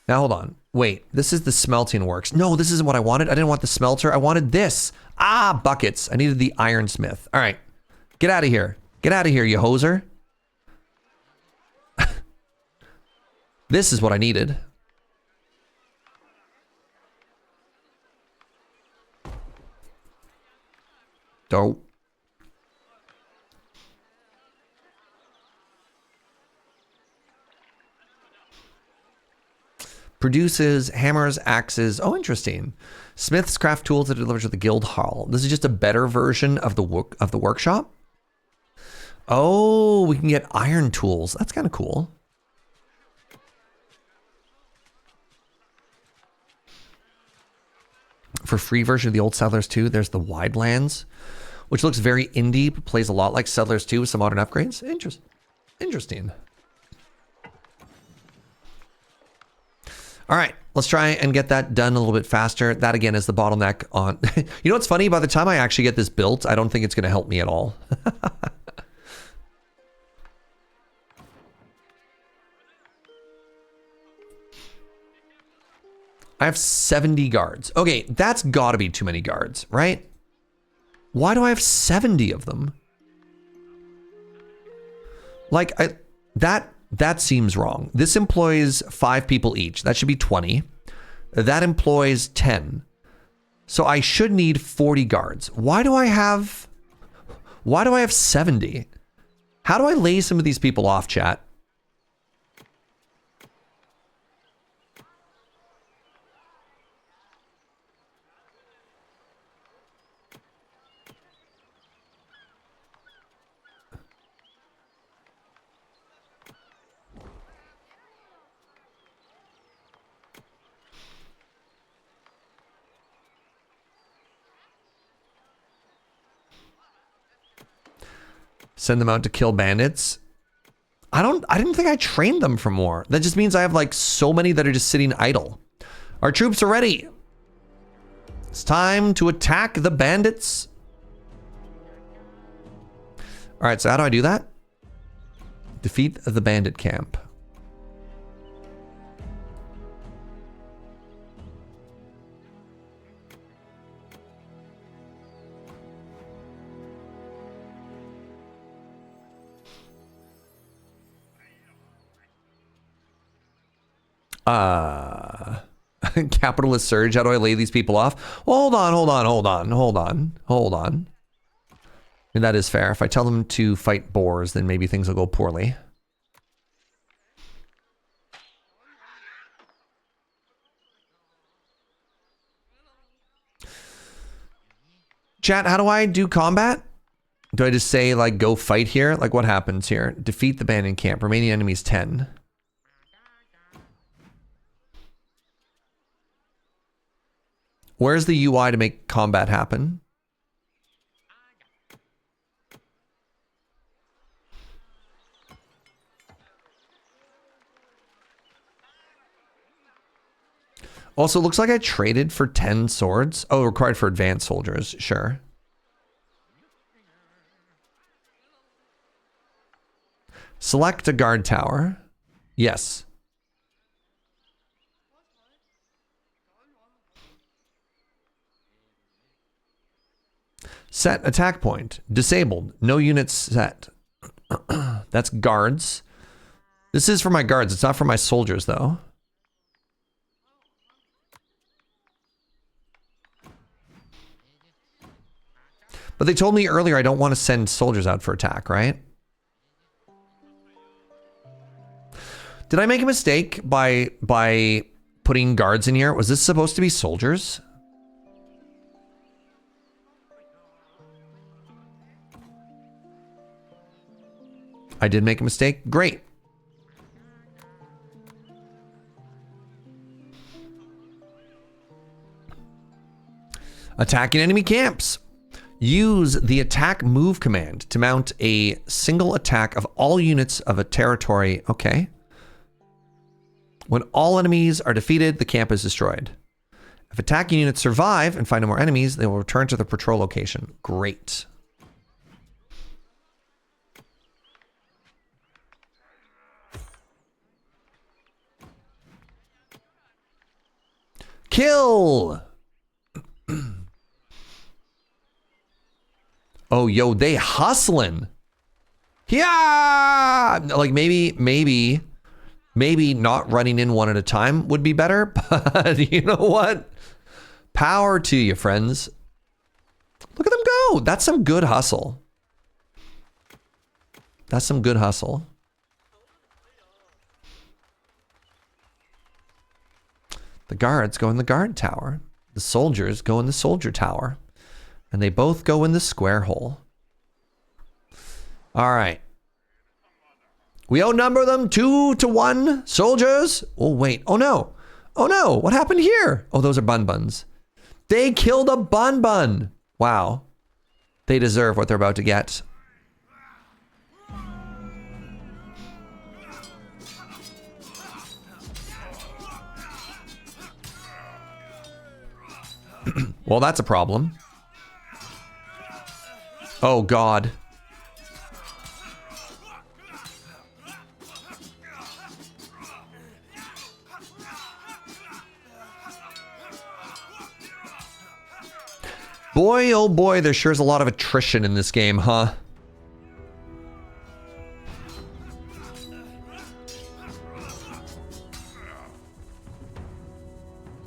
S1: Now hold on. Wait, this is the smelting works. No, this isn't what I wanted. I didn't want the smelter. I wanted this. Ah, buckets. I needed the ironsmith. All right. Get out of here. Get out of here, you hoser. This is what I needed. Dope. Produces hammers, axes. Oh, interesting. Smith's craft tools that delivers to the guild hall. This is just a better version of the workshop. Oh, we can get iron tools. That's kind of cool. For free version of the old Settlers 2, there's the Widelands, which looks very indie, but plays a lot like Settlers 2 with some modern upgrades. Interesting. All right, let's try and get that done a little bit faster. That again is the bottleneck on. You know what's funny? By the time I actually get this built, I don't think it's going to help me at all. I have 70 guards. Okay, that's got to be too many guards, right? Why do I have 70 of them? Like, that seems wrong. This employs 5 people each. That should be 20. That employs 10. So I should need 40 guards. Why do I have 70? How do I lay some of these people off, chat? Send them out to kill bandits. I didn't think I trained them for more. That just means I have like so many that are just sitting idle. Our troops are ready. It's time to attack the bandits. All right, so how do I do that? Defeat the bandit camp. Capitalist surge. How do I lay these people off? Well, hold on. And that is fair. If I tell them to fight boars, then maybe things will go poorly. Chat, how do I do combat? Do I just say, like, go fight here? Like, what happens here? Defeat the abandoned camp. Remaining enemies 10. Where's the UI to make combat happen? Also, looks like I traded for 10 swords. Oh, required for advanced soldiers. Sure. Select a guard tower. Yes. Set attack point. Disabled. No units set. That's guards. This is for my guards. It's not for my soldiers, though. But they told me earlier I don't want to send soldiers out for attack, right? Did I make a mistake by putting guards in here? Was this supposed to be soldiers? I did make a mistake. Great. Attacking enemy camps. Use the attack move command to mount a single attack of all units of a territory. Okay. When all enemies are defeated, the camp is destroyed. If attacking units survive and find no more enemies, they will return to the patrol location. Great. Kill! Oh, yo, they hustling. Yeah! Like maybe not running in one at a time would be better, but you know what? Power to you, friends. Look at them go. That's some good hustle. That's some good hustle. The guards go in the guard tower. The soldiers go in the soldier tower. And they both go in the square hole. All right. We outnumber them 2-1 soldiers. Oh, wait. Oh, no. Oh, no. What happened here? Oh, those are bun-buns. They killed a bun-bun. Wow. They deserve what they're about to get. Well, that's a problem. Oh, God. Boy, oh boy, there sure is a lot of attrition in this game, huh?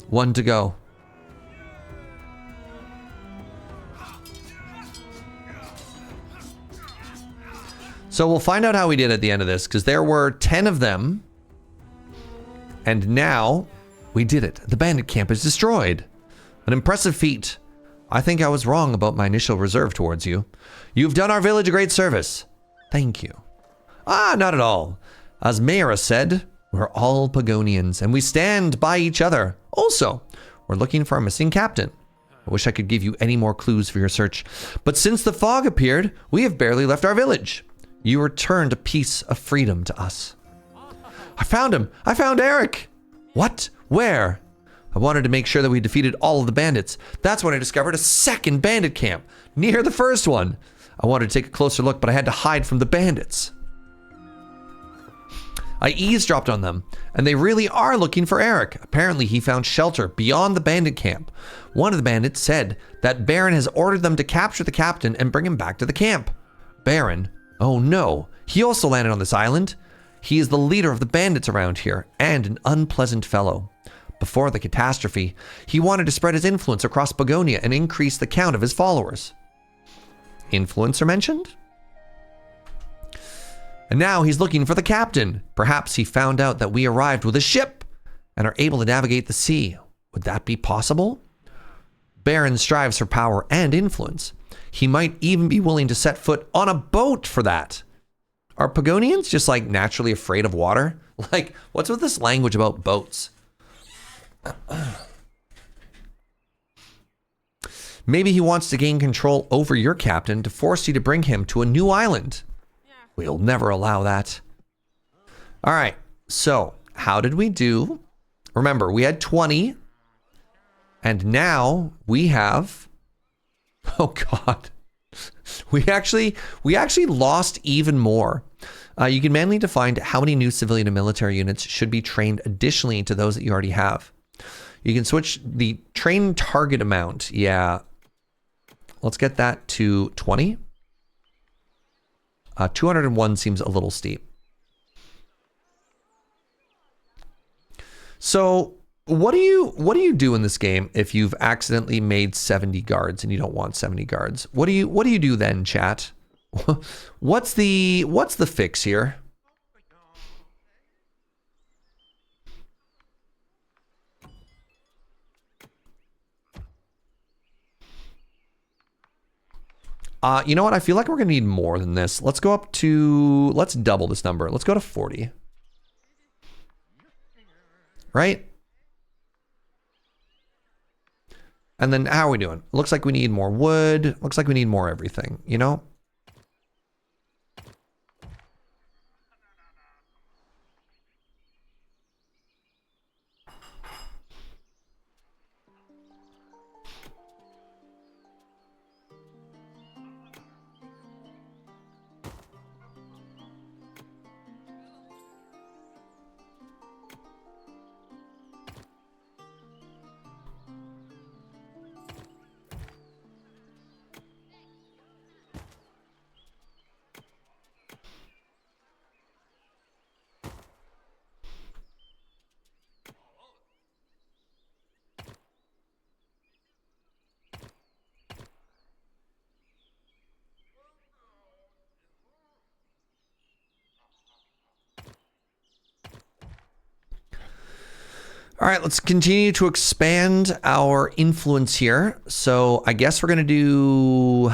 S1: One to go. So we'll find out how we did at the end of this, because there were 10 of them. And now we did it. The bandit camp is destroyed. An impressive feat. I think I was wrong about my initial reserve towards you. You've done our village a great service. Thank you. Ah, not at all. As Mayra said, we're all Pagonians, and we stand by each other. Also, we're looking for a missing captain. I wish I could give you any more clues for your search. But since the fog appeared, we have barely left our village. You returned a piece of freedom to us. I found him. I found Eric. What? Where? I wanted to make sure that we defeated all of the bandits. That's when I discovered a second bandit camp near the first one. I wanted to take a closer look, but I had to hide from the bandits. I eavesdropped on them, and they really are looking for Eric. Apparently, he found shelter beyond the bandit camp. One of the bandits said that Baron has ordered them to capture the captain and bring him back to the camp. Baron? Oh no, he also landed on this island. He is the leader of the bandits around here, and an unpleasant fellow. Before the catastrophe, he wanted to spread his influence across Pagonia and increase the count of his followers. Influencer mentioned? And now he's looking for the captain. Perhaps he found out that we arrived with a ship and are able to navigate the sea. Would that be possible? Baron strives for power and influence. He might even be willing to set foot on a boat for that. Are Pagonians just like naturally afraid of water? Like, what's with this language about boats? Maybe he wants to gain control over your captain to force you to bring him to a new island. We'll never allow that. All right, so how did we do? Remember, we had 20, and now we have, oh God, we actually lost even more. You can manually define how many new civilian and military units should be trained additionally to those that you already have. You can switch the train target amount. Yeah, let's get that to 20. 201 seems a little steep. So what do you do in this game if you've accidentally made 70 guards and you don't want 70 guards? What do you do then, chat? What's the fix here? You know what? I feel like we're gonna need more than this. Let's go up to, let's double this number. Let's go to 40. Right? And then how are we doing? Looks like we need more wood. Looks like we need more everything, you know? All right, let's continue to expand our influence here. So I guess we're going to do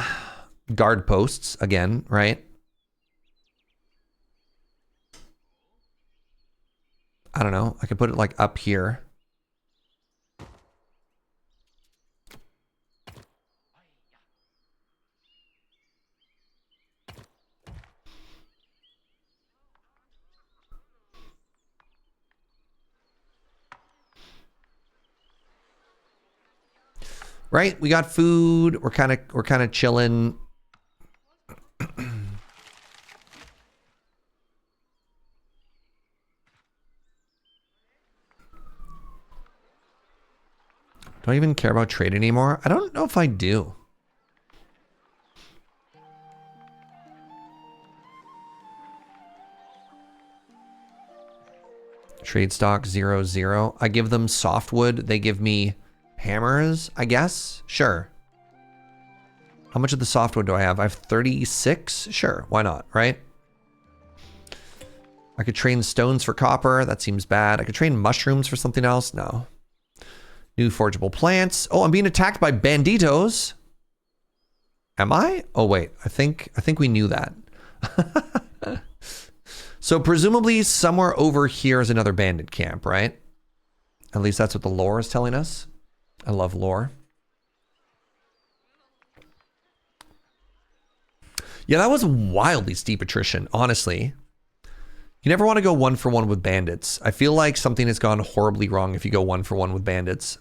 S1: guard posts again, right? I don't know. I could put it like up here. Right? We got food. We're kind of chilling. Do I even care about trade anymore? I don't know if I do. Trade stock 0, 0. I give them softwood. They give me hammers, I guess. Sure. How much of the softwood do I have? I have 36. Sure, why not, right? I could train stones for copper. That seems bad. I could train mushrooms for something else. No. New forgeable plants. Oh, I'm being attacked by banditos. Am I? Oh wait, I think we knew that. So presumably somewhere over here is another bandit camp, right? At least that's what the lore is telling us. I love lore. Yeah, that was wildly steep attrition, honestly. You never want to go 1-for-1 with bandits. I feel like something has gone horribly wrong if you go 1-for-1 with bandits.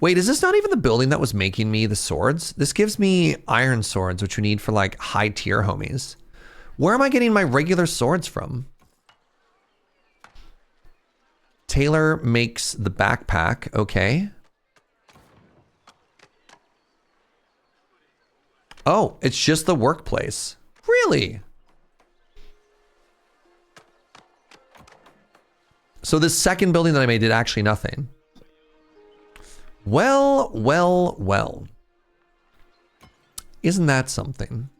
S1: Wait, is this not even the building that was making me the swords? This gives me iron swords, which we need for like high tier homies. Where am I getting my regular swords from? Taylor makes the backpack. Okay. Oh, it's just the workplace. Really? So this second building that I made did actually nothing. Well, well, well. Isn't that something?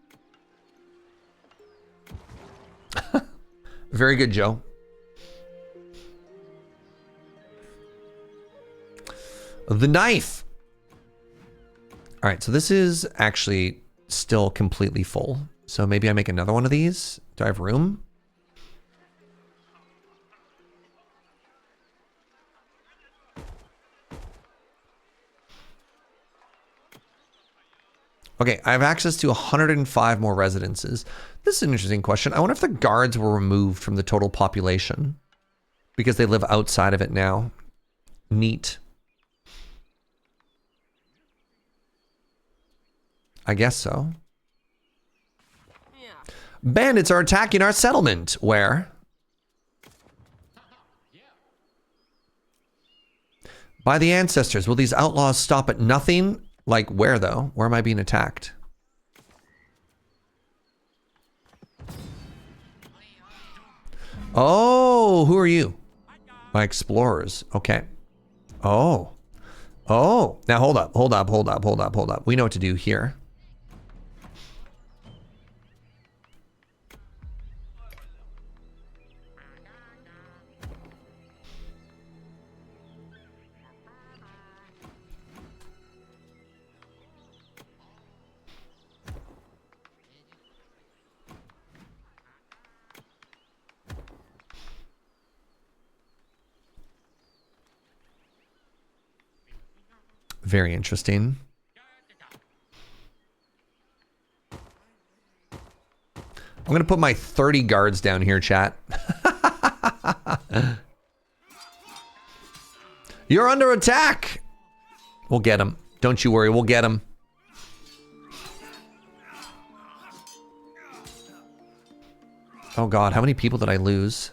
S1: Very good, Joe. The knife. All right, so this is actually still completely full. So maybe I make another one of these. Do I have room? Okay, I have access to 105 more residences. This is an interesting question. I wonder if the guards were removed from the total population because they live outside of it now. Neat. I guess so. Bandits are attacking our settlement. Where? By the ancestors. Will these outlaws stop at nothing? Like where though? Where am I being attacked? Oh, who are you? My explorers. Okay. Oh. Oh. Now hold up. We know what to do here. Very interesting. I'm going to put my 30 guards down here, chat. You're under attack. We'll get him. Don't you worry. We'll get him. Oh God, how many people did I lose?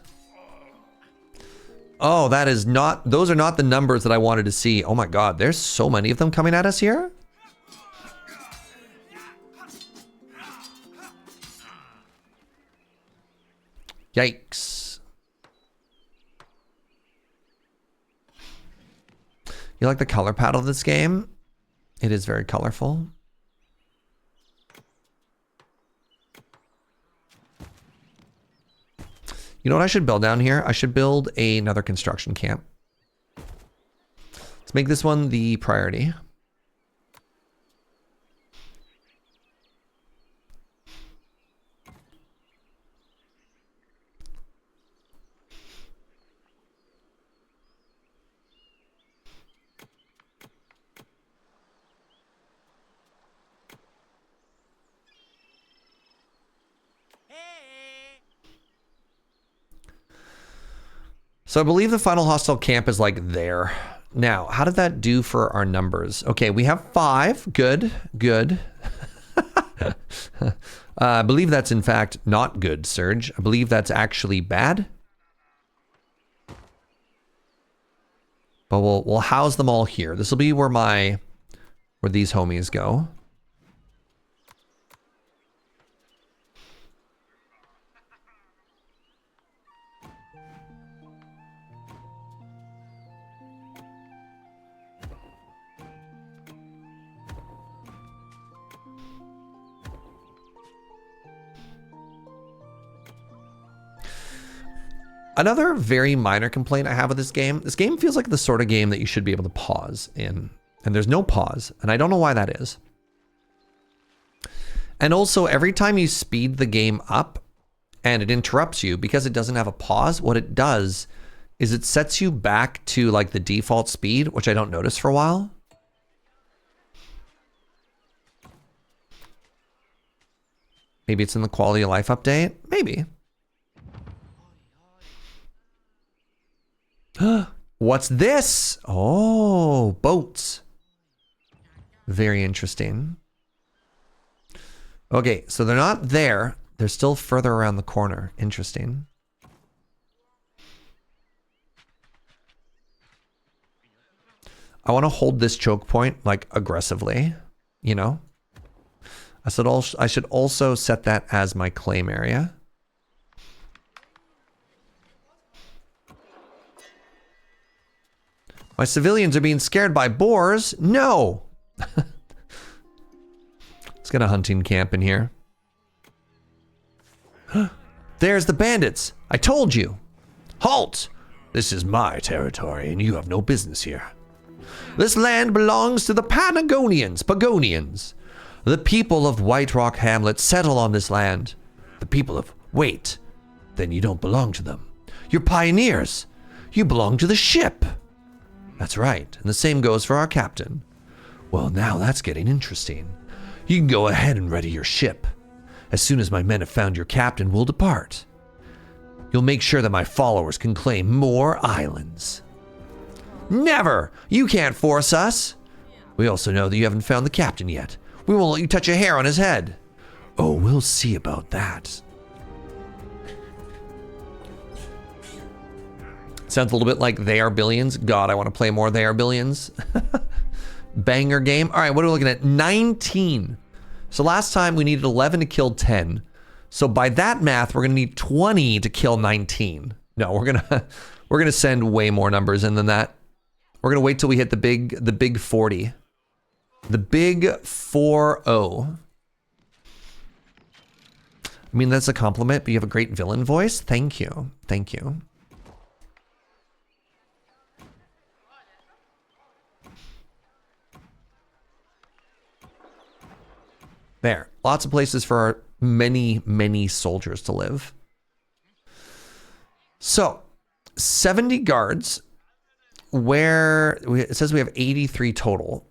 S1: Oh, that is not, those are not the numbers that I wanted to see. Oh my God, there's so many of them coming at us here. Yikes. You like the color palette of this game? It is very colorful. You know what I should build down here? I should build another construction camp. Let's make this one the priority. So I believe the final hostile camp is like there. Now, how did that do for our numbers? Okay, we have 5. Good, good. I believe that's in fact not good, Surge. I believe that's actually bad. But we'll house them all here. This will be where these homies go. Another very minor complaint I have with this game feels like the sort of game that you should be able to pause in, and there's no pause, and I don't know why that is. And also, every time you speed the game up and it interrupts you, because it doesn't have a pause, what it does is it sets you back to like the default speed, which I don't notice for a while. Maybe it's in the quality of life update, maybe. What's this? Oh, boats. Very interesting. Okay, so they're not there. They're still further around the corner. Interesting. I want to hold this choke point like aggressively, you know? I should also set that as my claim area. My civilians are being scared by boars. No. Let's get a hunting camp in here. There's the bandits. I told you. Halt! This is my territory and you have no business here. This land belongs to the Pagonians. The people of White Rock Hamlet settle on this land. The people of... Wait. Then you don't belong to them. You're pioneers. You belong to the ship. That's right, and the same goes for our captain. Well, now that's getting interesting.
S3: You can go ahead and ready your ship. As soon as my men have found your captain, we'll depart. You'll make sure that my followers can claim more islands.
S1: Never! You can't force us.
S3: We also know that you haven't found the captain yet.
S1: We won't let you touch a hair on his head.
S3: Oh, we'll see about that.
S1: Sounds a little bit like They Are Billions. God, I want to play more They Are Billions. Banger game. All right, what are we looking at? 19. So last time we needed 11 to kill 10. So by that math, we're gonna need 20 to kill 19. No, we're gonna send way more numbers in than that. We're gonna wait till we hit the big 40. The big 4-0. I mean, that's a compliment, but you have a great villain voice. Thank you. Thank you. There. Lots of places for our many, many soldiers to live. So, 70 guards, where it says we have 83 total.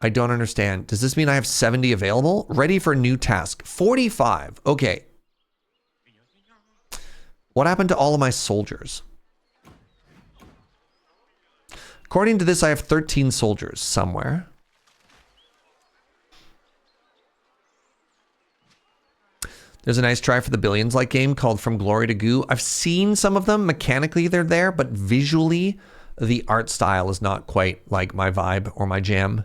S1: I don't understand. Does this mean I have 70 available? Ready for new task. 45. Okay. What happened to all of my soldiers? According to this, I have 13 soldiers somewhere. There's a nice try for the Billions-like game called From Glory to Goo. I've seen some of them. Mechanically, they're there, but visually, the art style is not quite like my vibe or my jam.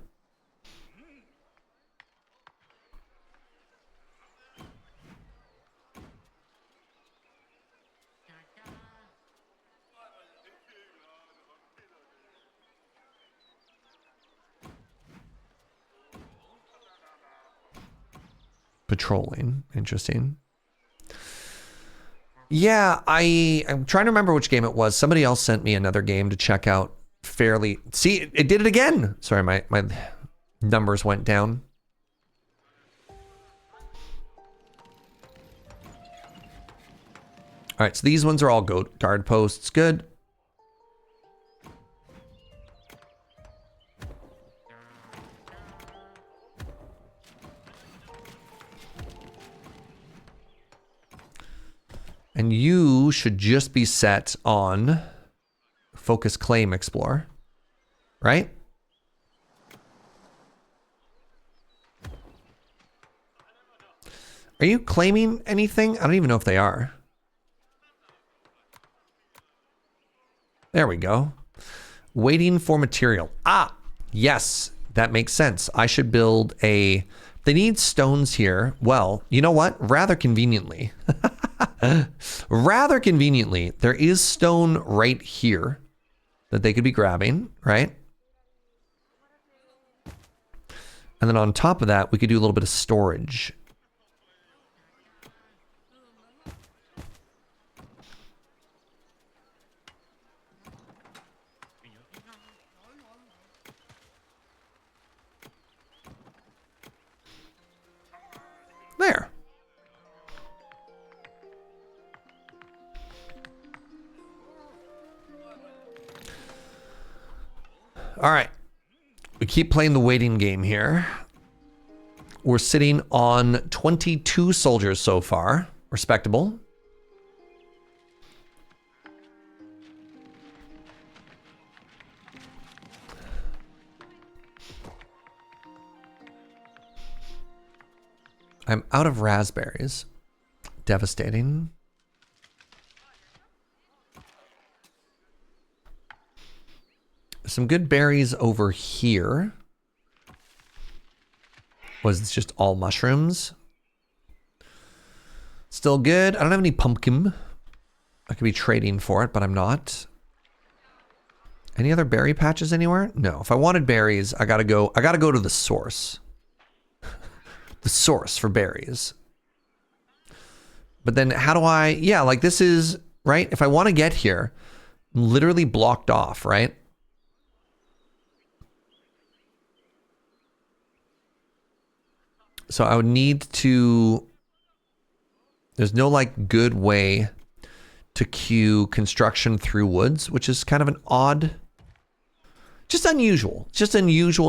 S1: Patrolling. Interesting. Yeah, I'm trying to remember which game it was. Somebody else sent me another game to check out fairly. See, it did it again. Sorry, my numbers went down. All right, so these ones are all guard posts. Good. And you should just be set on focus claim explore, right? Are you claiming anything? I don't even know if they are. There we go. Waiting for material. Ah, yes, that makes sense. I should build a... They need stones here. Well, you know what? Rather conveniently. Rather conveniently, there is stone right here that they could be grabbing, right? And then on top of that, we could do a little bit of storage. There. All right. We keep playing the waiting game here. We're sitting on 22 soldiers so far. Respectable. I'm out of raspberries. Devastating. Some good berries over here. Was this just all mushrooms? Still good. I don't have any pumpkin. I could be trading for it, but I'm not. Any other berry patches anywhere? No. If I wanted berries, I gotta go to the source. The source for berries. But then how do I, yeah, like this is, right? If I want to get here, I'm literally blocked off, right? So I would need to, there's no like good way to queue construction through woods, which is kind of an odd, just unusual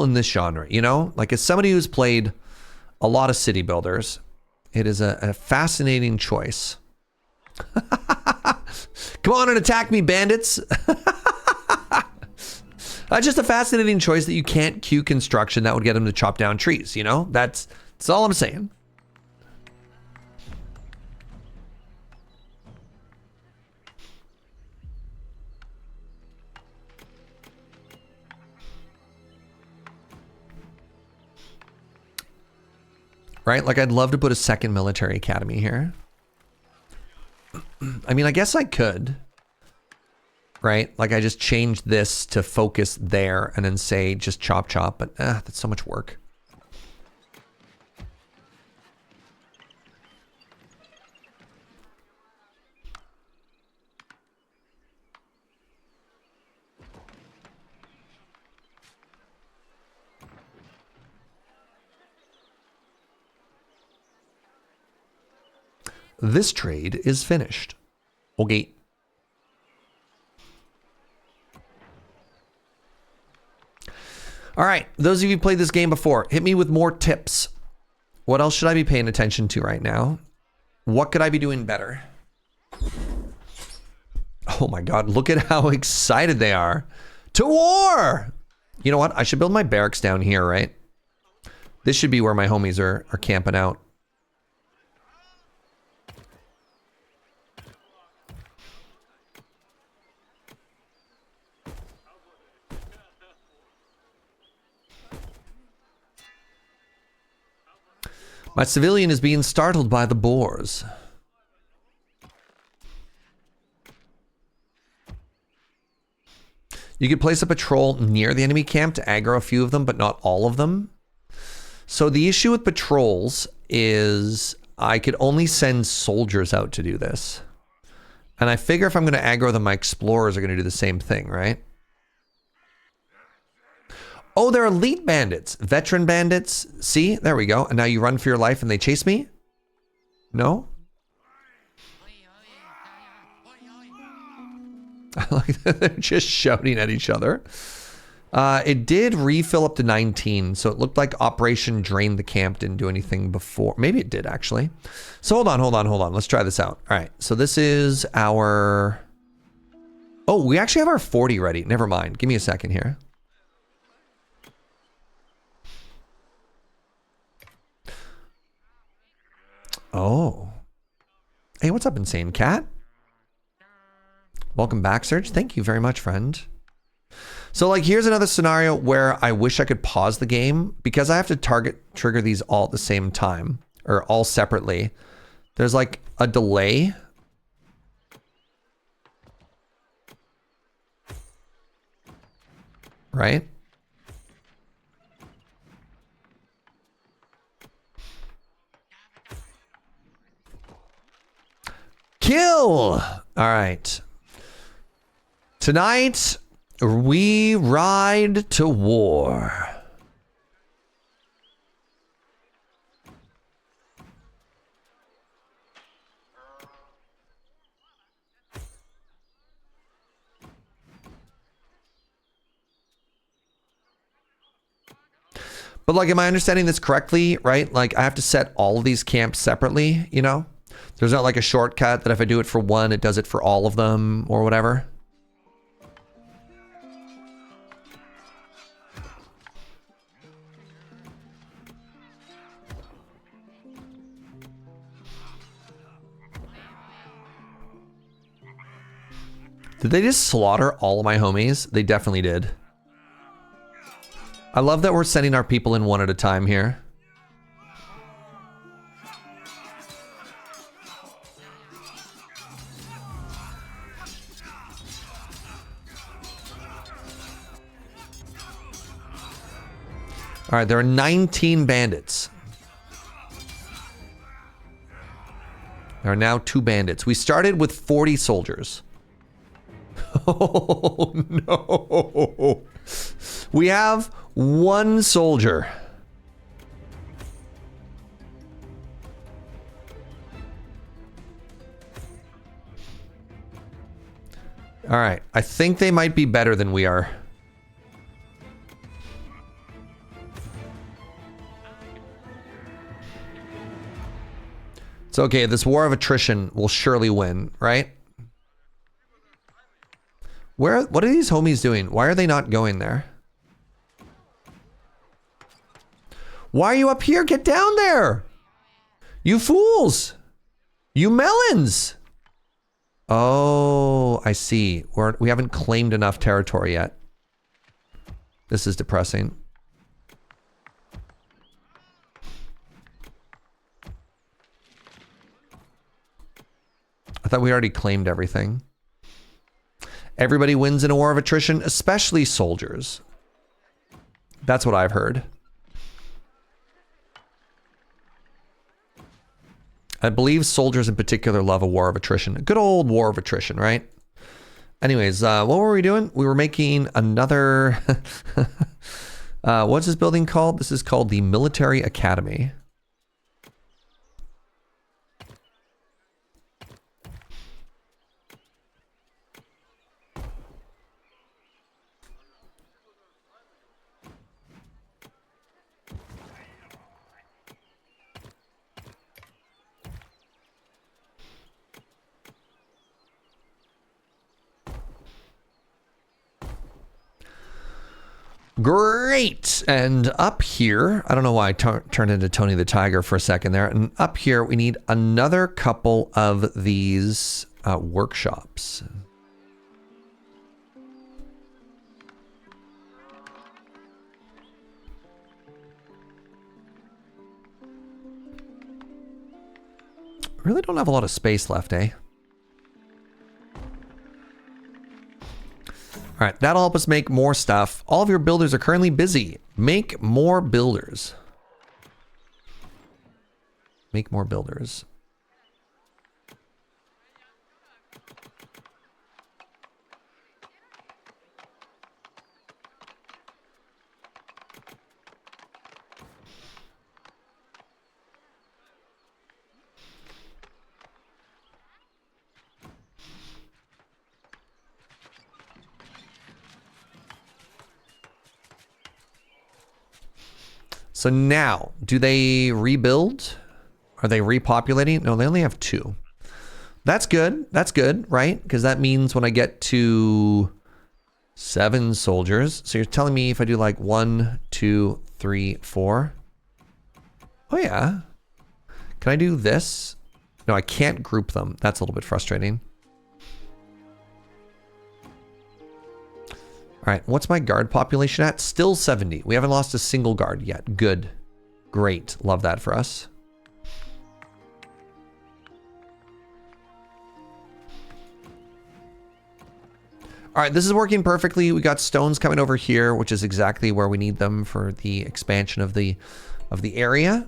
S1: in this genre, you know? Like as somebody who's played
S3: a lot of city builders. It is a fascinating choice. Come on and attack me, bandits. Just a fascinating choice that you can't queue construction that would get them to chop down trees, you know? That's all I'm saying. Right? Like, I'd love to put a second military academy here. I mean, I guess I could. Right? Like, I just change this to focus there and then say just chop chop, but that's so much work. This trade is finished. Okay. All right, those of you who played this game before, hit me with more tips. What else should I be paying attention to right now? What could I be doing better? Oh my God, look at how excited they are. To war! You know what? I should build my barracks down here, right? This should be where my homies are camping out. My civilian is being startled by the boars. You could place a patrol near the enemy camp to aggro a few of them, but not all of them. So the issue with patrols is I could only send soldiers out to do this. And I figure if I'm going to aggro them, my explorers are going to do the same thing, right? Oh, they're elite bandits, veteran bandits. See, there we go. And now you run for your life and they chase me? No? Like they're just shouting at each other. It did refill up to 19, so it looked like Operation Drain the Camp didn't do anything before. Maybe it did, actually. So hold on. Let's try this out. All right, so this is our... Oh, we actually have our 40 ready. Never mind. Give me a second here. Oh. Hey, what's up, Insane Cat? Welcome back, Serge. Thank you very much, friend. So, like, here's another scenario where I wish I could pause the game because I have to trigger these all at the same time or all separately. There's like a delay. Right? Kill! All right. Tonight, we ride to war. But like, am I understanding this correctly, right? Like, I have to set all of these camps separately, you know? There's not like a shortcut that if I do it for one, it does it for all of them or whatever. Did they just slaughter all of my homies? They definitely did. I love that we're sending our people in one at a time here. All right, there are 19 bandits. There are now 2 bandits. We started with 40 soldiers. Oh, no. We have 1 soldier. All right. I think they might be better than we are. It's okay. This war of attrition will surely win, right? What are these homies doing? Why are they not going there? Why are you up here? Get down there. You fools. You melons. Oh, I see. We haven't claimed enough territory yet. This is depressing. I thought we already claimed everything. Everybody wins in a war of attrition, especially soldiers. That's what I've heard. I believe soldiers in particular love a war of attrition. A good old war of attrition, right? Anyways, what were we doing? We were making another... what's this building called? This is called the Military Academy. Great. And up here, I don't know why I turned into Tony the Tiger for a second there. And up here, we need another couple of these workshops. Really don't have a lot of space left, eh? All right, that'll help us make more stuff. All of your builders are currently busy. Make more builders. Make more builders. So now, do they rebuild? Are they repopulating? No, they only have 2. That's good. That's good, right? Because that means when I get to 7 soldiers. So you're telling me if I do like 1, 2, 3, 4. Oh yeah. Can I do this? No, I can't group them. That's a little bit frustrating. All right, what's my guard population at? Still 70. We haven't lost a single guard yet. Good. Great. Love that for us. All right, this is working perfectly. We got stones coming over here, which is exactly where we need them for the expansion of the area.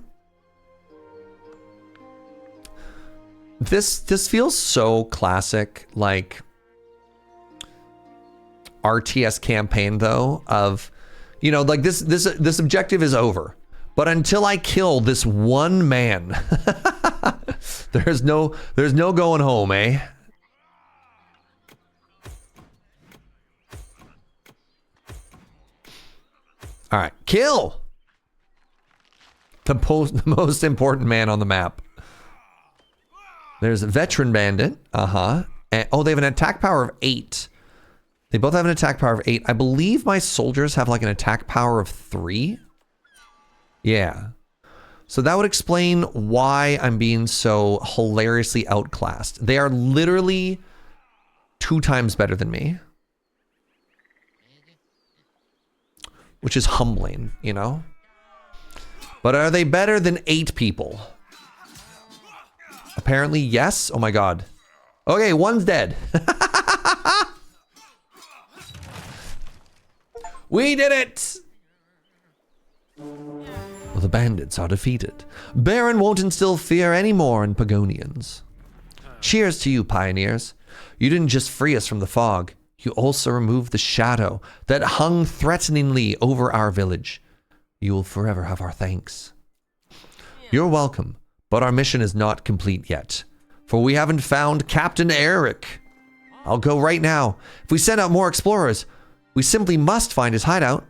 S3: This feels so classic, like RTS campaign though, of, you know, like this objective is over, but until I kill this one man, there's no going home, eh? All right, kill the most important man on the map. There's a veteran bandit. And, oh, they have an attack power of 8. They both have an attack power of 8. I believe my soldiers have like an attack power of 3. Yeah. So that would explain why I'm being so hilariously outclassed. They are literally 2 times better than me. Which is humbling, you know? But are they better than 8 people? Apparently, yes. Oh my god. Okay, one's dead. We did it! Well, the bandits are defeated. Baron won't instill fear anymore in Pagonians. Cheers to you, pioneers. You didn't just free us from the fog. You also removed the shadow that hung threateningly over our village. You will forever have our thanks. You're welcome, but our mission is not complete yet, for we haven't found Captain Eric. I'll go right now. If we send out more explorers, we simply must find his hideout.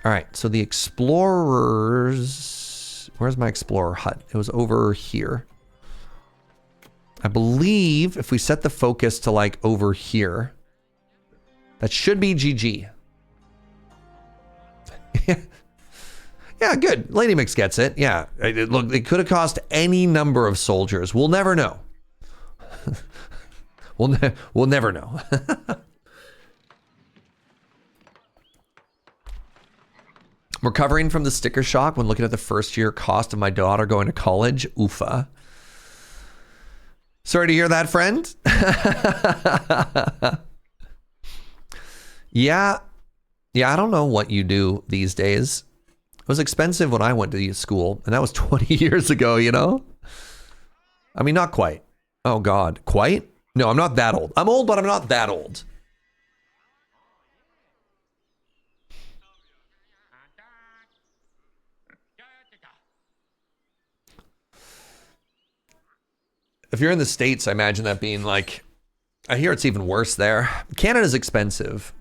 S3: All right, so the explorers... Where's my explorer hut? It was over here. I believe if we set the focus to like over here, that should be GG. Yeah, good. Lady Mix gets it. Yeah, look, it could have cost any number of soldiers. We'll never know. We'll never know. Recovering from the sticker shock when looking at the first year cost of my daughter going to college. Oofa. Sorry to hear that, friend. Yeah, I don't know what you do these days. It was expensive when I went to school, and that was 20 years ago, you know? I mean, not quite. Oh, God. Quite? No, I'm not that old. I'm old, but I'm not that old. If you're in the States, I imagine that being like, I hear it's even worse there. Canada's expensive.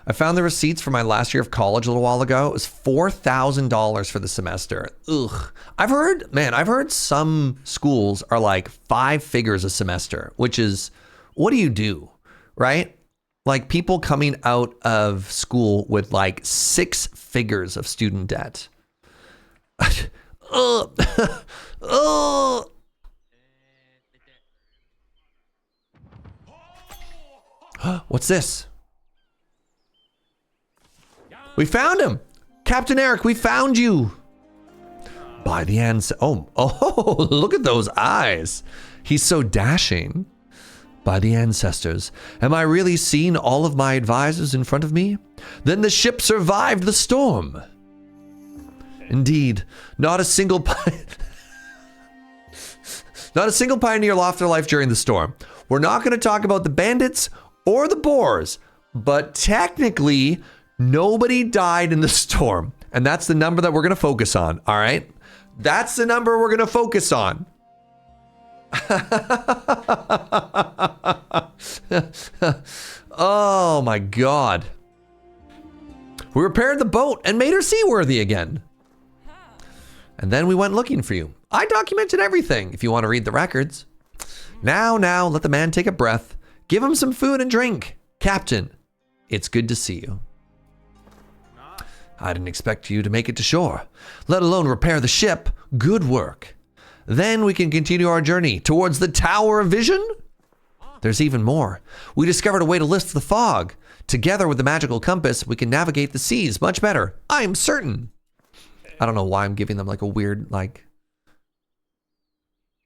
S3: I found the receipts for my last year of college a little while ago. It was $4,000 for the semester. Ugh. I've heard some schools are like 5 figures a semester, which is, what do you do, right? Like people coming out of school with like 6 figures of student debt. What's this? We found him! Captain Eric, we found you! By the oh, look at those eyes. He's so dashing. By the ancestors, am I really seeing all of my advisors in front of me? Then the ship survived the storm. Indeed, not a single pioneer lost their life during the storm. We're not going to talk about the bandits or the boars, but technically, nobody died in the storm. And that's the number that we're going to focus on, all right? That's the number we're going to focus on. Oh my God. We repaired the boat and made her seaworthy again. And then we went looking for you. I documented everything if you want to read the records. Now, let the man take a breath. Give him some food and drink. Captain, it's good to see you. I didn't expect you to make it to shore, let alone repair the ship. Good work. Then we can continue our journey towards the Tower of Vision. There's even more. We discovered a way to lift the fog. Together with the magical compass, we can navigate the seas much better. I'm certain. I don't know why I'm giving them like a weird, like,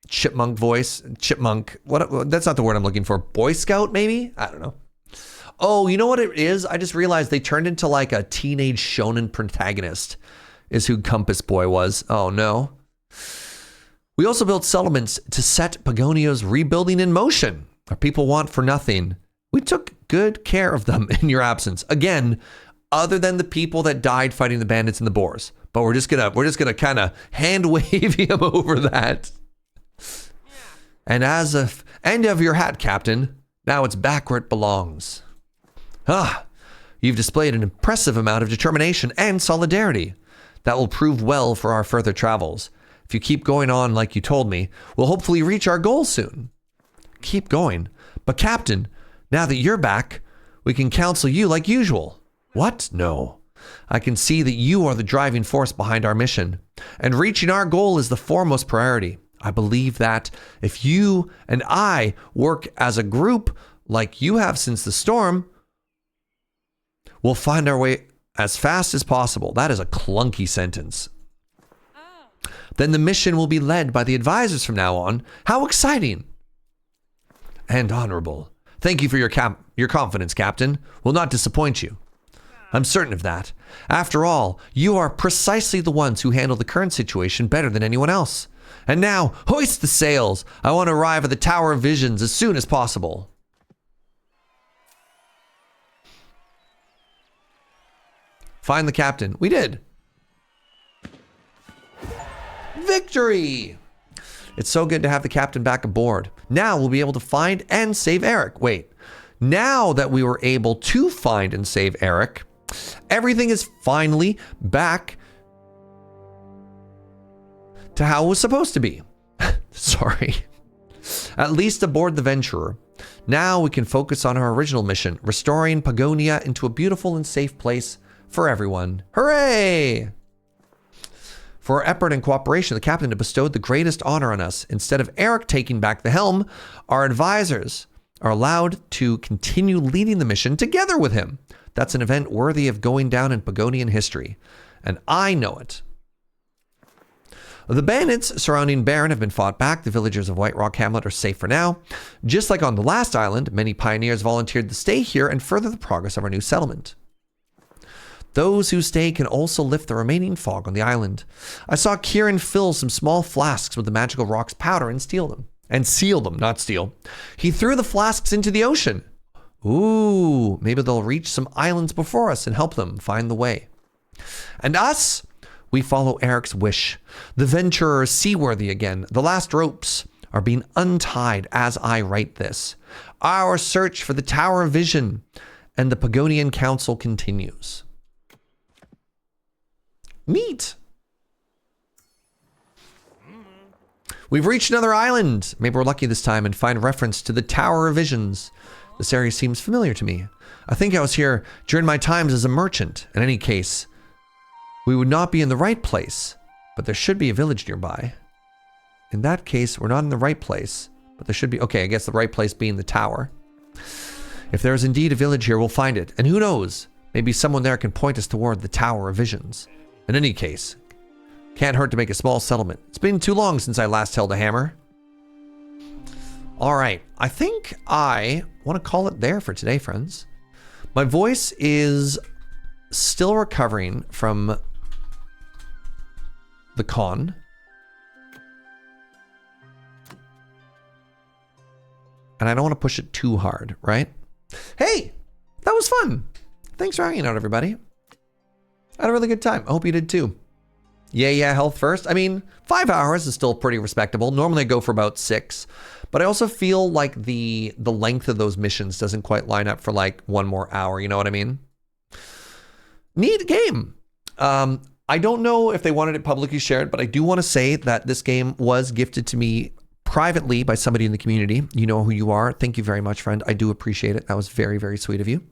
S3: chipmunk voice. Chipmunk. What? That's not the word I'm looking for. Boy Scout, maybe? I don't know. Oh, you know what it is? I just realized they turned into like a teenage shonen protagonist is who Compass Boy was. Oh, no. We also built settlements to set Pagonia's rebuilding in motion. Our people want for nothing. We took good care of them in your absence. Again, other than the people that died fighting the bandits and the boars. But we're just gonna kind of hand wave him over that. And as of end of your hat, Captain, now it's back where it belongs. You've displayed an impressive amount of determination and solidarity. That will prove well for our further travels. If you keep going on like you told me, we'll hopefully reach our goal soon. Keep going. But Captain, now that you're back, we can counsel you like usual. What? No. I can see that you are the driving force behind our mission, and reaching our goal is the foremost priority. I believe that if you and I work as a group like you have since the storm, we'll find our way as fast as possible. That is a clunky sentence. Then the mission will be led by the advisors from now on. How exciting and honorable. Thank you for your confidence, Captain. Will not disappoint you. I'm certain of that. After all, you are precisely the ones who handle the current situation better than anyone else. And now, hoist the sails. I want to arrive at the Tower of Visions as soon as possible. Find the captain. We did. Victory! It's so good to have the captain back aboard. Now we'll be able to find and save Eric. Wait, Now that we were able to find and save Eric, everything is finally back to how it was supposed to be. Sorry. At least aboard the Venturer. Now we can focus on our original mission, restoring Pagonia into a beautiful and safe place for everyone. Hooray! For our effort and cooperation, the captain had bestowed the greatest honor on us. Instead of Eric taking back the helm, our advisors are allowed to continue leading the mission together with him. That's an event worthy of going down in Pagonian history. And I know it. The bandits surrounding Baron have been fought back. The villagers of White Rock Hamlet are safe for now. Just like on the last island, many pioneers volunteered to stay here and further the progress of our new settlement. Those who stay can also lift the remaining fog on the island. I saw Kieran fill some small flasks with the magical rock's powder and seal them, not steal. He threw the flasks into the ocean. Ooh, maybe they'll reach some islands before us and help them find the way. And us, we follow Eric's wish. The Venturer is seaworthy again. The last ropes are being untied as I write this. Our search for the Tower of Vision and the Pagonian Council continues. Neat. We've reached another island. Maybe we're lucky this time and find reference to the Tower of Visions. This area seems familiar to me. I think I was here during my times as a merchant. In any case, we would not be in the right place, but there should be a village nearby. In that case, we're not in the right place, but there should be... Okay, I guess the right place being the tower. If there is indeed a village here, we'll find it. And who knows? Maybe someone there can point us toward the Tower of Visions. In any case, can't hurt to make a small settlement. It's been too long since I last held a hammer. All right, I think I want to call it there for today, friends. My voice is still recovering from the con. And I don't want to push it too hard, right? Hey, that was fun. Thanks for hanging out, everybody. I had a really good time. I hope you did too. Yeah, health first. I mean, 5 hours is still pretty respectable. Normally I go for about 6. But I also feel like the length of those missions doesn't quite line up for like 1 more hour. You know what I mean? Neat game. I don't know if they wanted it publicly shared, but I do want to say that this game was gifted to me privately by somebody in the community. You know who you are. Thank you very much, friend. I do appreciate it. That was very, very sweet of you.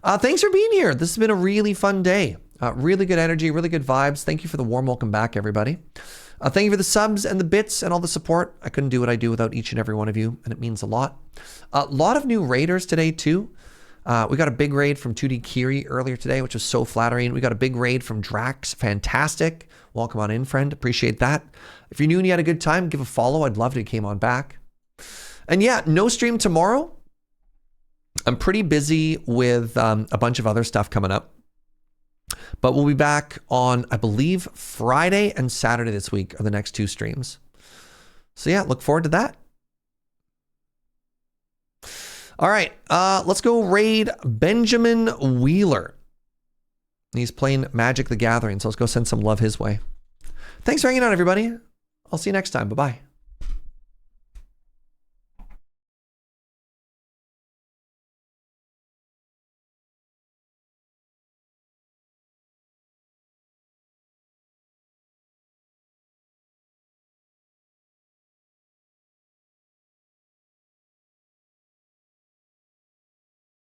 S3: Thanks for being here. This has been a really fun day. Really good energy, really good vibes. Thank you for the warm welcome back, everybody. Thank you for the subs and the bits and all the support. I couldn't do what I do without each and every one of you, and it means a lot. A lot of new raiders today, too. We got a big raid from 2D Kiri earlier today, which was so flattering. We got a big raid from Drax. Fantastic. Welcome on in, friend. Appreciate that. If you're new and you had a good time, give a follow. I'd love it if you came on back. And yeah, no stream tomorrow. I'm pretty busy with a bunch of other stuff coming up. But we'll be back on, I believe, Friday and Saturday this week are the next 2 streams. So yeah, look forward to that. All right, let's go raid Benjamin Wheeler. He's playing Magic the Gathering, so let's go send some love his way. Thanks for hanging out, everybody. I'll see you next time. Bye-bye.